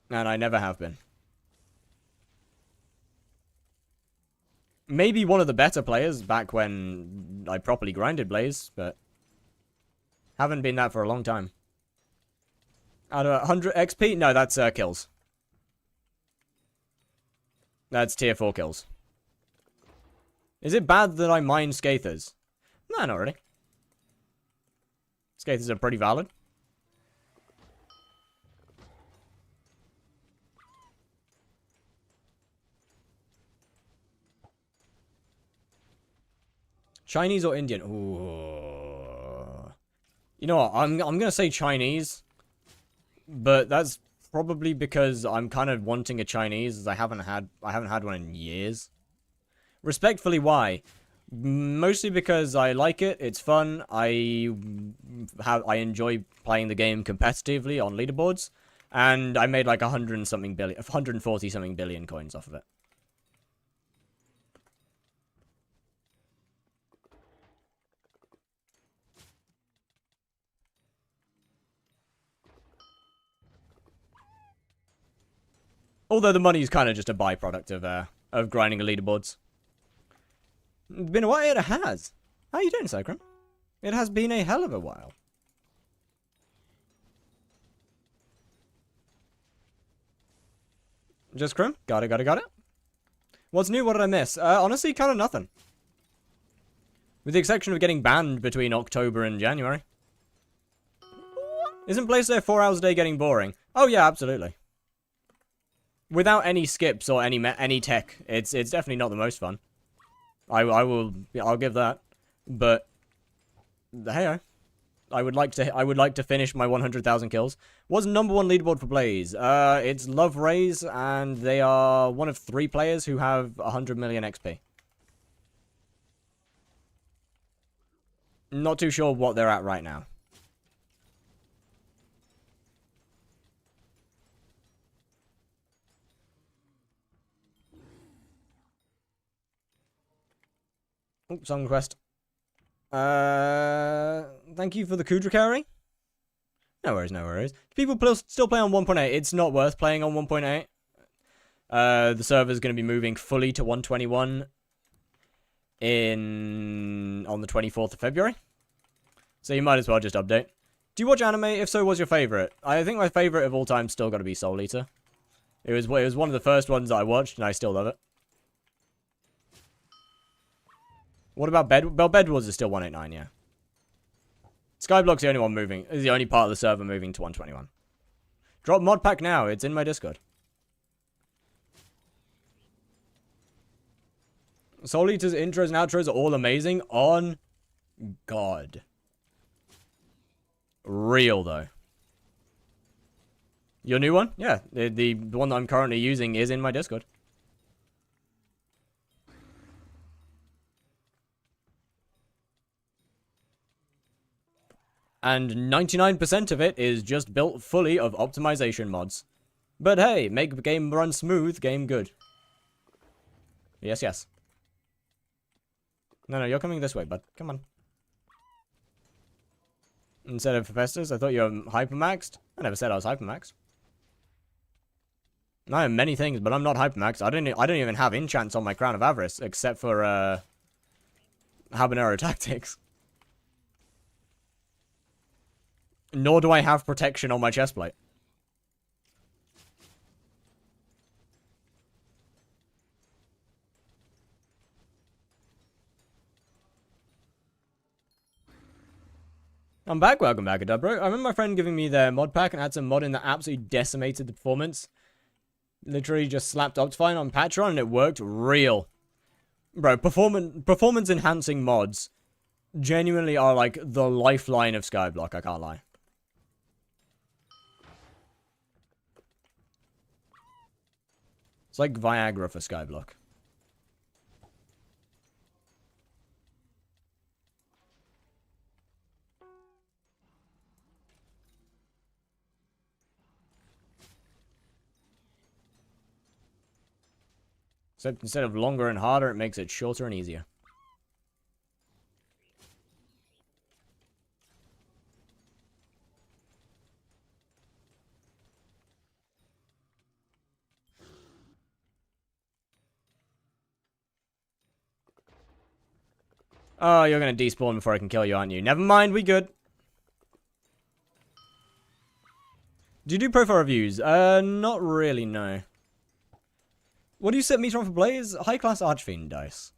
And I never have been. Maybe one of the better players back when I properly grinded Blaze, but haven't been that for a long time. Out of 100 XP? No, that's kills. That's tier 4 kills. Is it bad that I mine Scathers? No, not really. Scathers are pretty valid. Chinese or Indian? Ooh. You know what? I'm gonna say Chinese, but that's probably because I'm kind of wanting a Chinese, as I haven't had one in years. Respectfully, why? Mostly because I like it. It's fun. I enjoy playing the game competitively on leaderboards, and I made like 140 something billion coins off of it. Although the money is kind of just a byproduct of grinding the leaderboards. It's been a while. It has. How are you doing, Sacrum? It has been a hell of a while. Just Crim? Got it. What's new? What did I miss? Honestly, kind of nothing. With the exception of getting banned between October and January. Isn't Playster 4 hours a day getting boring? Oh yeah, absolutely. Without any skips or any tech, it's definitely not the most fun. I'll give that. But hey, I would like to finish my 100,000 kills. What's number 1 leaderboard for Blaze? It's Love Rays, and they are one of 3 players who have 100 million XP. Not too sure what they're at right now. Oh, song request. Thank you for the Kudra carry. No worries. People still play on 1.8. It's not worth playing on 1.8. The server's going to be moving fully to 121 on the 24th of February. So you might as well just update. Do you watch anime? If so, what's your favorite? I think my favorite of all time still got to be Soul Eater. It was one of the first ones that I watched, and I still love it. What about Bed? Well, Bed Wars is still 189, yeah. Skyblock's the only one moving. Is the only part of the server moving to 121. Drop mod pack now. It's in my Discord. Soul Eater's intros and outros are all amazing. On God. Real, though. Your new one? Yeah. The one that I'm currently using is in my Discord. And 99% of it is just built fully of optimization mods. But hey, make the game run smooth, game good. Yes. No, you're coming this way, bud. Come on. Instead of Hephaestus, I thought you were hypermaxed. I never said I was hypermaxed. I am many things, but I'm not hypermaxed. I don't even have enchants on my Crown of Avarice, except for Habanero Tactics. Nor do I have protection on my chestplate. I'm back. Welcome back, Adubro. I remember my friend giving me their mod pack and had some modding that absolutely decimated the performance. Literally just slapped Optifine on Patreon and it worked real. Bro, performance enhancing mods genuinely are like the lifeline of Skyblock, I can't lie. It's like Viagra for Skyblock. Except instead of longer and harder, it makes it shorter and easier. Oh, you're gonna despawn before I can kill you, aren't you? Never mind, we good. Do you do profile reviews? Not really, no. What do you set meter on for Blaze? High class Archfiend dice.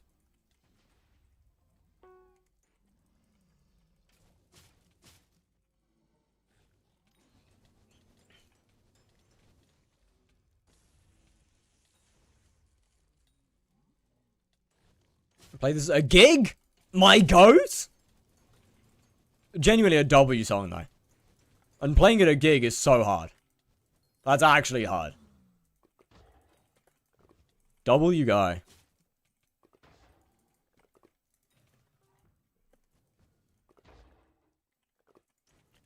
Play this a gig? My goat? Genuinely a W song though. And playing it a gig is so hard. That's actually hard. W guy.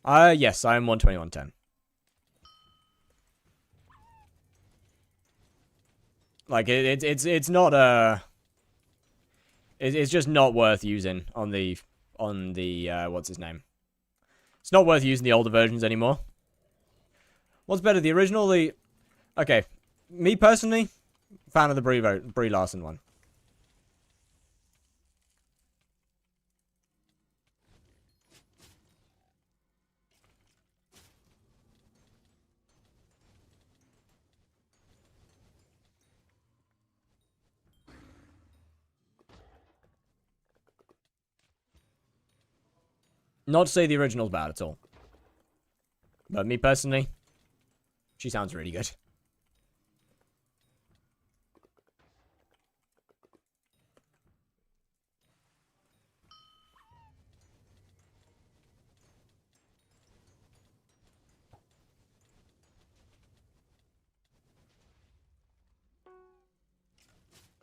Yes, I am 121.10. Like it's not it's just not worth using on the what's his name? It's not worth using the older versions anymore. What's better, the original or the... Okay, me personally, fan of the Brie Larson one. Not to say the original's bad at all. But me personally, she sounds really good.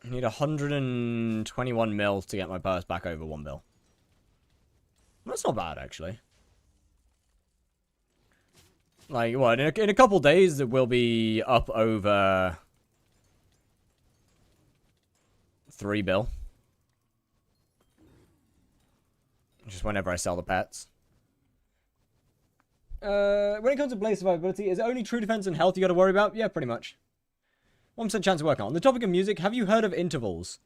I need 121 mil to get my purse back over 1 bill. That's not bad, actually. Like, what, in a couple days, it will be up over 3 bill. Just whenever I sell the pets. When it comes to Blaze survivability, is it only true defense and health you gotta worry about? Yeah, pretty much. 1% chance of working on. The topic of music, have you heard of intervals?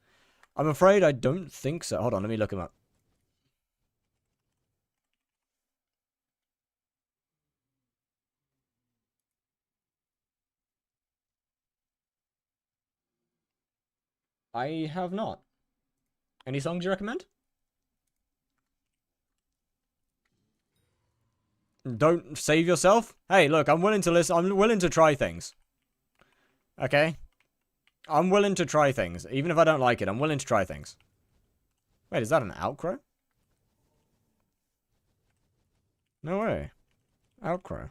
I'm afraid I don't think so. Hold on, let me look them up. I have not. Any songs you recommend? Don't save yourself? Hey, look, I'm willing to listen. I'm willing to try things. Okay? I'm willing to try things. Even if I don't like it, I'm willing to try things. Wait, is that an outcrow? No way. Outcrow.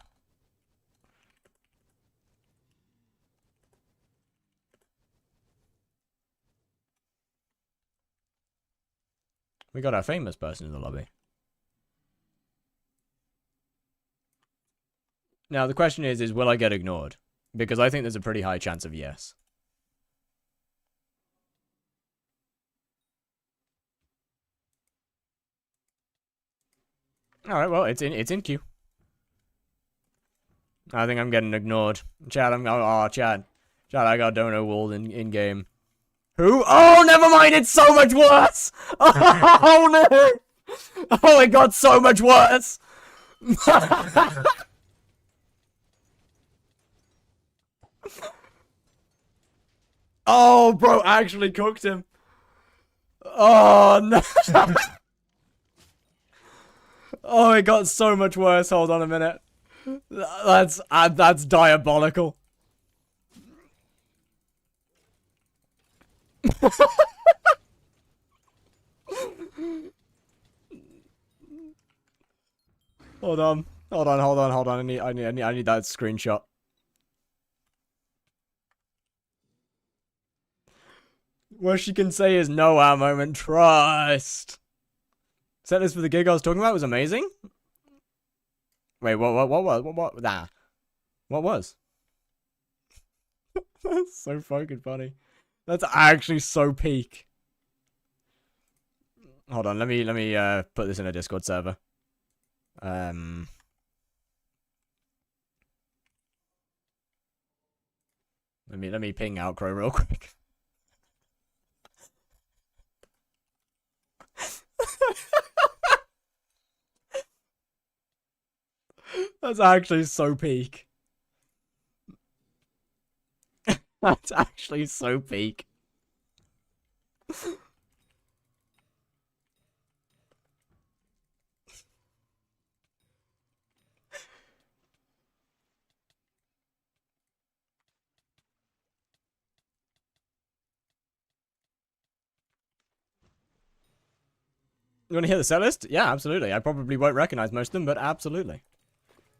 We got our famous person in the lobby. Now, the question is will I get ignored? Because I think there's a pretty high chance of yes. Alright, well, it's in queue. I think I'm getting ignored. Chad, Chad, I got Dono walled in game. Who? Oh, never mind, it's so much worse! Oh, no! Oh, it got so much worse! Oh, bro, actually cooked him. Oh, no. Oh, it got so much worse. Hold on a minute. That's diabolical. Hold on. I need that screenshot. What she can say is no our moment. Trust. Set list for the gig I was talking about was amazing. Wait, what? Nah. What was? That's so fucking funny. That's actually so peak. Hold on, let me put this in a Discord server. Let me ping Outcrow real quick. That's actually so peak. That's actually so peak. You want to hear the set list? Yeah, absolutely. I probably won't recognize most of them, but absolutely.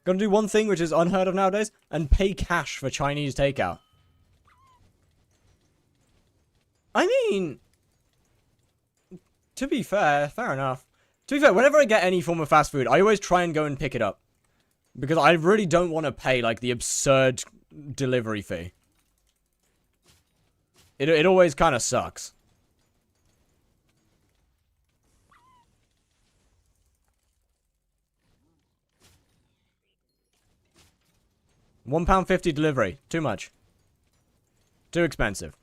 Gonna do one thing which is unheard of nowadays, and pay cash for Chinese takeout. I mean, to be fair, fair enough. To be fair, whenever I get any form of fast food, I always try and go and pick it up. Because I really don't want to pay, like, the absurd delivery fee. It always kind of sucks. £1.50 delivery. Too much. Too expensive.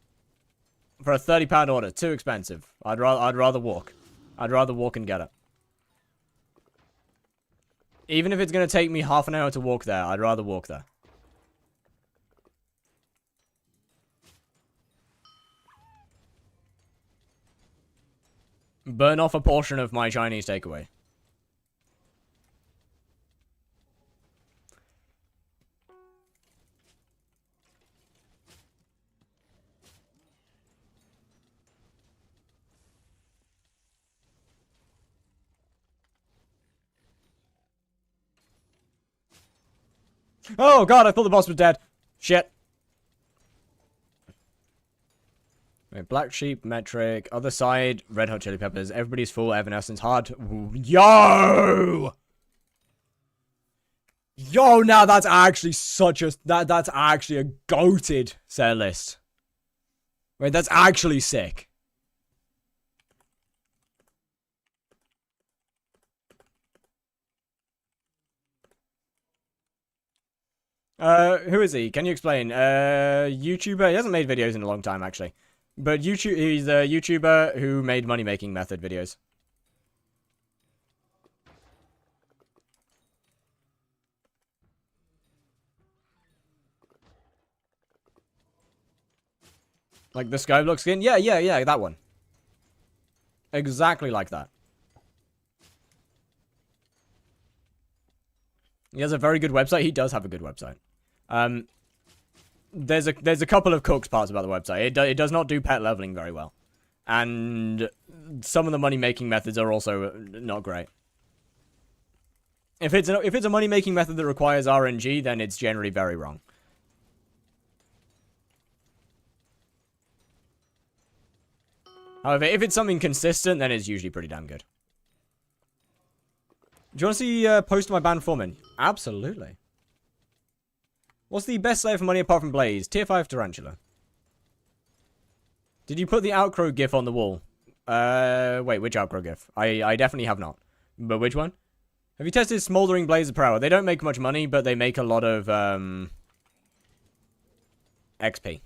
For a £30 order. Too expensive. I'd rather walk. I'd rather walk and get it. Even if it's going to take me half an hour to walk there, I'd rather walk there. Burn off a portion of my Chinese takeaway. Oh god, I thought the boss was dead. Shit. Wait, Black Sheep, Metric, other side, Red Hot Chili Peppers, Everybody's Full, Evanescence, Hard. Yo! Yo, now that's actually such a... That's actually a goated set list. Wait, that's actually sick. Who is he? Can you explain? YouTuber? He hasn't made videos in a long time, actually. But he's a YouTuber who made money-making method videos. Like the skyblock skin? Yeah, that one. Exactly like that. He has a very good website. He does have a good website. There's a couple of cooked parts about the website. It does not do pet leveling very well. And some of the money-making methods are also not great. If it's a money-making method that requires RNG, then it's generally very wrong. However, if it's something consistent, then it's usually pretty damn good. Do you want to see post my band foreman? Absolutely. What's the best slayer for money apart from Blaze? Tier 5 Tarantula. Did you put the outcrow gif on the wall? Wait, which outcrow gif? I definitely have not. But which one? Have you tested Smoldering Blaze per hour? They don't make much money, but they make a lot of, XP.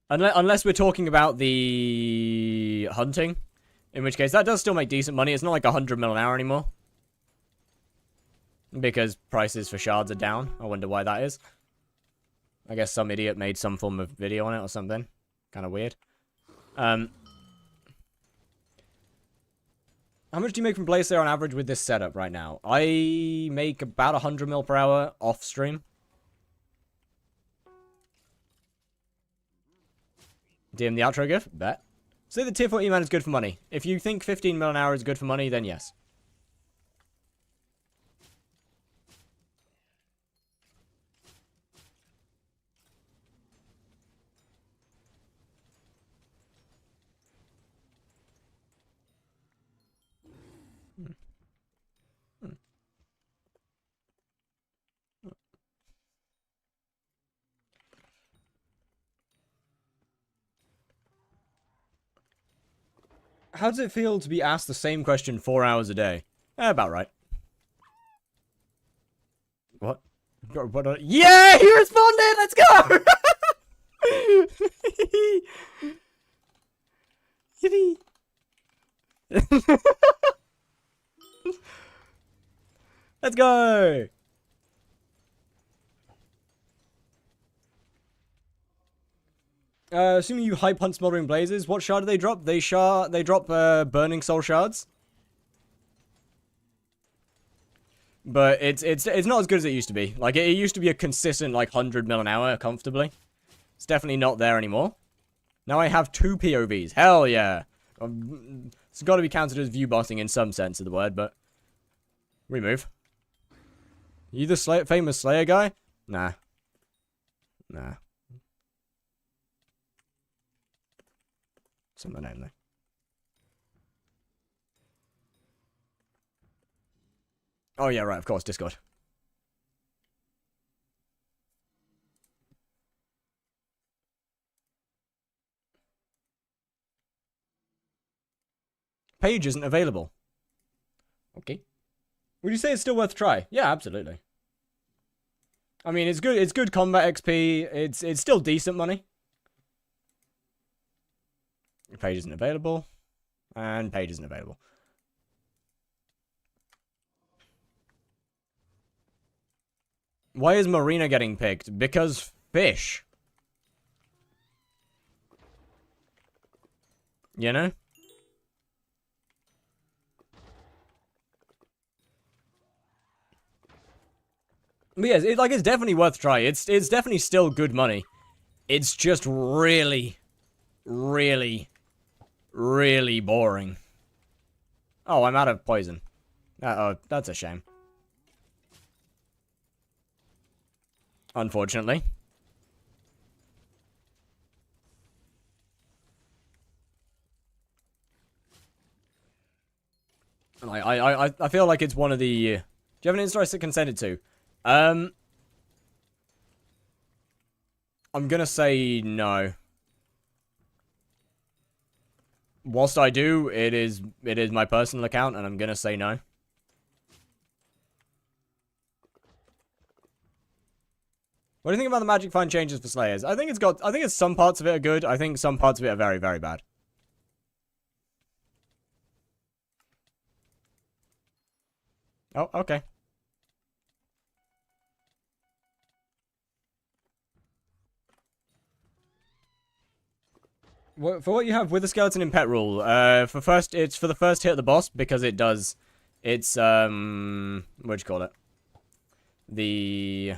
Unless we're talking about the hunting. In which case, that does still make decent money. It's not like 100 mil an hour anymore. Because prices for shards are down. I wonder why that is. I guess some idiot made some form of video on it or something. Kind of weird. How much do you make from Blaze Slayer on average with this setup right now? I make about 100 mil per hour off stream. DM the outro gif? Bet. Say the tier 4 E-man is good for money. If you think 15 mil an hour is good for money, then yes. How does it feel to be asked the same question 4 hours a day? About right. What? Yeah, he responded! Let's go! Yippee! Let's go! Assuming you hype hunt smoldering blazes, what shard do they drop? They drop burning soul shards. But it's not as good as it used to be. Like, it used to be a consistent, like, 100 mil an hour comfortably. It's definitely not there anymore. Now I have 2 POVs. Hell yeah. It's got to be counted as view bossing in some sense of the word, but... Remove. You the famous Slayer guy? Nah. Nah. That's my name, though. Oh, yeah, right, of course, Discord. Page isn't available. Okay. Would you say it's still worth a try? Yeah, absolutely. I mean, it's good combat XP. It's still decent money. Page isn't available. And page isn't available. Why is Marina getting picked? Because fish. You know? But yes, it's definitely worth a try. It's definitely still good money. It's just really, really, really boring. Oh, I'm out of poison. Uh-oh, that's a shame. Unfortunately. I feel like it's one of the... do you have an Insta I can send it to? I'm gonna say no. Whilst I do, it is my personal account, and I'm gonna say no. What do you think about the Magic Find changes for Slayers? I think it's some parts of it are good. I think some parts of it are very, very bad. Oh, okay. For what you have with the skeleton in pet rule, it's for the first hit of the boss because it does, it's what'd you call it? The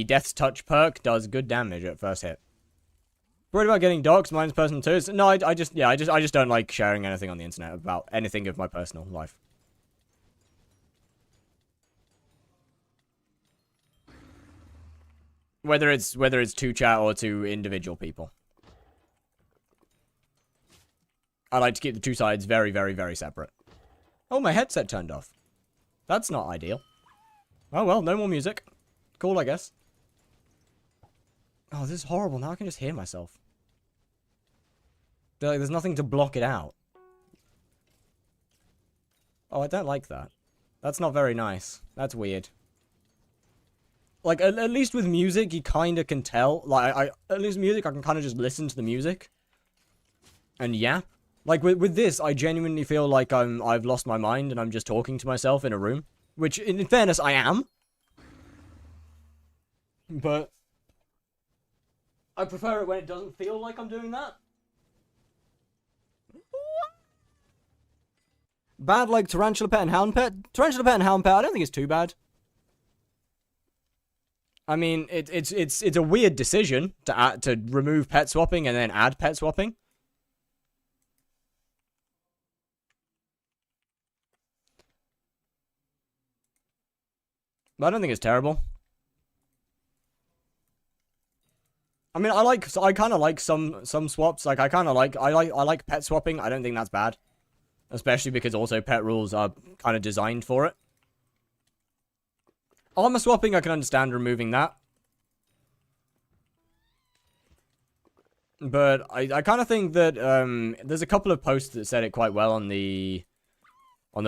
Death's Touch perk does good damage at first hit. Worried about getting doxxed? Mine's personal too. No, I just don't like sharing anything on the internet about anything of my personal life. Whether it's to chat or to individual people. I like to keep the two sides very, very, very separate. Oh, my headset turned off. That's not ideal. Oh well, no more music. Cool, I guess. Oh, this is horrible. Now I can just hear myself. There's nothing to block it out. Oh, I don't like that. That's not very nice. That's weird. Like, at least with music, you kind of can tell. Like, at least music, I can kind of just listen to the music. And yeah. Like, with this, I genuinely feel like I've lost my mind and I'm just talking to myself in a room. Which, in fairness, I am. But I prefer it when it doesn't feel like I'm doing that. Bad like Tarantula Pet and Hound Pet? Tarantula Pet and Hound Pet, I don't think it's too bad. I mean, it's a weird decision to remove pet swapping and then add pet swapping. But I don't think it's terrible. I mean, I kind of like some swaps. Like, I like pet swapping. I don't think that's bad. Especially because also pet rules are kind of designed for it. Armor swapping, I can understand removing that. But I kind of think that there's a couple of posts that said it quite well on the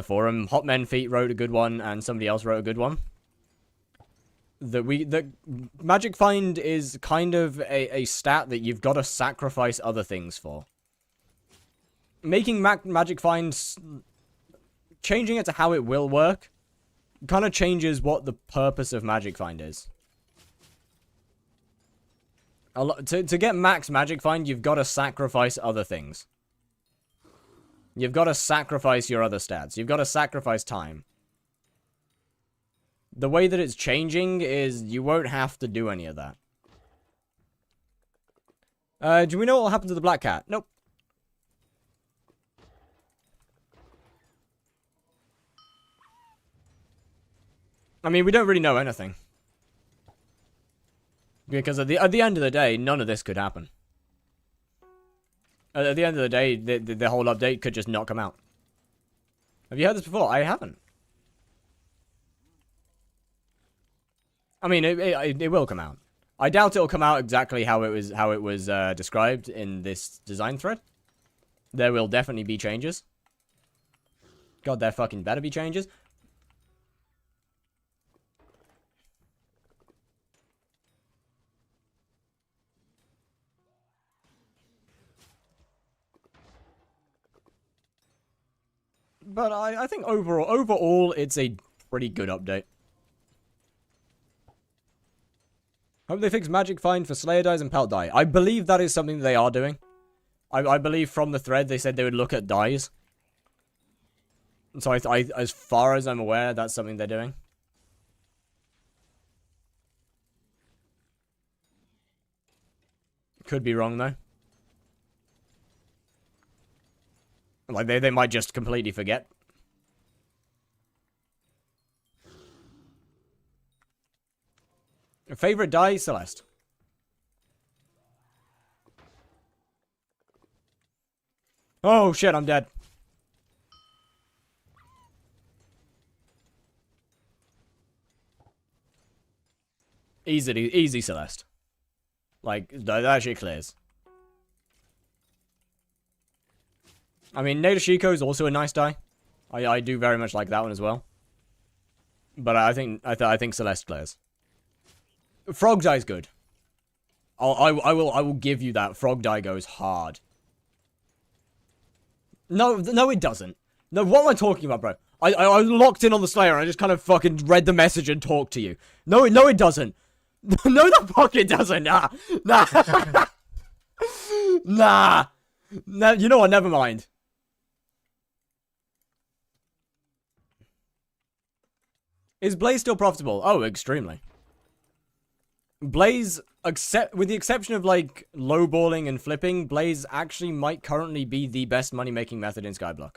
forum. Hot Men Feet wrote a good one, and somebody else wrote a good one. that Magic Find is kind of a stat that you've got to sacrifice other things for. Making Magic Find, changing it to how it will work, kind of changes what the purpose of Magic Find is. To get max Magic Find, you've got to sacrifice other things. You've got to sacrifice your other stats. You've got to sacrifice time. The way that it's changing is you won't have to do any of that. Do we know what will happen to the black cat? Nope. I mean, we don't really know anything. Because at the end of the day, none of this could happen. At the end of the day, the whole update could just not come out. Have you heard this before? I haven't. I mean, it will come out. I doubt it'll come out exactly how it was described in this design thread. There will definitely be changes. God, there fucking better be changes. But I think overall, it's a pretty good update. Hope they fix Magic Find for Slayer dies and Pelt die. I believe that is something they are doing. I believe from the thread they said they would look at dies. So as far as I'm aware, that's something they're doing. Could be wrong though. Like they might just completely forget. Favorite die, Celeste. Oh shit, I'm dead. Easy, Celeste. Like, that actually clears. I mean, Nadeshiko is also a nice die. I do very much like that one as well. But I think Celeste clears. Frog die's good. I will give you that. Frog die goes hard. No, it doesn't. No, what am I talking about, bro? I locked in on the Slayer and I just kind of fucking read the message and talked to you. No, it doesn't. No, the fuck it doesn't. Nah. Nah. No, you know what? Never mind. Is Blaze still profitable? Oh, extremely. Blaze, with the exception of, like, lowballing and flipping, Blaze actually might currently be the best money-making method in skyblock.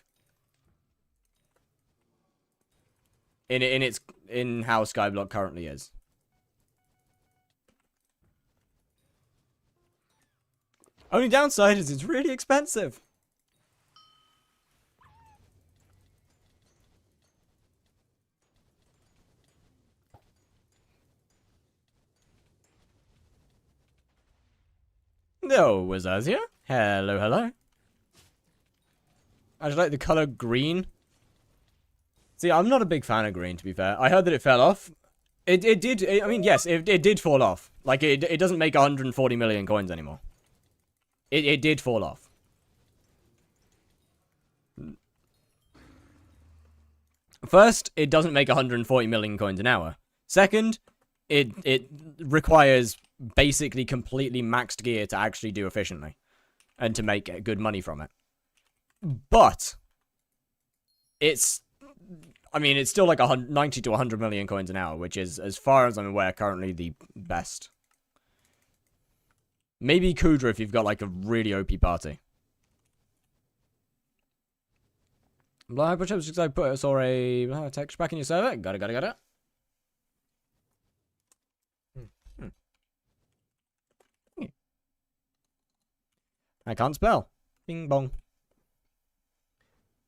In how skyblock currently is. Only downside is it's really expensive. No, Wazazia. Hello, hello. I just like the color green. See, I'm not a big fan of green, to be fair. I heard that it fell off. It did. I mean, yes, it did fall off. Like, it doesn't make 140 million coins anymore. It did fall off. First, it doesn't make 140 million coins an hour. Second, it requires basically completely maxed gear to actually do efficiently. And to make good money from it. But, it's still like 90 to 100 million coins an hour, which is, as far as I'm aware, currently the best. Maybe Kudra if you've got, like, a really OP party. Blah, push ups, I put saw a text back in your server. Got it. I can't spell. Bing bong.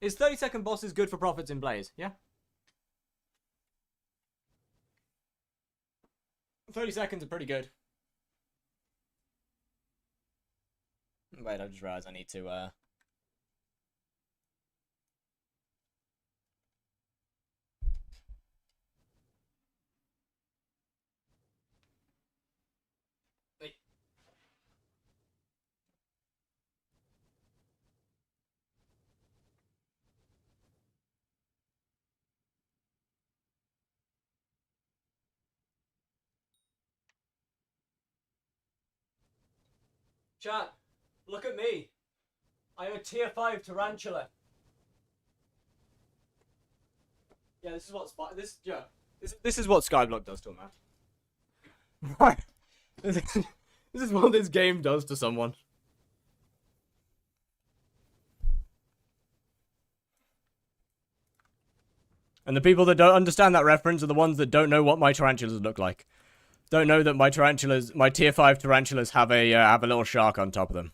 Is 30-second bosses good for profits in Blaze? Yeah. 30 seconds are pretty good. Wait, I just realized I need to, Chat, look at me. I'm a tier 5 tarantula. Yeah, this is what this is what skyblock does to a man. Right. This is what this game does to someone. And the people that don't understand that reference are the ones that don't know what my tarantulas look like. Don't know that my tarantulas, my tier 5 tarantulas have a little shark on top of them.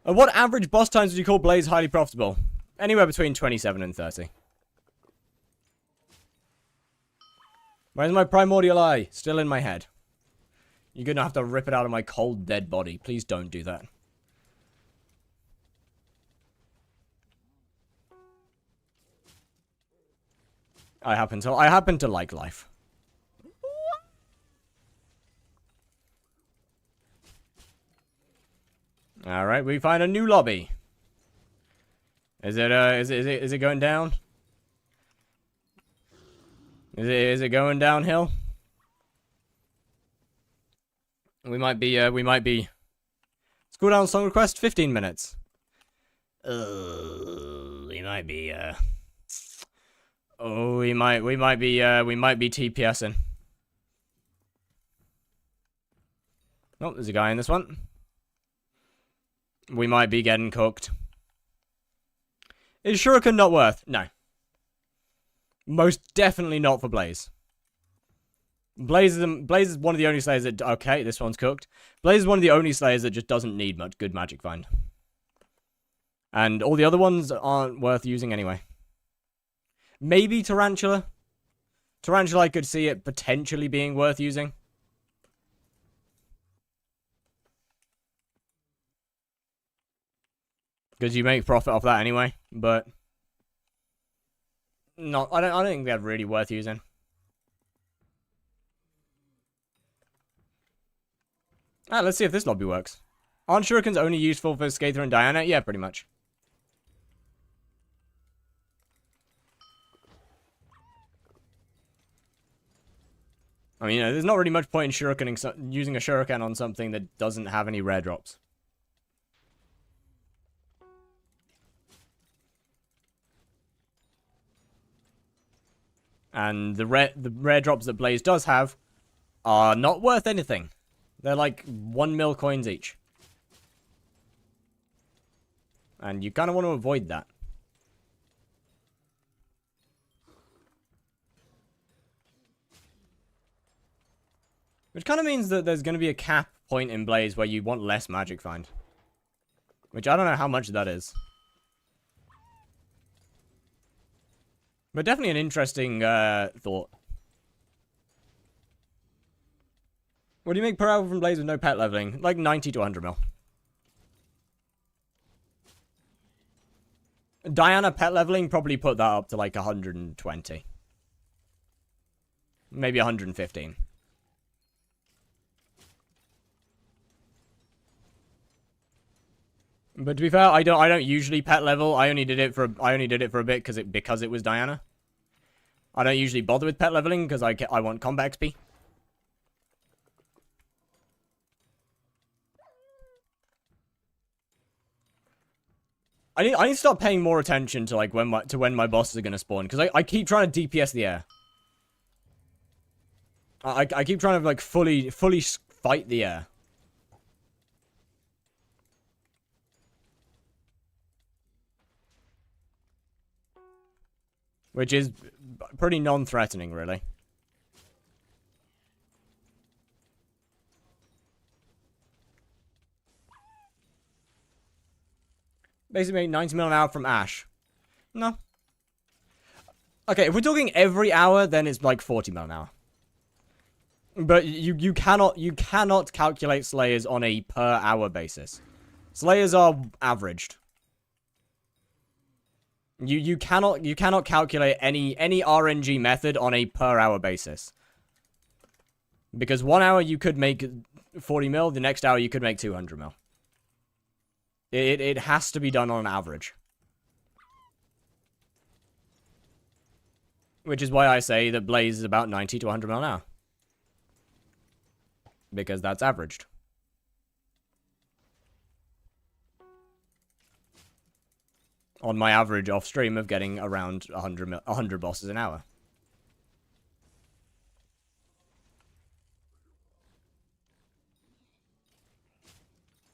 And what average boss times would you call Blaze highly profitable? Anywhere between 27 and 30. Where's my primordial eye? Still in my head. You're gonna have to rip it out of my cold, dead body. Please don't do that. I happen to like life. All right, we find a new lobby. Is it going down? Is it going downhill? We might be Let's go down song request 15 minutes. We might be Oh, we might be TPSing. Oh, there's a guy in this one. We might be getting cooked. Is Shuriken not worth? No. Most definitely not for Blaze. Blaze is one of the only slayers that... Okay, this one's cooked. Blaze is one of the only slayers that just doesn't need much good magic find. And all the other ones aren't worth using anyway. Maybe Tarantula. Tarantula, I could see it potentially being worth using. Because you make profit off that anyway, but... No, I don't think they're really worth using. Ah, let's see if this lobby works. Aren't shurikens only useful for Skather and Diana? Yeah, pretty much. I mean, there's not really much point in using a shuriken on something that doesn't have any rare drops. And the rare drops that Blaze does have are not worth anything. They're like 1 mil coins each. And you kind of want to avoid that. Which kind of means that there's going to be a cap point in Blaze where you want less magic find. Which I don't know how much that is. But definitely an interesting thought. What do you make per hour from Blaze with no pet leveling? Like 90 to 100 mil. Diana pet leveling probably put that up to like 120. Maybe 115. But to be fair, I don't usually pet level. I only did it for a bit because it was Diana. I don't usually bother with pet leveling because I want combat XP. I need to start paying more attention to like when my bosses are gonna spawn, because I keep trying to DPS the air. I keep trying to like fully fight the air. Which is pretty non-threatening, really. Basically make 90 mil an hour from Ash. No. Okay, if we're talking every hour, then it's like 40 mil an hour. But you cannot calculate Slayers on a per hour basis. Slayers are averaged. You cannot calculate any RNG method on a per hour basis. Because 1 hour you could make 40 mil, the next hour you could make 200 mil. It has to be done on average. Which is why I say that Blaze is about 90 to 100 mil an hour. Because that's averaged. on my average off stream of getting around 100 bosses an hour.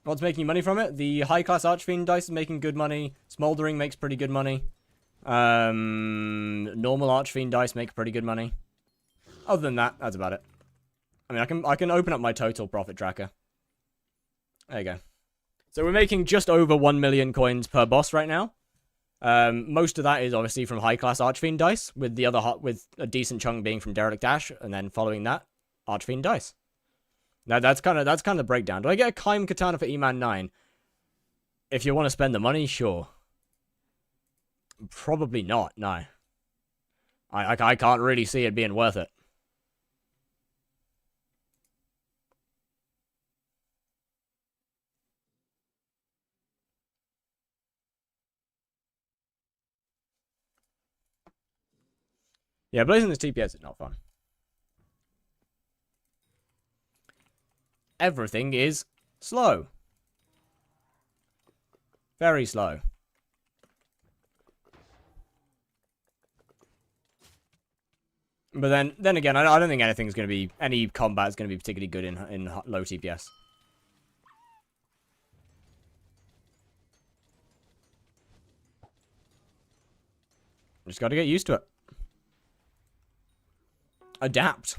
What's making money from it? The high-class Archfiend dice is making good money. Smoldering makes pretty good money. Normal Archfiend dice make pretty good money. Other than that, that's about it. I mean, I can open up my total profit tracker. There you go. So we're making just over 1 million coins per boss right now. Most of that is obviously from high-class Archfiend dice, with the other with a decent chunk being from Derelict Dash, and then following that, Archfiend dice. Now that's kind of the breakdown. Do I get a Kaim Katana for E-Man 9? If you want to spend the money, sure. Probably not. No. I can't really see it being worth it. Yeah, blazing this TPS is not fun. Everything is slow. Very slow. But then again, I don't think anything's going to be, any combat is going to be particularly good in low TPS. Just got to get used to it. Adapt.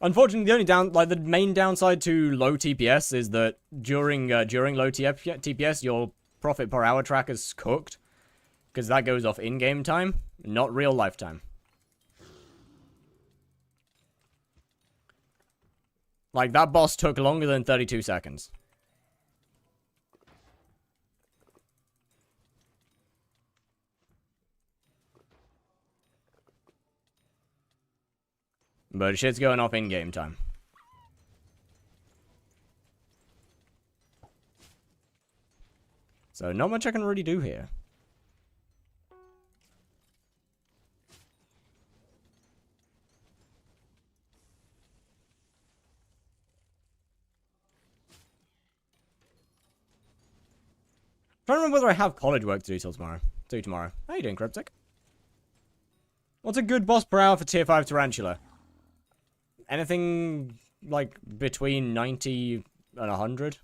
Unfortunately, the main downside to low TPS is that during low TPS, your profit per hour tracker's cooked, because that goes off in-game time, not real lifetime. Like, that boss took longer than 32 seconds. But shit's going off in-game time. So not much I can really do here. I'm trying to remember whether I have college work to do till tomorrow. How you doing, Cryptic? What's a good boss per hour for tier 5 Tarantula? Anything, like, between 90 and 100?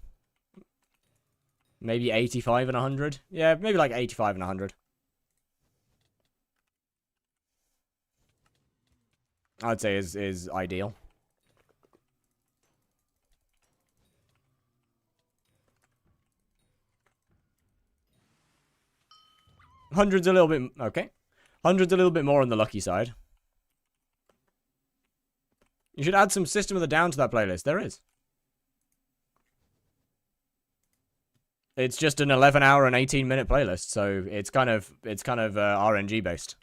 Maybe 85 and 100? Yeah, maybe like 85 and 100. I'd say is ideal. Hundred's a little bit... Okay. Hundred's a little bit more on the lucky side. You should add some System of the Down to that playlist. There is. It's just an 11-hour and 18-minute playlist, so it's kind of RNG based.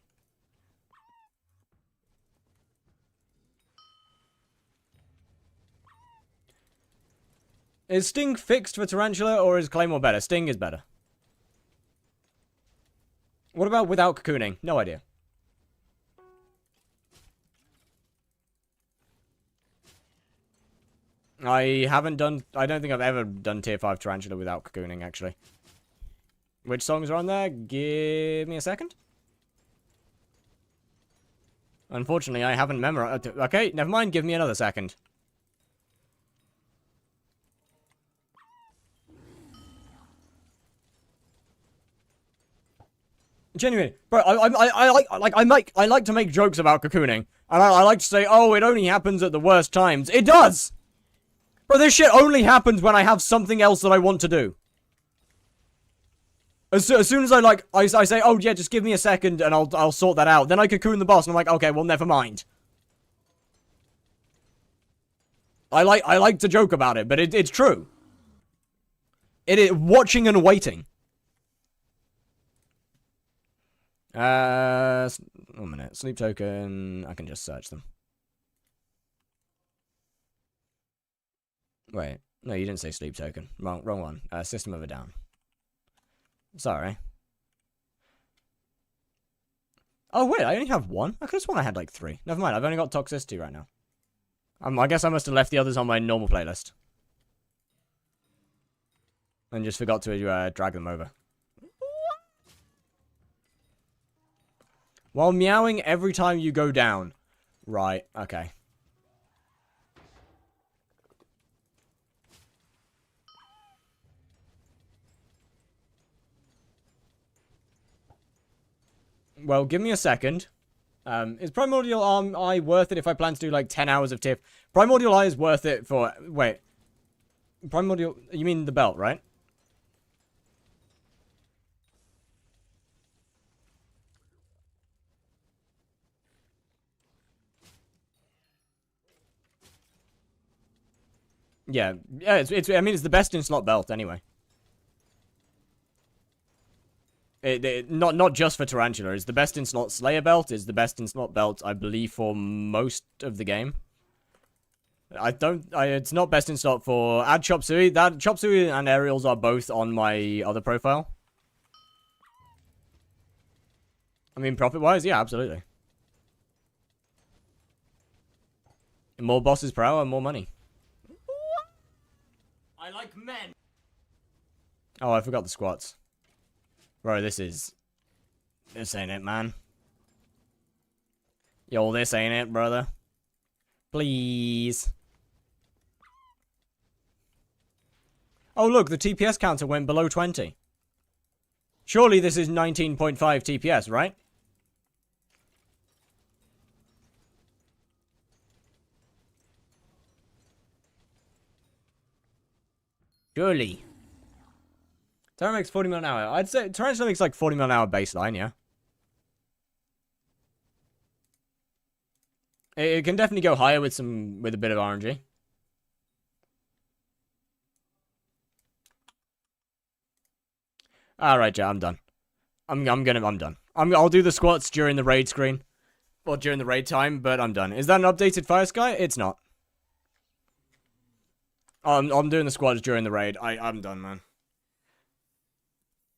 Is Sting fixed for Tarantula, or is Claymore better? Sting is better. What about without cocooning? No idea. I don't think I've ever done tier 5 Tarantula without cocooning, actually. Which songs are on there? Give me a second. Unfortunately, I haven't memorized. Okay, never mind. Give me another second. Genuinely, bro, I like to make jokes about cocooning, and I like to say, oh, it only happens at the worst times. It does! Bro, this shit only happens when I have something else that I want to do. As soon as I say, oh yeah, just give me a second and I'll sort that out. Then I cocoon the boss and I'm like, okay, well, never mind. I like to joke about it, but it's true. It is watching and waiting. 1 minute. Sleep token. I can just search them. Wait. No, you didn't say sleep token. Wrong one. System of a Down. Sorry. Oh, wait. I only have 1? I could have sworn I had like 3. Never mind. I've only got Toxicity right now. I guess I must have left the others on my normal playlist. And just forgot to drag them over. While meowing every time you go down. Right, okay. Well, give me a second. Is Primordial Eye worth it if I plan to do like 10 hours of TIFF? Primordial Eye is worth it for... Wait. Primordial... You mean the belt, right? Yeah. Yeah, I mean, it's the best in slot belt anyway. Not just for Tarantula. It's the best in slot Slayer belt. It's the best in slot belt, I believe, for most of the game. It's not best in slot for add Chop Suey. That Chop Suey and Aerials are both on my other profile. I mean, profit-wise, yeah, absolutely. More bosses per hour, more money. I like men. Oh, I forgot the squats. Bro, this ain't it, man. Yo, this ain't it, brother. Please. Oh, look, the TPS counter went below 20. Surely this is 19.5 TPS, right? Surely. Terra makes 40 mil an hour. I'd say Tarantula makes like 40 mil an hour baseline, yeah. It can definitely go higher with a bit of RNG. Alright, yeah, I'm done. I'm done. I'll do the squats during the raid screen. Or during the raid time, but I'm done. Is that an updated Fire Sky? It's not. I'm doing the squats during the raid. I'm done, man.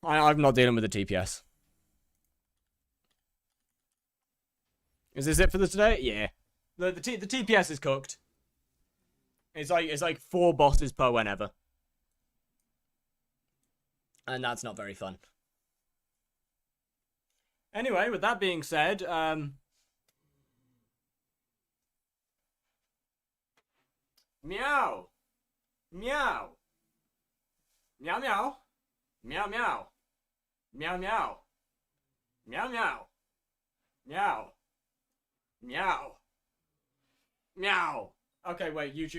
I'm not dealing with the TPS. Is this it for today? Yeah. The TPS is cooked. It's like 4 bosses per whenever. And that's not very fun. Anyway, with that being said, meow. Meow. Meow meow. Meow meow. Meow meow. Meow meow. Meow. Meow. Meow. Okay, wait, YouTube.